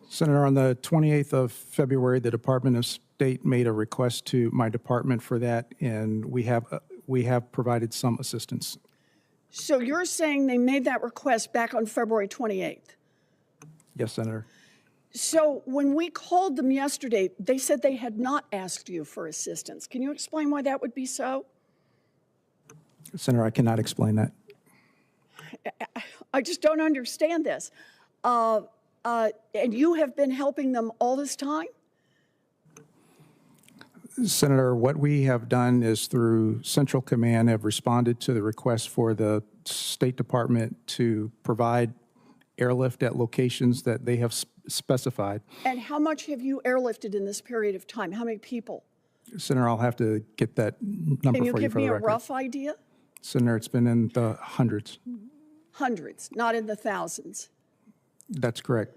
[SPEAKER 4] Senator, on the 28th of February, the Department of State made a request to my department for that, and we have provided some assistance.
[SPEAKER 20] So you're saying they made that request back on February 28th?
[SPEAKER 4] Yes, Senator.
[SPEAKER 20] So when we called them yesterday, they said they had not asked you for assistance. Can you explain why that would be so?
[SPEAKER 4] Senator, I cannot explain that.
[SPEAKER 20] I just don't understand this. And you have been helping them all this time?
[SPEAKER 4] Senator, what we have done is through Central Command have responded to the request for the State Department to provide airlift at locations that they have specified.
[SPEAKER 20] And how much have you airlifted in this period of time? How many people?
[SPEAKER 4] Senator, I'll have to get that number for you for the record.
[SPEAKER 20] Can you give me a rough idea?
[SPEAKER 4] Senator, it's been in the hundreds.
[SPEAKER 20] Hundreds, not in the thousands.
[SPEAKER 4] That's correct.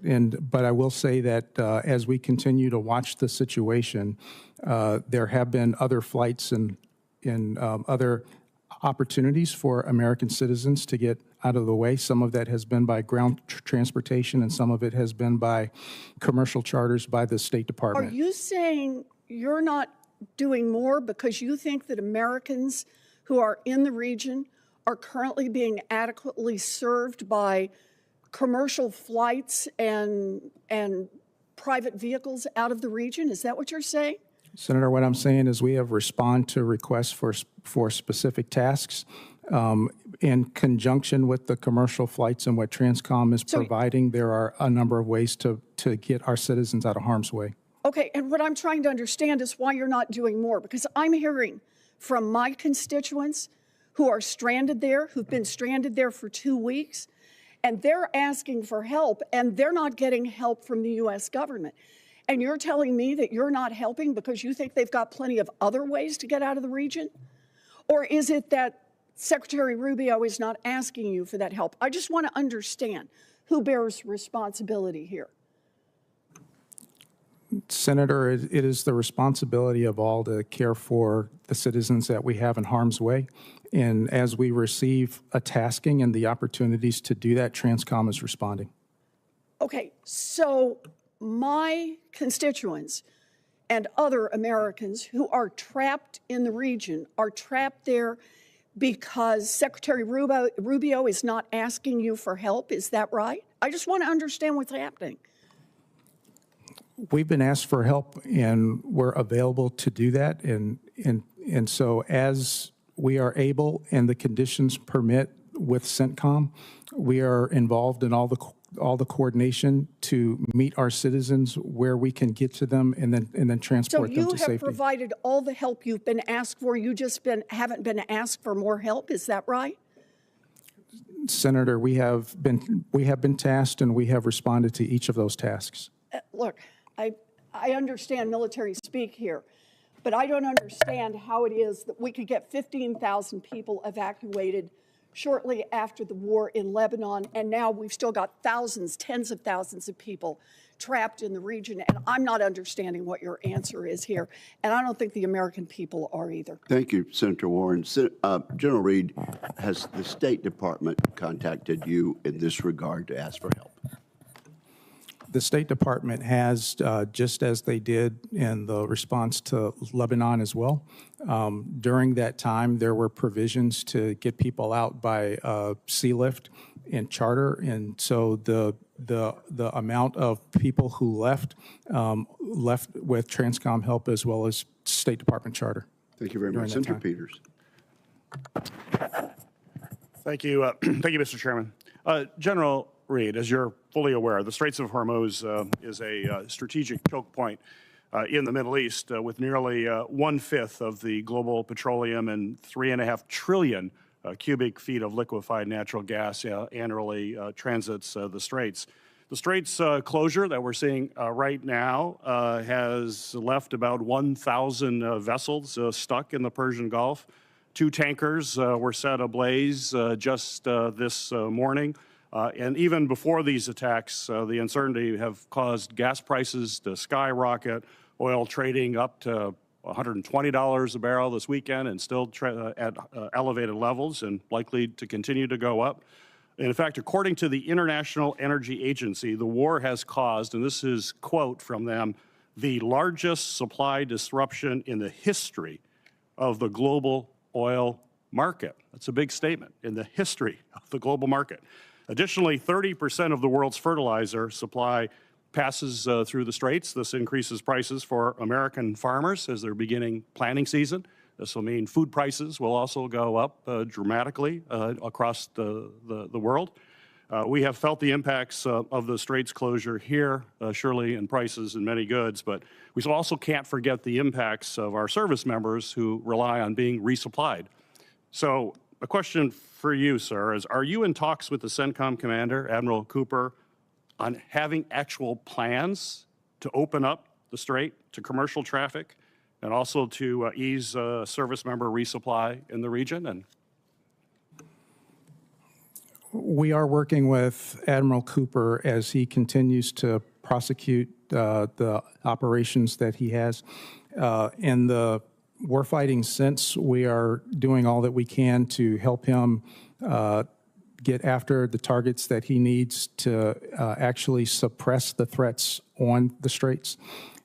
[SPEAKER 4] But I will say that as we continue to watch the situation, there have been other flights and other opportunities for American citizens to get out of the way. Some of that has been by ground transportation, and some of it has been by commercial charters by the State Department.
[SPEAKER 20] Are you saying you're not doing more because you think that Americans who are in the region are currently being adequately served by commercial flights and private vehicles out of the region? Is that what you're saying?
[SPEAKER 4] Senator, what I'm saying is we have responded to requests for specific tasks in conjunction with the commercial flights and what Transcom is providing. There are a number of ways to get our citizens out of harm's way.
[SPEAKER 20] Okay, and what I'm trying to understand is why you're not doing more, because I'm hearing from my constituents who are stranded there, who've been stranded there for 2 weeks, and they're asking for help, and they're not getting help from the U.S. government. And you're telling me that you're not helping because you think they've got plenty of other ways to get out of the region? Or is it that Secretary Rubio is not asking you for that help? I just want to understand who bears responsibility here.
[SPEAKER 4] Senator, it is the responsibility of all to care for the citizens that we have in harm's way. And as we receive a tasking and the opportunities to do that, Transcom is responding.
[SPEAKER 20] Okay, so my constituents and other Americans who are trapped in the region are trapped there because Secretary Rubio is not asking you for help. Is that right? I just want to understand what's happening.
[SPEAKER 4] We've been asked for help, and we're available to do that. And so as we are able and the conditions permit with CENTCOM, we are involved in all the coordination to meet our citizens where we can get to them and then transport them to safety.
[SPEAKER 20] So you have provided all the help you've been asked for. You just haven't been asked for more help. Is that right?
[SPEAKER 4] Senator, we have been tasked, and we have responded to each of those tasks.
[SPEAKER 20] Look, I understand military speak here, but I don't understand how it is that we could get 15,000 people evacuated shortly after the war in Lebanon, and now we've still got thousands, tens of thousands of people trapped in the region, and I'm not understanding what your answer is here, and I don't think the American people are either.
[SPEAKER 1] Thank you, Senator Warren. General Reed, has the State Department contacted you in this regard to ask for help?
[SPEAKER 4] The State Department has, just as they did in the response to Lebanon as well. During that time, there were provisions to get people out by sea lift and charter, and so the amount of people who left with Transcom help as well as State Department charter.
[SPEAKER 1] Thank you very much, Senator Peters.
[SPEAKER 21] Thank you, Mr. Chairman. General Reed, as you're fully aware, the Straits of Hormuz is a strategic choke point in the Middle East with nearly 1/5 of the global petroleum and 3.5 trillion cubic feet of liquefied natural gas annually transits the Straits. The Straits closure that we're seeing right now has left about 1,000 vessels stuck in the Persian Gulf. 2 tankers were set ablaze just this morning. And even before these attacks, the uncertainty have caused gas prices to skyrocket, oil trading up to $120 a barrel this weekend and still at elevated levels and likely to continue to go up. In fact, according to the International Energy Agency, the war has caused, and this is a quote from them, the largest supply disruption in the history of the global oil market. That's a big statement, in the history of the global market. Additionally, 30% of the world's fertilizer supply passes through the Straits. This increases prices for American farmers as they're beginning planting season. This will mean food prices will also go up dramatically across the world. We have felt the impacts of the Straits closure here, surely in prices and many goods, but we also can't forget the impacts of our service members who rely on being resupplied. So a question for you, sir, is are you in talks with the CENTCOM commander, Admiral Cooper, on having actual plans to open up the Strait to commercial traffic and also to ease service member resupply in the region? And
[SPEAKER 4] we are working with Admiral Cooper as he continues to prosecute the operations that he has. In the warfighting sense, we are doing all that we can to help him get after the targets that he needs to actually suppress the threats on the Straits.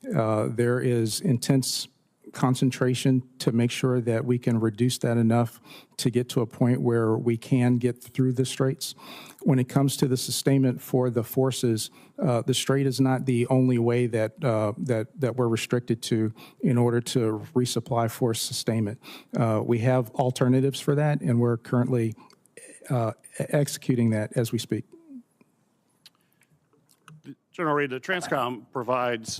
[SPEAKER 4] There is intense concentration to make sure that we can reduce that enough to get to a point where we can get through the Straits. When it comes to the sustainment for the forces, the Strait is not the only way that that we're restricted to in order to resupply force sustainment. We have alternatives for that, and we're currently executing that as we speak.
[SPEAKER 21] General Reed, the Transcom provides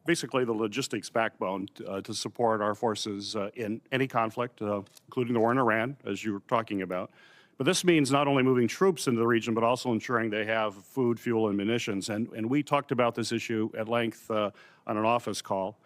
[SPEAKER 21] basically the logistics backbone to support our forces in any conflict, including the war in Iran, as you were talking about. But this means not only moving troops into the region, but also ensuring they have food, fuel, and munitions. And we talked about this issue at length on an office call.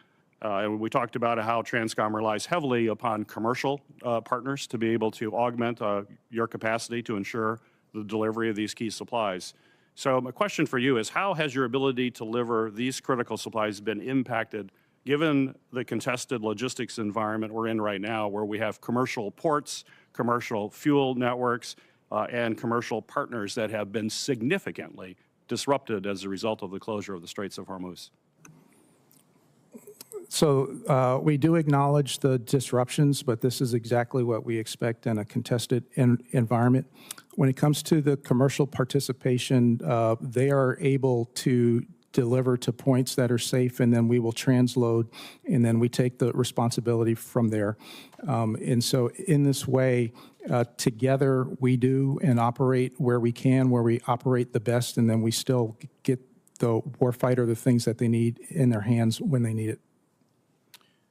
[SPEAKER 21] And we talked about how Transcom relies heavily upon commercial partners to be able to augment your capacity to ensure the delivery of these key supplies. So my question for you is, how has your ability to deliver these critical supplies been impacted given the contested logistics environment we're in right now, where we have commercial ports, commercial fuel networks, and commercial partners that have been significantly disrupted as a result of the closure of the Straits of Hormuz?
[SPEAKER 4] So we do acknowledge the disruptions, but this is exactly what we expect in a contested environment. When it comes to the commercial participation, they are able to deliver to points that are safe, and then we will transload, and then we take the responsibility from there. And so in this way, together we do and operate where we can, where we operate the best, and then we still get the warfighter the things that they need in their hands when they need it.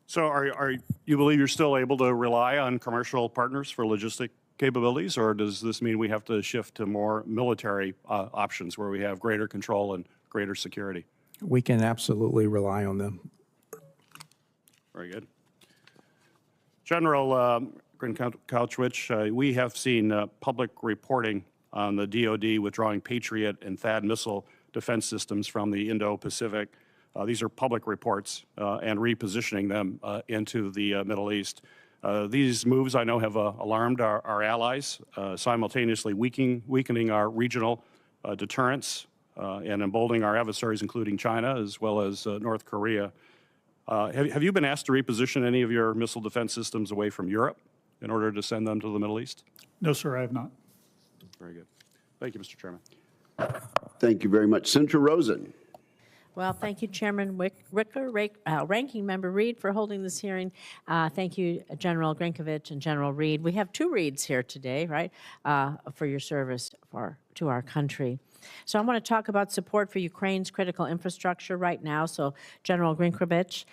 [SPEAKER 21] So are you believe you're still able to rely on commercial partners for logistic capabilities, or does this mean we have to shift to more military options where we have greater control and greater security?
[SPEAKER 4] We can absolutely rely on them.
[SPEAKER 21] Very good. General Grinkowicz, we have seen public reporting on the DoD withdrawing Patriot and THAAD missile defense systems from the Indo-Pacific. These are public reports and repositioning them into the Middle East. These moves, I know, have alarmed our allies, simultaneously weakening our regional deterrence and emboldening our adversaries, including China, as well as North Korea. Have you been asked to reposition any of your missile defense systems away from Europe in order to send them to the Middle East?
[SPEAKER 3] No, sir, I have not.
[SPEAKER 21] Very good. Thank you, Mr. Chairman.
[SPEAKER 1] Thank you very much. Senator Rosen.
[SPEAKER 2] Well, thank you, Chairman Wicker, Ranking Member Reed, for holding this hearing. Thank you, General Grinkowicz and General Reed. We have two Reeds here today, right, for your service to our country. So I want to talk about support for Ukraine's critical infrastructure right now. So, General Grinkowicz,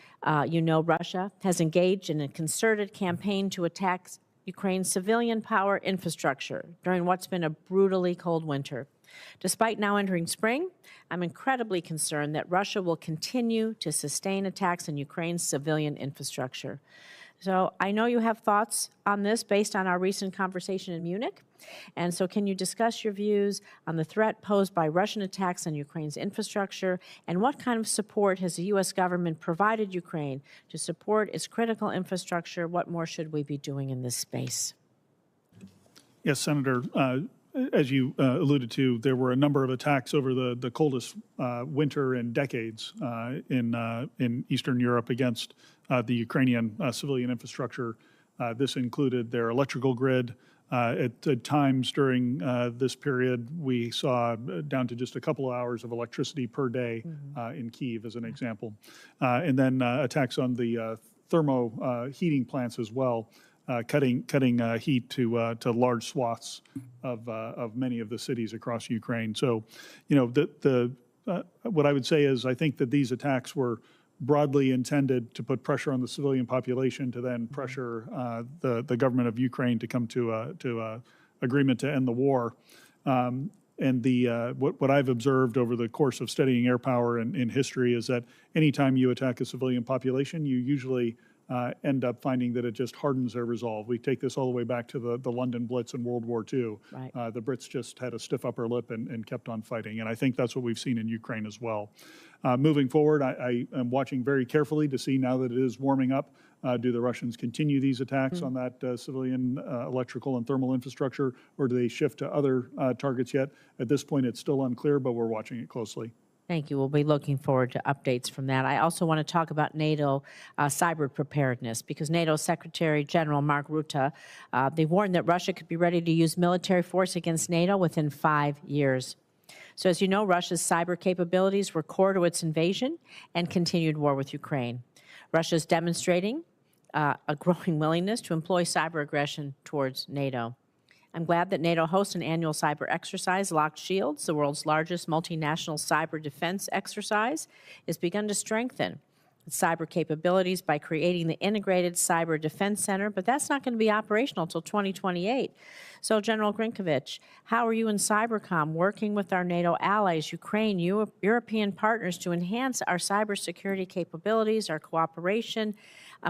[SPEAKER 2] you know Russia has engaged in a concerted campaign to attack Ukraine's civilian power infrastructure during what's been a brutally cold winter. Despite now entering spring, I'm incredibly concerned that Russia will continue to sustain attacks on Ukraine's civilian infrastructure. So I know you have thoughts on this based on our recent conversation in Munich. And so can you discuss your views on the threat posed by Russian attacks on Ukraine's infrastructure, and what kind of support has the U.S. government provided Ukraine to support its critical infrastructure? What more should we be doing in this space?
[SPEAKER 3] Yes, Senator. As you alluded to, there were a number of attacks over the coldest winter in decades in Eastern Europe against the Ukrainian civilian infrastructure. This included their electrical grid. At times during this period, we saw down to just a couple of hours of electricity per day in Kyiv, as an example. And then attacks on the thermo heating plants as well. Cutting heat to large swaths of many of the cities across Ukraine. So, you know, what I would say is I think that these attacks were broadly intended to put pressure on the civilian population to then pressure the government of Ukraine to come to a agreement to end the war. And what I've observed over the course of studying air power in history is that anytime you attack a civilian population, you usually end up finding that it just hardens their resolve. We take this all the way back to the London Blitz in World War II.
[SPEAKER 2] Right.
[SPEAKER 3] The Brits just had a stiff upper lip and kept on fighting. And I think that's what we've seen in Ukraine as well. Moving forward, I am watching very carefully to see, now that it is warming up, do the Russians continue these attacks on that civilian electrical and thermal infrastructure, or do they shift to other targets yet? At this point, it's still unclear, but we're watching it closely.
[SPEAKER 2] Thank you. We'll be looking forward to updates from that. I also want to talk about NATO cyber preparedness, because NATO Secretary General Mark Rutte, they warned that Russia could be ready to use military force against NATO within 5 years. So as you know, Russia's cyber capabilities were core to its invasion and continued war with Ukraine. Russia is demonstrating a growing willingness to employ cyber aggression towards NATO. I'm glad that NATO hosts an annual cyber exercise. Locked Shields, the world's largest multinational cyber defense exercise, has begun to strengthen its cyber capabilities by creating the Integrated Cyber Defense Center, but that's not going to be operational until 2028. So, General Grinkowicz, how are you and Cybercom working with our NATO allies, Ukraine, European partners, to enhance our cybersecurity capabilities, our cooperation,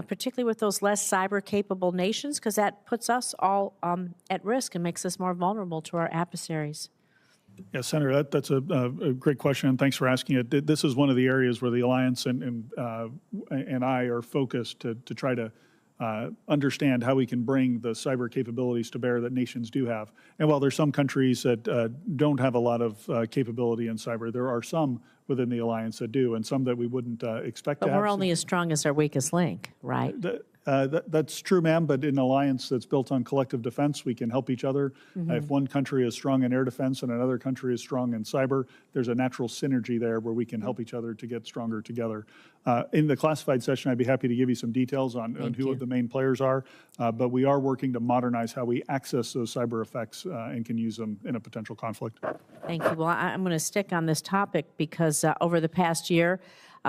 [SPEAKER 2] particularly with those less cyber-capable nations, because that puts us all at risk and makes us more vulnerable to our adversaries?
[SPEAKER 3] Yeah, Senator, that's a great question, and thanks for asking it. This is one of the areas where the Alliance and I are focused to try to understand how we can bring the cyber capabilities to bear that nations do have. And while there's some countries that don't have a lot of capability in cyber, there are some within the alliance that do, and some that we wouldn't expect to have.
[SPEAKER 2] But we're only as strong as our weakest link, right?
[SPEAKER 3] That's true, ma'am, but in an alliance that's built on collective defense, we can help each other. If one country is strong in air defense and another country is strong in cyber, there's a natural synergy there where we can help each other to get stronger together. In the classified session, I'd be happy to give you some details on who the main players are, but we are working to modernize how we access those cyber effects and can use them in a potential conflict.
[SPEAKER 2] Thank you. Well, I'm going to stick on this topic because over the past year,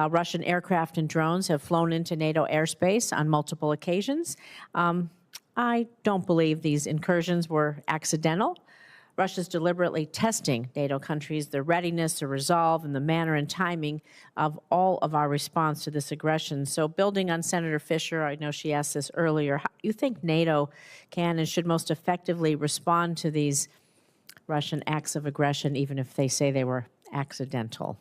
[SPEAKER 2] Russian aircraft and drones have flown into NATO airspace on multiple occasions. I don't believe these incursions were accidental. Russia's deliberately testing NATO countries, their readiness, their resolve, and the manner and timing of all of our response to this aggression. So building on Senator Fisher, I know she asked this earlier, how do you think NATO can and should most effectively respond to these Russian acts of aggression, even if they say they were accidental?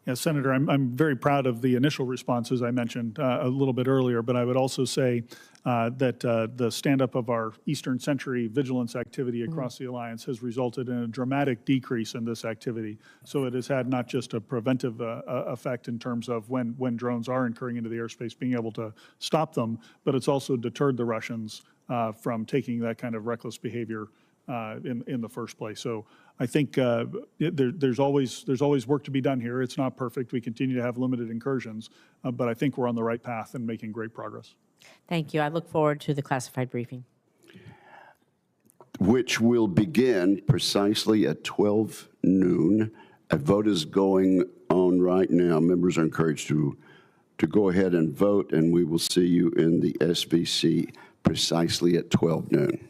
[SPEAKER 3] Yes, Senator, I'm very proud of the initial responses I mentioned a little bit earlier, but I would also say that the stand-up of our Eastern Century vigilance activity across the alliance has resulted in a dramatic decrease in this activity. So it has had not just a preventive effect in terms of when drones are incurring into the airspace, being able to stop them, but it's also deterred the Russians from taking that kind of reckless behavior in the first place. So I think there's always work to be done here. It's not perfect. We continue to have limited incursions, but I think we're on the right path and making great progress.
[SPEAKER 2] Thank you. I look forward to the classified briefing.
[SPEAKER 1] Which will begin precisely at 12 noon. A vote is going on right now. Members are encouraged to go ahead and vote, and we will see you in the SVC precisely at 12 noon.